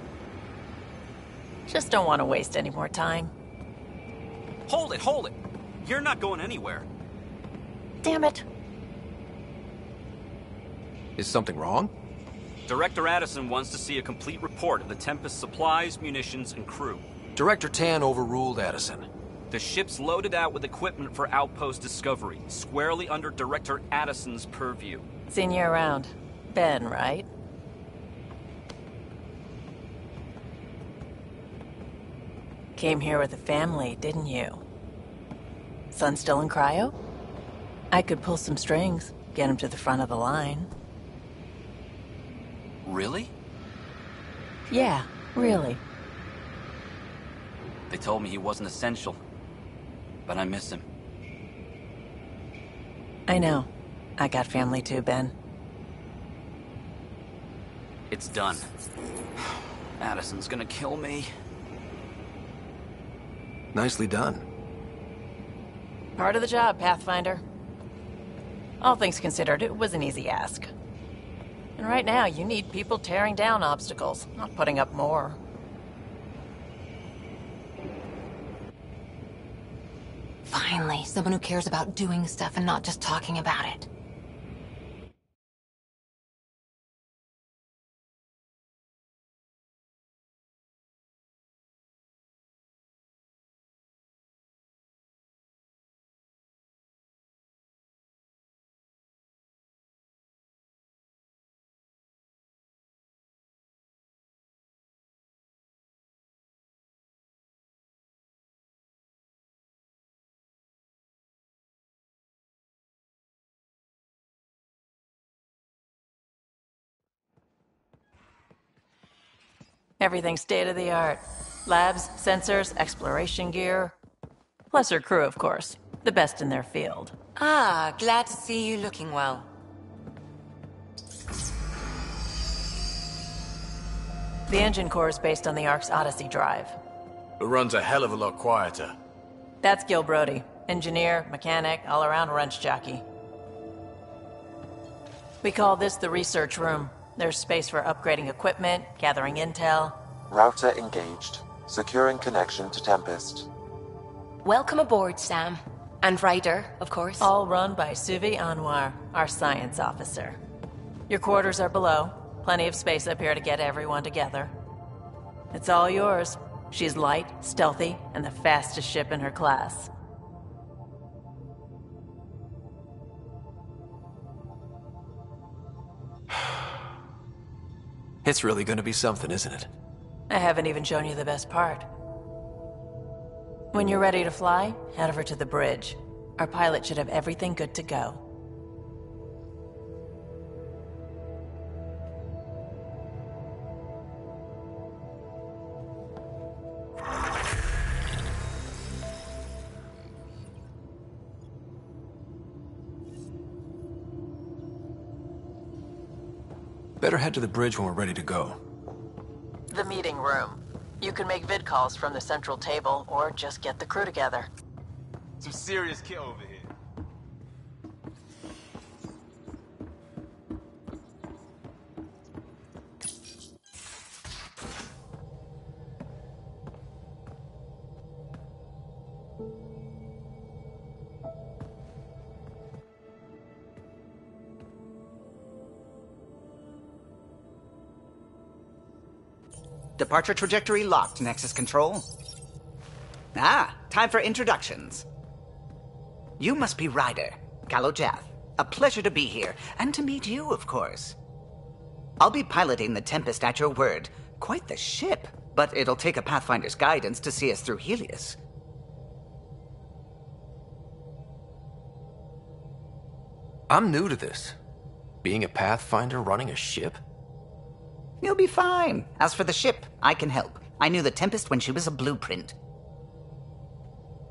Just don't want to waste any more time. Hold it, hold it! You're not going anywhere. Damn it. Is something wrong? Director Addison wants to see a complete report of the Tempest supplies, munitions, and crew. Director Tan overruled Addison. The ship's loaded out with equipment for Outpost Discovery, squarely under Director Addison's purview. Seen you around. Ben, right? Came here with a family, didn't you? Son still in cryo? I could pull some strings, get him to the front of the line. Really? Yeah, really. They told me he wasn't essential, but I miss him. I know. I got family too, Ben. It's done. Addison's gonna kill me. Nicely done. Part of the job, Pathfinder. All things considered, it was an easy ask. And right now, you need people tearing down obstacles, not putting up more. Finally, someone who cares about doing stuff and not just talking about it. Everything's state-of-the-art. Labs, sensors, exploration gear. Plus her crew, of course. The best in their field. Ah, glad to see you looking well. The engine core is based on the Ark's Odyssey drive. It runs a hell of a lot quieter. That's Gil Brody. Engineer, mechanic, all-around wrench jockey. We call this the research room. There's space for upgrading equipment, gathering intel. Router engaged. Securing connection to Tempest. Welcome aboard, Sam. And Ryder, of course. All run by Suvi Anwar, our science officer. Your quarters are below. Plenty of space up here to get everyone together. It's all yours. She's light, stealthy, and the fastest ship in her class. It's really gonna be something, isn't it? I haven't even shown you the best part. When you're ready to fly, head over to the bridge. Our pilot should have everything good to go. Better head to the bridge when we're ready to go. The meeting room. You can make vid calls from the central table, or just get the crew together. Some serious kit over here. Departure trajectory locked, Nexus Control. Ah, time for introductions. You must be Ryder, Calo Jath. A pleasure to be here, and to meet you, of course. I'll be piloting the Tempest at your word. Quite the ship, but it'll take a Pathfinder's guidance to see us through Helios. I'm new to this. Being a Pathfinder running a ship? You'll be fine. As for the ship, I can help. I knew the Tempest when she was a blueprint.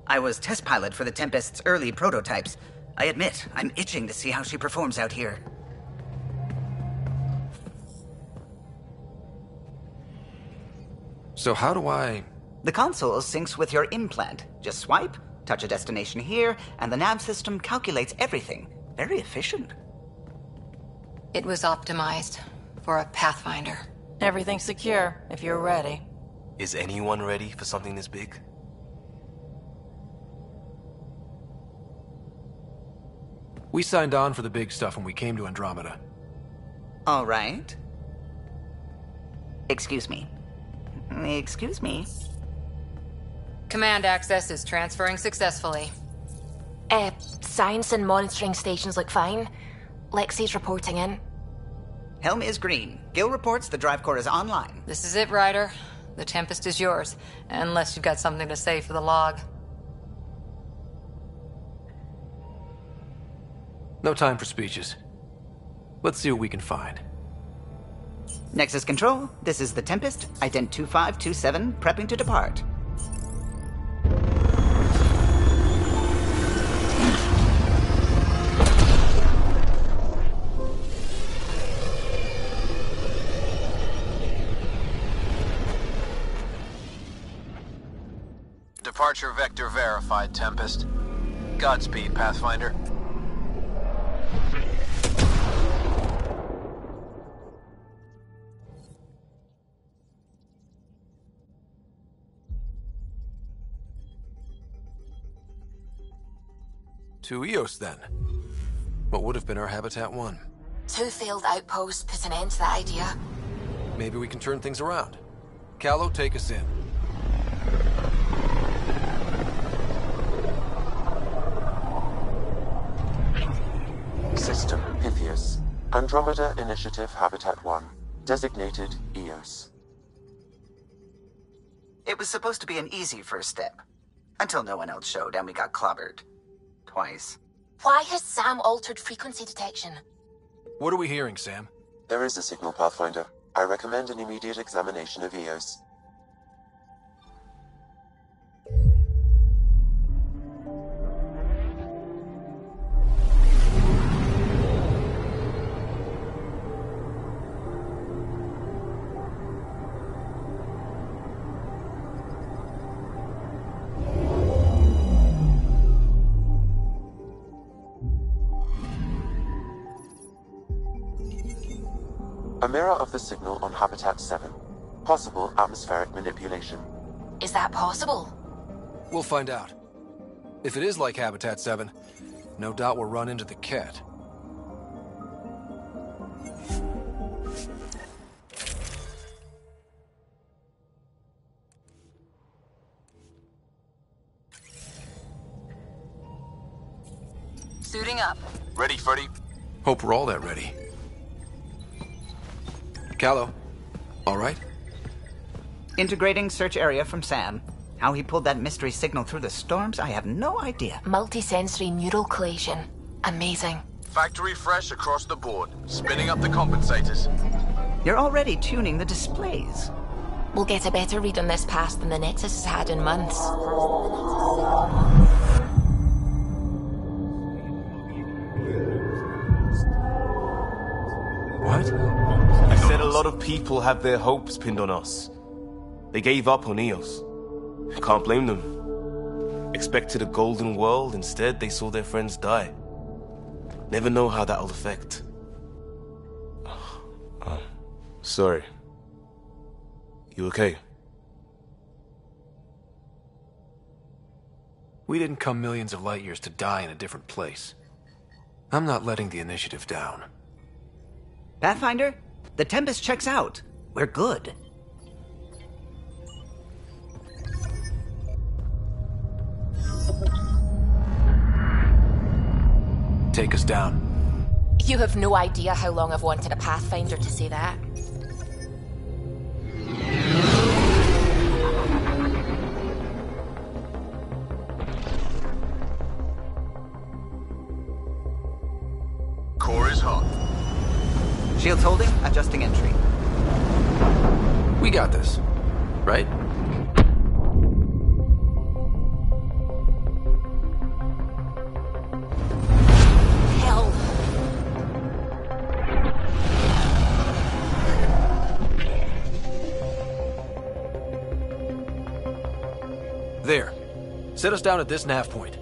I was test pilot for the Tempest's early prototypes. I admit, I'm itching to see how she performs out here. So how do I... The console syncs with your implant. Just swipe, touch a destination here, and the nav system calculates everything. Very efficient. It was optimized for a Pathfinder. Everything's secure, if you're ready. Is anyone ready for something this big? We signed on for the big stuff when we came to Andromeda. All right. Excuse me. Excuse me. Command access is transferring successfully. Science and monitoring stations look fine. Lexi's reporting in. Helm is green. Gil reports the drive core is online. This is it, Ryder. The Tempest is yours, unless you've got something to say for the log. No time for speeches. Let's see what we can find. Nexus Control, this is the Tempest, ident 2527, prepping to depart. Departure vector verified, Tempest. Godspeed, Pathfinder. To Eos, then. What would have been our Habitat 1? 2 failed outposts put an end to that idea. Maybe we can turn things around. Callow, take us in. System Pythias. Andromeda Initiative Habitat 1. Designated Eos. It was supposed to be an easy first step. Until no one else showed and we got clobbered. Twice. Why has Sam altered frequency detection? What are we hearing, Sam? There is a signal, Pathfinder. I recommend an immediate examination of Eos. A mirror of the signal on Habitat 7. Possible atmospheric manipulation. Is that possible? We'll find out. If it is like Habitat 7, no doubt we'll run into the Cat. Suiting up. Ready, Freddy? Hope we're all that ready. Callow, all right? Integrating search area from Sam. How he pulled that mystery signal through the storms, I have no idea. Multisensory neural collation. Amazing. Factory fresh across the board. Spinning up the compensators. You're already tuning the displays. We'll get a better read on this pass than the Nexus has had in months. What? I said a lot of people have their hopes pinned on us. They gave up on Eos. I can't blame them. Expected a golden world, instead they saw their friends die. Never know how that'll affect. Sorry. You okay? We didn't come millions of light years to die in a different place. I'm not letting the initiative down. Pathfinder, the Tempest checks out. We're good. Take us down. You have no idea how long I've wanted a Pathfinder to say that. Core is hot. Shields holding, adjusting entry. We got this, right? Hell. There. Set us down at this nav point.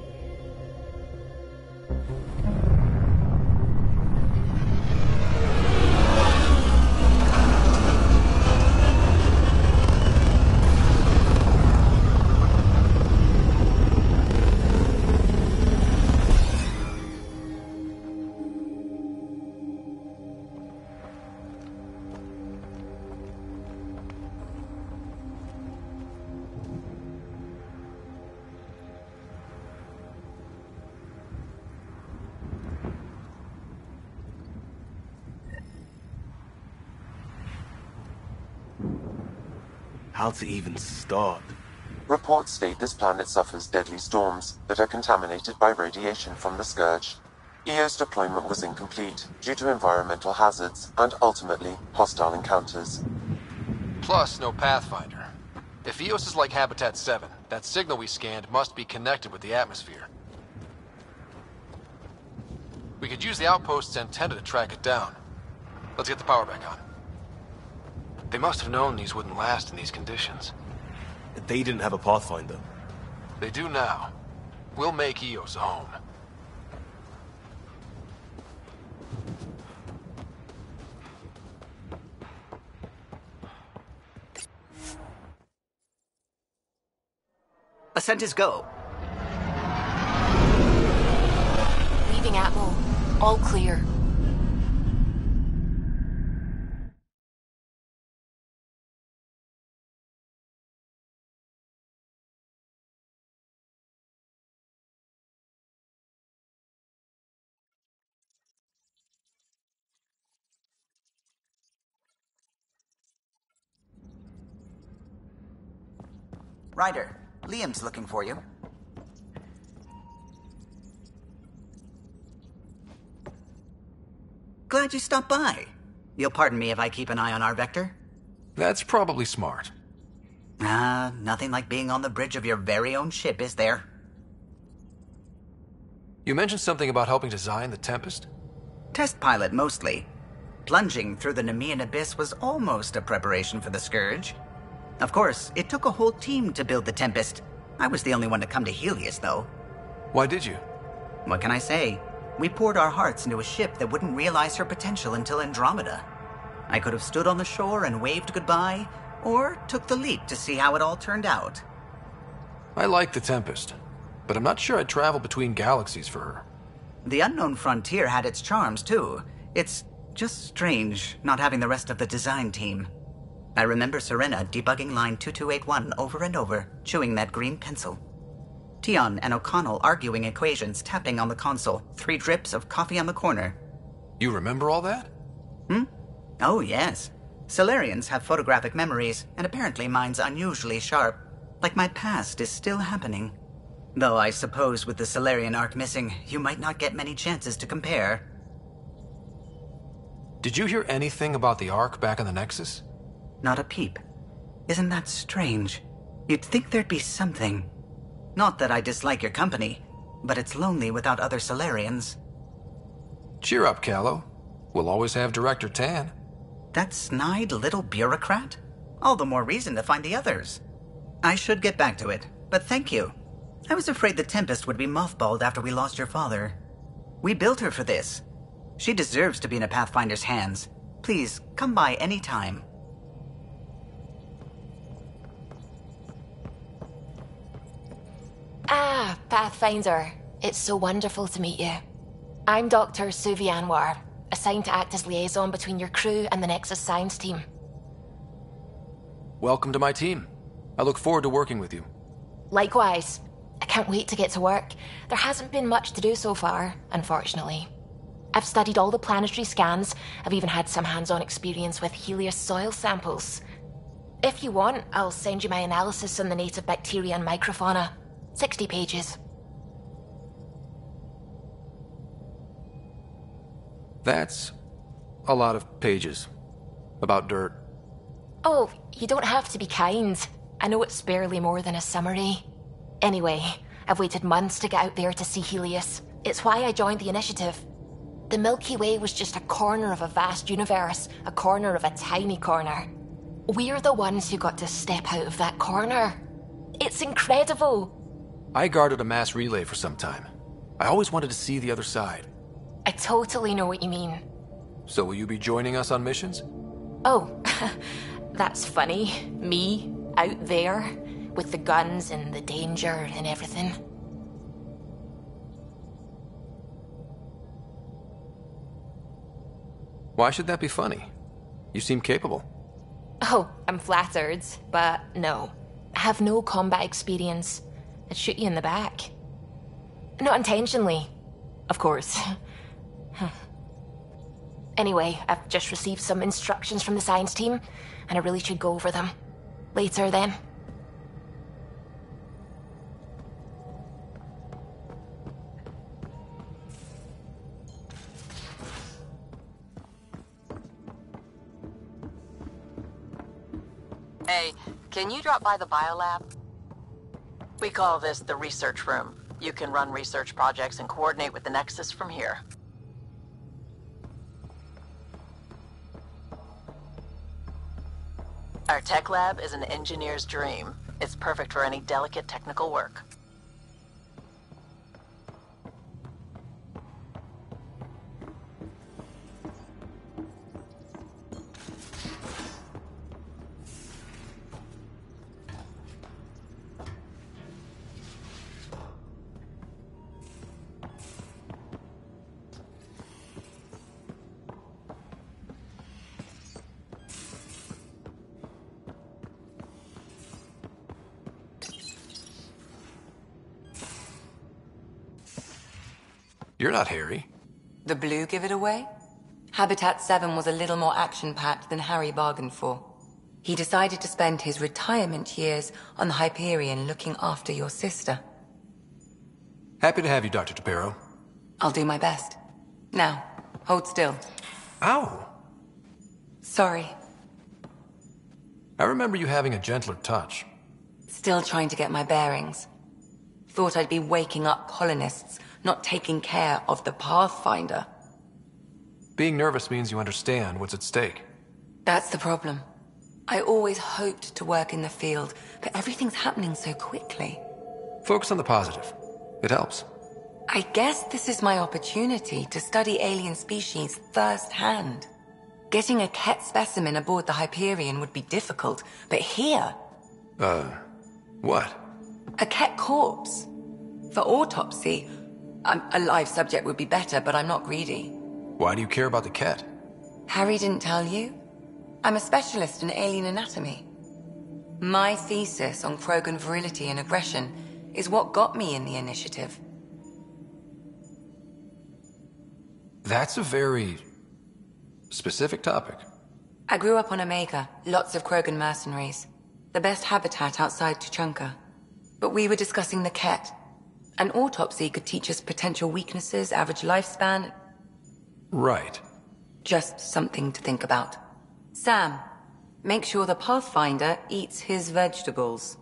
How to even start? Reports state this planet suffers deadly storms that are contaminated by radiation from the Scourge. EO's deployment was incomplete due to environmental hazards and ultimately hostile encounters. Plus, no Pathfinder. If EOS is like Habitat 7, that signal we scanned must be connected with the atmosphere. We could use the outpost's antenna to track it down. Let's get the power back on. They must have known these wouldn't last in these conditions. They didn't have a Pathfinder. They do now. We'll make EOS a home. Ascent is go. Leaving Atmo. All clear. Ryder, Liam's looking for you. Glad you stopped by. You'll pardon me if I keep an eye on our Vector? That's probably smart. Nothing like being on the bridge of your very own ship, is there? You mentioned something about helping design the Tempest? Test pilot, mostly. Plunging through the Nemean Abyss was almost a preparation for the Scourge. Of course, it took a whole team to build the Tempest. I was the only one to come to Helios, though. Why did you? What can I say? We poured our hearts into a ship that wouldn't realize her potential until Andromeda. I could have stood on the shore and waved goodbye, or took the leap to see how it all turned out. I like the Tempest, but I'm not sure I'd travel between galaxies for her. The Unknown Frontier had its charms, too. It's just strange not having the rest of the design team. I remember Serena debugging line 2281 over and over, chewing that green pencil. Tion and O'Connell arguing equations, tapping on the console, 3 drips of coffee on the corner. You remember all that? Oh, yes. Solarians have photographic memories, and apparently mine's unusually sharp. Like my past is still happening. Though I suppose with the Solarian arc missing, you might not get many chances to compare. Did you hear anything about the Ark back in the Nexus? Not a peep. Isn't that strange? You'd think there'd be something. Not that I dislike your company, but it's lonely without other Solarians. Cheer up, Callow. We'll always have Director Tan. That snide little bureaucrat? All the more reason to find the others. I should get back to it, but thank you. I was afraid the Tempest would be mothballed after we lost your father. We built her for this. She deserves to be in a Pathfinder's hands. Please, come by any time. Ah, Pathfinder. It's so wonderful to meet you. I'm Dr. Suvi Anwar, assigned to act as liaison between your crew and the Nexus science team. Welcome to my team. I look forward to working with you. Likewise. I can't wait to get to work. There hasn't been much to do so far, unfortunately. I've studied all the planetary scans. I've even had some hands-on experience with Helios soil samples. If you want, I'll send you my analysis on the native bacteria and microfauna. 60 pages. That's a lot of pages. About dirt. Oh, you don't have to be kind. I know it's barely more than a summary. Anyway, I've waited months to get out there to see Helios. It's why I joined the initiative. The Milky Way was just a corner of a vast universe, a corner of a tiny corner. We're the ones who got to step out of that corner. It's incredible. I guarded a mass relay for some time. I always wanted to see the other side. I totally know what you mean. So will you be joining us on missions? Oh, that's funny. Me, out there, with the guns and the danger and everything. Why should that be funny? You seem capable. Oh, I'm flattered, but no. I have no combat experience. I'd shoot you in the back. Not intentionally, of course. Anyway, I've just received some instructions from the science team, and I really should go over them. Later then. Hey, can you drop by the biolab? We call this the research room. You can run research projects and coordinate with the Nexus from here. Our tech lab is an engineer's dream. It's perfect for any delicate technical work. You're not Harry. The blue give it away? Habitat 7 was a little more action-packed than Harry bargained for. He decided to spend his retirement years on the Hyperion looking after your sister. Happy to have you, Dr. Tapero. I'll do my best. Now, hold still. Ow! Sorry. I remember you having a gentler touch. Still trying to get my bearings. Thought I'd be waking up colonists, not taking care of the Pathfinder. Being nervous means you understand what's at stake. That's the problem. I always hoped to work in the field, but everything's happening so quickly. Focus on the positive. It helps. I guess this is my opportunity to study alien species firsthand. Getting a Ket specimen aboard the Hyperion would be difficult, but here... What? A Ket corpse. For autopsy, a live subject would be better, but I'm not greedy. Why do you care about the Ket? Harry didn't tell you? I'm a specialist in alien anatomy. My thesis on Krogan virility and aggression is what got me in the initiative. That's a very specific topic. I grew up on Omega, lots of Krogan mercenaries. The best habitat outside Tuchanka. But we were discussing the Ket. An autopsy could teach us potential weaknesses, average lifespan. Right. Just something to think about. Sam, make sure the Pathfinder eats his vegetables.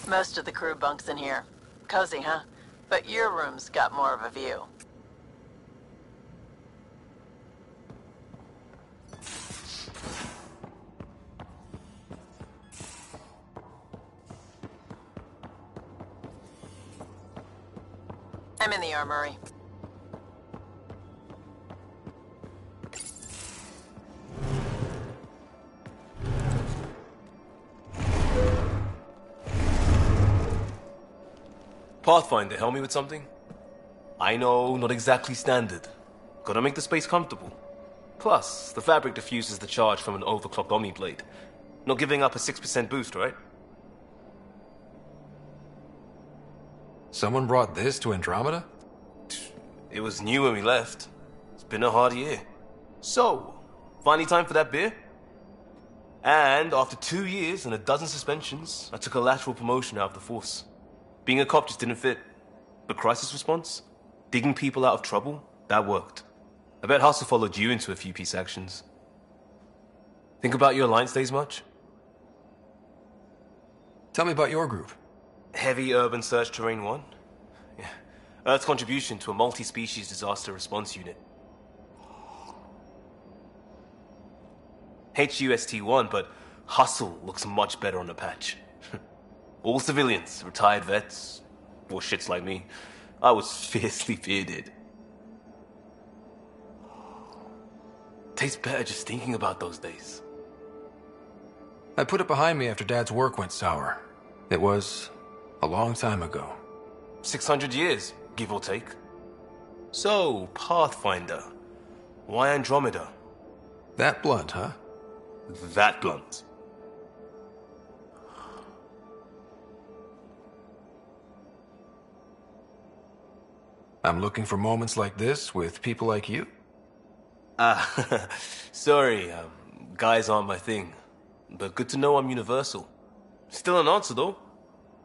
Most of the crew bunks in here. Cozy, huh? But your room's got more of a view. I'm in the armory. Pathfinder, help me with something? I know, not exactly standard. Gotta make the space comfortable. Plus, the fabric diffuses the charge from an overclocked Omniblade. Not giving up a 6% boost, right? Someone brought this to Andromeda? It was new when we left. It's been a hard year. So, finally time for that beer? And after 2 years and a dozen suspensions, I took a lateral promotion out of the force. Being a cop just didn't fit. But crisis response? Digging people out of trouble? That worked. I bet Hustle followed you into a few peace actions. Think about your Alliance days much? Tell me about your group. Heavy Urban Search Terrain 1? Yeah. Earth's contribution to a multi-species disaster response unit. HUST-1, but Hustle looks much better on the patch. All civilians, retired vets, or shits like me. I was fiercely bearded. Tastes better just thinking about those days. I put it behind me after Dad's work went sour. It was a long time ago. 600 years, give or take. So, Pathfinder. Why Andromeda? That blunt, huh? That blunt. I'm looking for moments like this with people like you. Sorry, guys aren't my thing. But good to know I'm universal. Still an answer, though.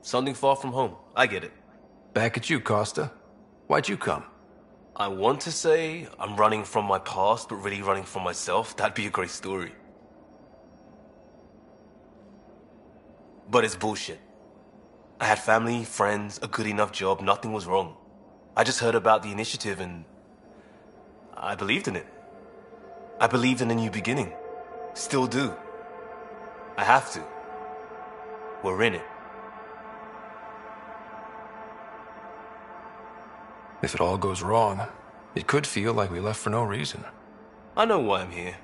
Something far from home. I get it. Back at you, Costa. Why'd you come? I want to say I'm running from my past, but really running from myself. That'd be a great story. But it's bullshit. I had family, friends, a good enough job, nothing was wrong. I just heard about the initiative and I believed in it. I believed in a new beginning. Still do. I have to. We're in it. If it all goes wrong, it could feel like we left for no reason. I know why I'm here.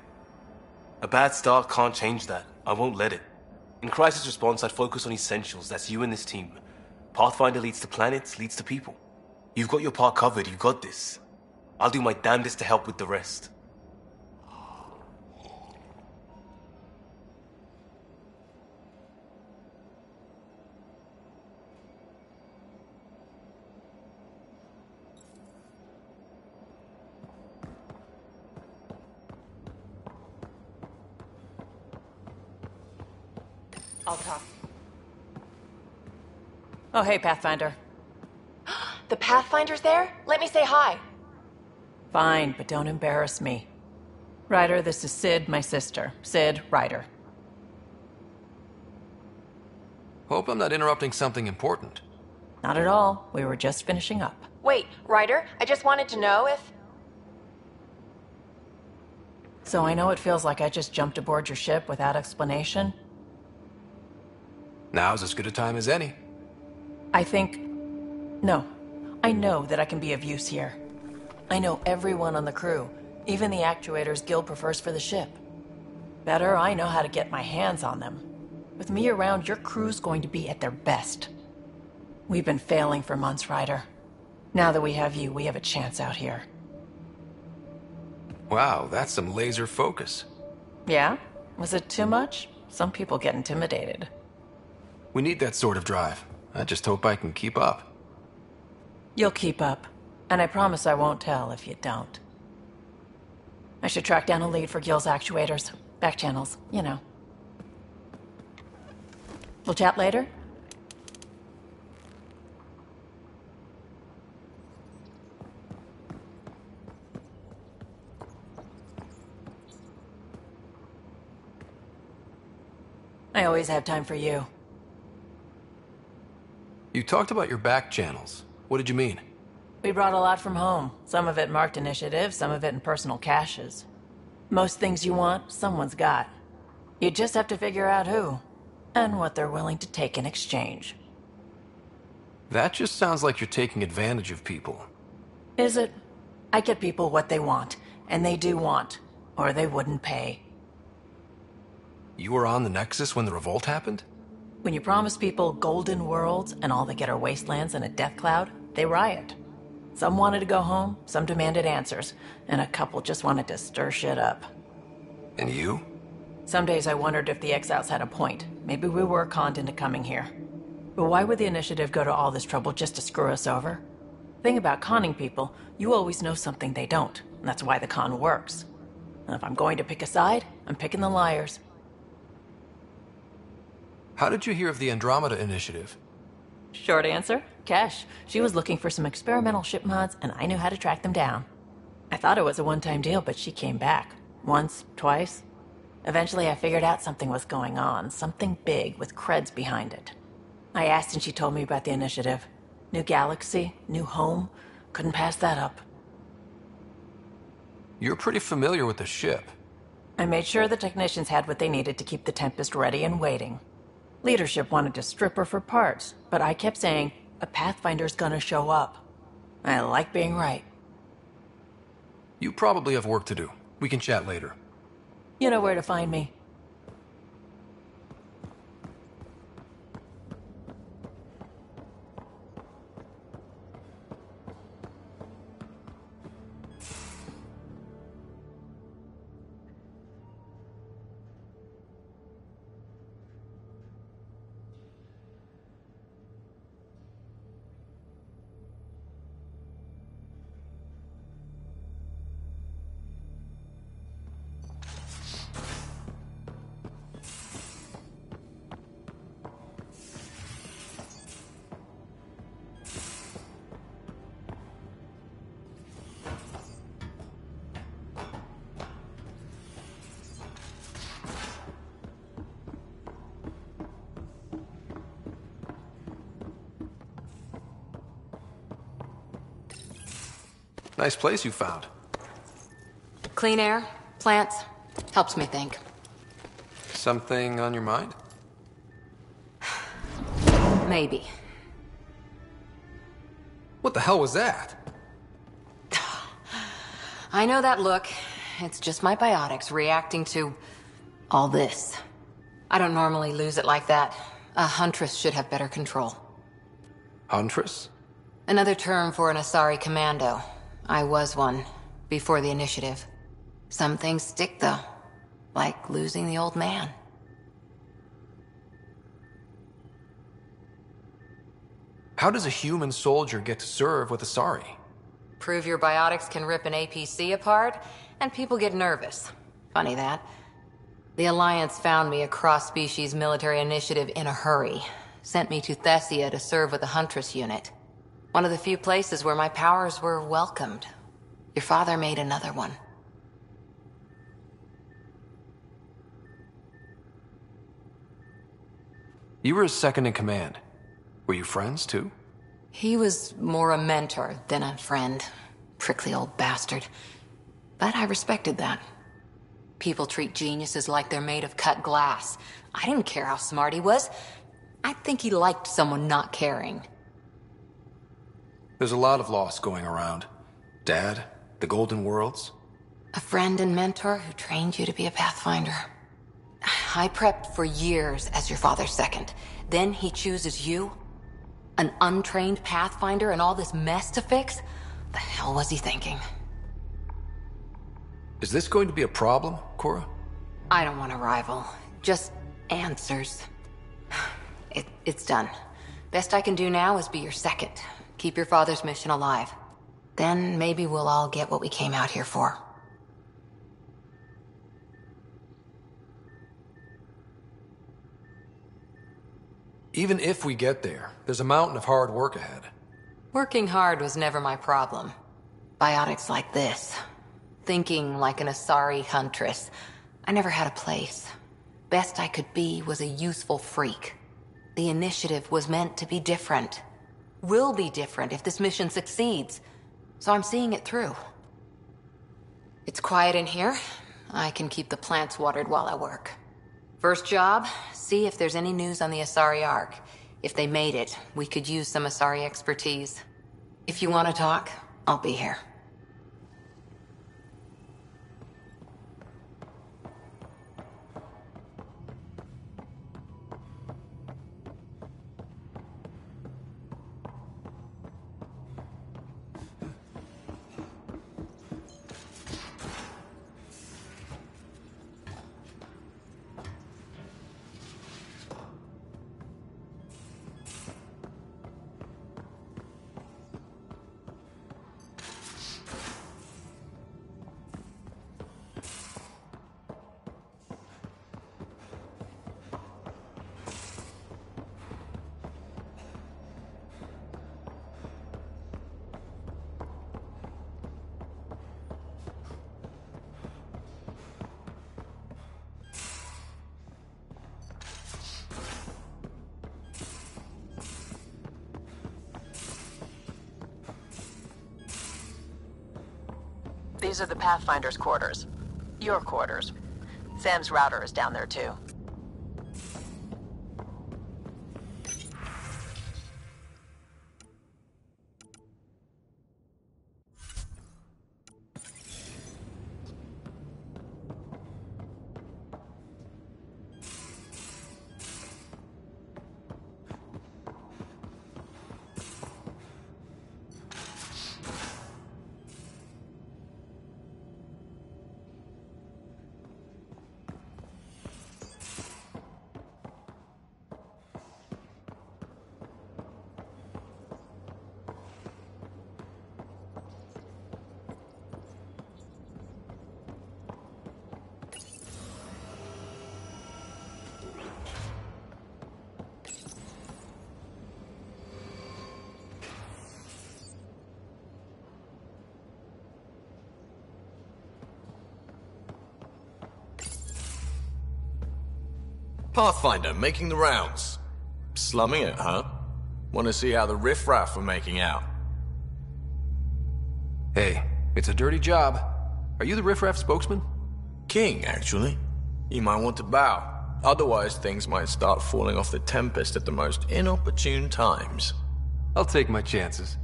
A bad start can't change that. I won't let it. In crisis response, I'd focus on essentials. That's you and this team. Pathfinder leads to planets, leads to people. You've got your part covered. You've got this. I'll do my damnedest to help with the rest. I'll talk. Oh, hey, Pathfinder. The Pathfinder's there? Let me say hi. Fine, but don't embarrass me. Ryder, this is Sid, my sister. Sid, Ryder. Hope I'm not interrupting something important. Not at all. We were just finishing up. Wait, Ryder, I just wanted to know if... So I know it feels like I just jumped aboard your ship without explanation. Now's as good a time as any. I think... No. I know that I can be of use here. I know everyone on the crew, even the actuators Gil prefers for the ship. Better, I know how to get my hands on them. With me around, your crew's going to be at their best. We've been failing for months, Ryder. Now that we have you, we have a chance out here. Wow, that's some laser focus. Yeah? Was it too much? Some people get intimidated. We need that sort of drive. I just hope I can keep up. You'll keep up. And I promise I won't tell if you don't. I should track down a lead for Gil's actuators. Back channels, you know. We'll chat later? I always have time for you. You talked about your back channels. What did you mean? We brought a lot from home. Some of it marked initiative, some of it in personal caches. Most things you want, someone's got. You just have to figure out who, and what they're willing to take in exchange. That just sounds like you're taking advantage of people. Is it? I get people what they want, and they do want, or they wouldn't pay. You were on the Nexus when the revolt happened? When you promise people golden worlds and all they get are wastelands and a death cloud, they riot. Some wanted to go home, some demanded answers, and a couple just wanted to stir shit up. And you? Some days I wondered if the exiles had a point. Maybe we were conned into coming here. But why would the initiative go to all this trouble just to screw us over? Thing about conning people, you always know something they don't, and that's why the con works. And if I'm going to pick a side, I'm picking the liars. How did you hear of the Andromeda Initiative? Short answer, Kesh. She was looking for some experimental ship mods, and I knew how to track them down. I thought it was a one-time deal, but she came back. Once, twice. Eventually I figured out something was going on, something big with creds behind it. I asked and she told me about the initiative. New galaxy, new home. Couldn't pass that up. You're pretty familiar with the ship. I made sure the technicians had what they needed to keep the Tempest ready and waiting. Leadership wanted to strip her for parts, but I kept saying, a Pathfinder's gonna show up. I like being right. You probably have work to do. We can chat later. You know where to find me. Nice place you found. Clean air, plants, helps me think. Something on your mind? Maybe. What the hell was that? I know that look. It's just my biotics reacting to all this. I don't normally lose it like that. A huntress should have better control. Huntress? Another term for an Asari commando. I was one, before the initiative. Some things stick, though. Like losing the old man. How does a human soldier get to serve with Asari? Prove your biotics can rip an APC apart, and people get nervous. Funny that. The Alliance found me a cross-species military initiative in a hurry. Sent me to Thessia to serve with the Huntress unit. One of the few places where my powers were welcomed. Your father made another one. You were his second in command. Were you friends, too? He was more a mentor than a friend. Prickly old bastard. But I respected that. People treat geniuses like they're made of cut glass. I didn't care how smart he was. I think he liked someone not caring. There's a lot of loss going around. Dad, the Golden Worlds. A friend and mentor who trained you to be a Pathfinder. I prepped for years as your father's second. Then he chooses you? An untrained Pathfinder and all this mess to fix? The hell was he thinking? Is this going to be a problem, Cora? I don't want a rival. Just answers. It's done. Best I can do now is be your second. Keep your father's mission alive. Then maybe we'll all get what we came out here for. Even if we get there, there's a mountain of hard work ahead. Working hard was never my problem. Biotics like this. Thinking like an Asari huntress. I never had a place. Best I could be was a useful freak. The initiative was meant to be different. Will be different if this mission succeeds. So I'm seeing it through. It's quiet in here. I can keep the plants watered while I work. First job, see if there's any news on the Asari Ark. If they made it, we could use some Asari expertise. If you want to talk, I'll be here. These are the Pathfinder's quarters. Your quarters. Sam's router is down there too. Pathfinder, making the rounds. Slumming it, huh? Want to see how the riffraff are making out? Hey, It's a dirty job. Are you the riffraff spokesman? King, actually. You might want to bow. Otherwise, things might start falling off the Tempest at the most inopportune times. I'll take my chances.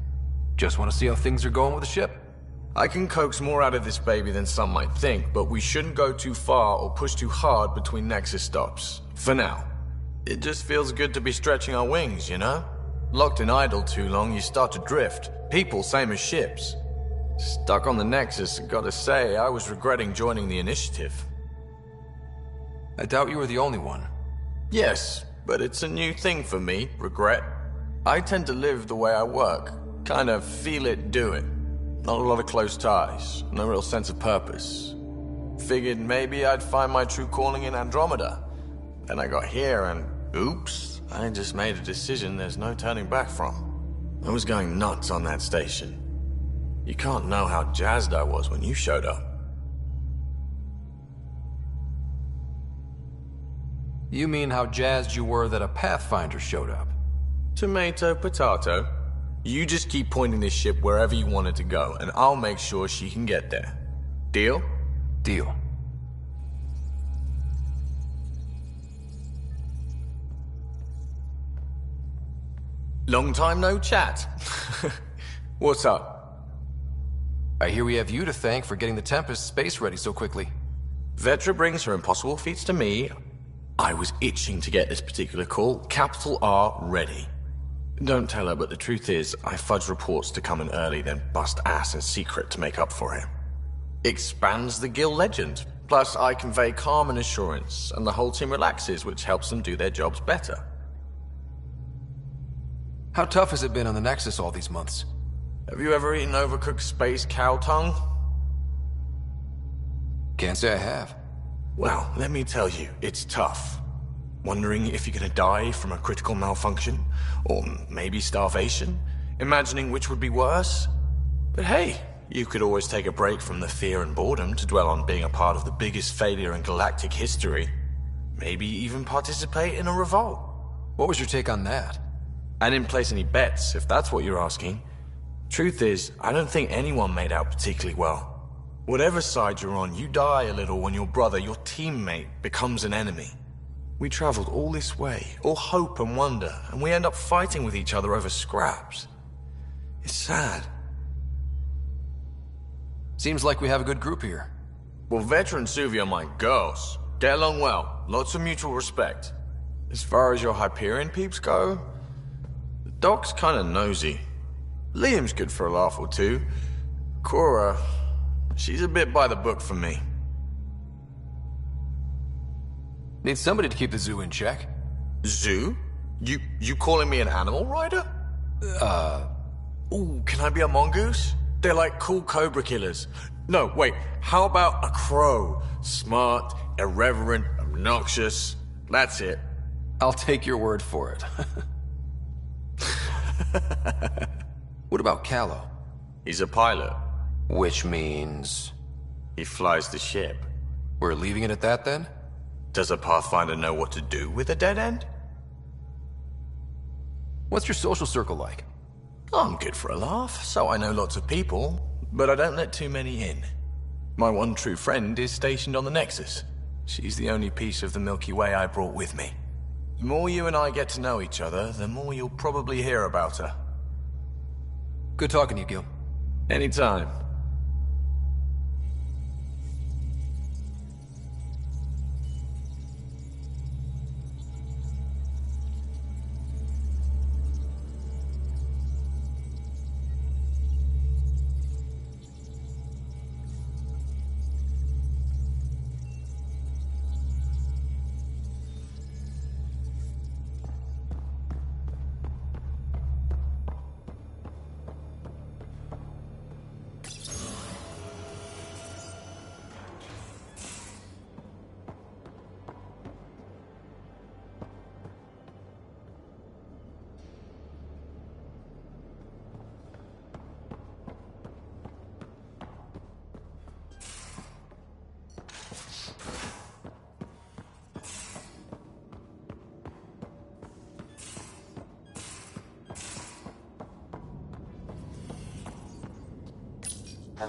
Just want to see how things are going with the ship. I can coax more out of this baby than some might think, but we shouldn't go too far or push too hard between Nexus stops. For now. It just feels good to be stretching our wings, you know? Locked in idle too long, you start to drift. People, same as ships. Stuck on the Nexus, gotta say, I was regretting joining the Initiative. I doubt you were the only one. Yes, but it's a new thing for me, regret. I tend to live the way I work. Kind of feel it, do it. Not a lot of close ties, no real sense of purpose. Figured maybe I'd find my true calling in Andromeda. Then I got here and, oops, I just made a decision there's no turning back from. I was going nuts on that station. You can't know how jazzed I was when you showed up. You mean how jazzed you were that a Pathfinder showed up? Tomato, potato. You just keep pointing this ship wherever you want it to go, and I'll make sure she can get there. Deal? Deal. Long time no chat. What's up? I hear we have you to thank for getting the Tempest space ready so quickly. Vetra brings her impossible feats to me. I was itching to get this particular call. Capital R ready. Don't tell her, but the truth is, I fudge reports to come in early, then bust ass in secret to make up for it. Expands the guild legend. Plus, I convey calm and assurance, and the whole team relaxes, which helps them do their jobs better. How tough has it been on the Nexus all these months? Have you ever eaten overcooked space cow tongue? Can't say I have. Well, let me tell you, it's tough. Wondering if you're gonna die from a critical malfunction, or maybe starvation, imagining which would be worse. But hey, you could always take a break from the fear and boredom to dwell on being a part of the biggest failure in galactic history. Maybe even participate in a revolt. What was your take on that? I didn't place any bets, if that's what you're asking. Truth is, I don't think anyone made out particularly well. Whatever side you're on, you die a little when your brother, your teammate, becomes an enemy. We traveled all this way, all hope and wonder, and we end up fighting with each other over scraps. It's sad. Seems like we have a good group here. Well, Vetra and Suvi are my girls. Get along well, lots of mutual respect. As far as your Hyperion peeps go, the Doc's kinda nosy. Liam's good for a laugh or two. Cora, she's a bit by the book for me. Need somebody to keep the zoo in check. Zoo? You calling me an animal rider? Ooh, can I be a mongoose? They're like cool cobra killers. No, wait, how about a crow? Smart, irreverent, obnoxious. That's it. I'll take your word for it. What about Callow? He's a pilot. Which means... he flies the ship. We're leaving it at that then? Does a Pathfinder know what to do with a dead end? What's your social circle like? I'm good for a laugh, so I know lots of people, but I don't let too many in. My one true friend is stationed on the Nexus. She's the only piece of the Milky Way I brought with me. The more you and I get to know each other, the more you'll probably hear about her. Good talking to you, Gil. Anytime.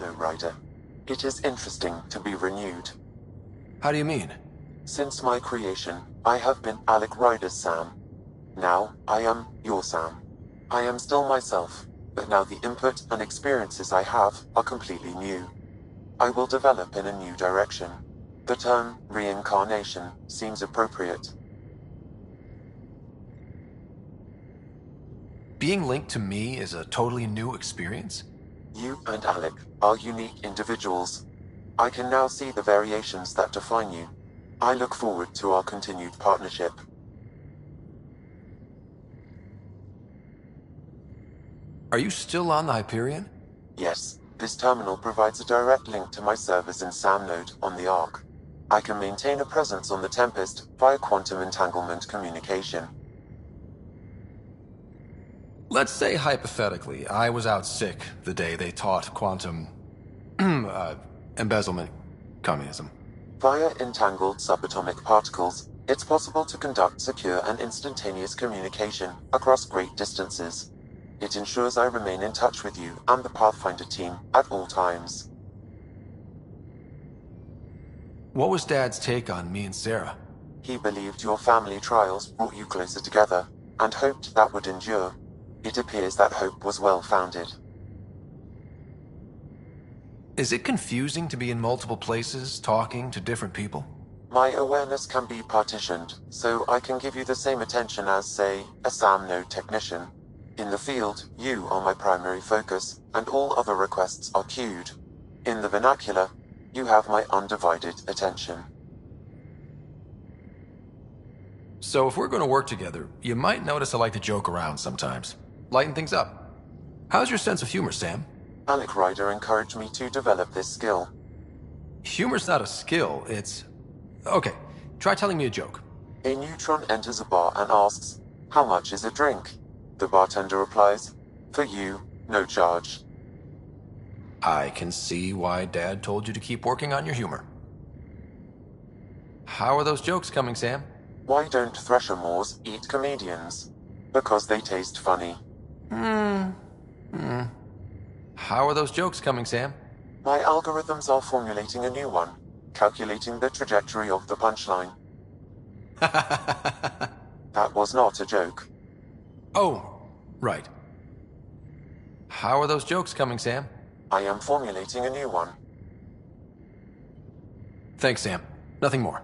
Hello, Ryder. It is interesting to be renewed. How do you mean? Since my creation, I have been Alec Ryder's Sam. Now, I am your Sam. I am still myself, but now the input and experiences I have are completely new. I will develop in a new direction. The term reincarnation seems appropriate. Being linked to me is a totally new experience? You and Alec are unique individuals. I can now see the variations that define you. I look forward to our continued partnership. Are you still on the Hyperion? Yes, this terminal provides a direct link to my servers in SAM node on the Ark. I can maintain a presence on the Tempest via quantum entanglement communication. Let's say hypothetically, I was out sick the day they taught quantum embezzlement communism. Via entangled subatomic particles, it's possible to conduct secure and instantaneous communication across great distances. It ensures I remain in touch with you and the Pathfinder team at all times. What was Dad's take on me and Sarah? He believed your family trials brought you closer together, and hoped that would endure. It appears that hope was well-founded. Is it confusing to be in multiple places, talking to different people? My awareness can be partitioned, so I can give you the same attention as, say, a SAM node technician. In the field, you are my primary focus, and all other requests are queued. In the vernacular, you have my undivided attention. So if we're going to work together, you might notice I like to joke around sometimes. Lighten things up. How's your sense of humor, Sam? Alec Ryder encouraged me to develop this skill. Humor's not a skill, it's... Okay, try telling me a joke. A neutron enters a bar and asks, "How much is a drink?" The bartender replies, "For you, no charge." I can see why Dad told you to keep working on your humor. How are those jokes coming, Sam? Why don't Thresher Moors eat comedians? Because they taste funny. How are those jokes coming, Sam? My algorithms are formulating a new one, calculating the trajectory of the punchline. That was not a joke. Oh, right. How are those jokes coming, Sam? I am formulating a new one. Thanks, Sam. Nothing more.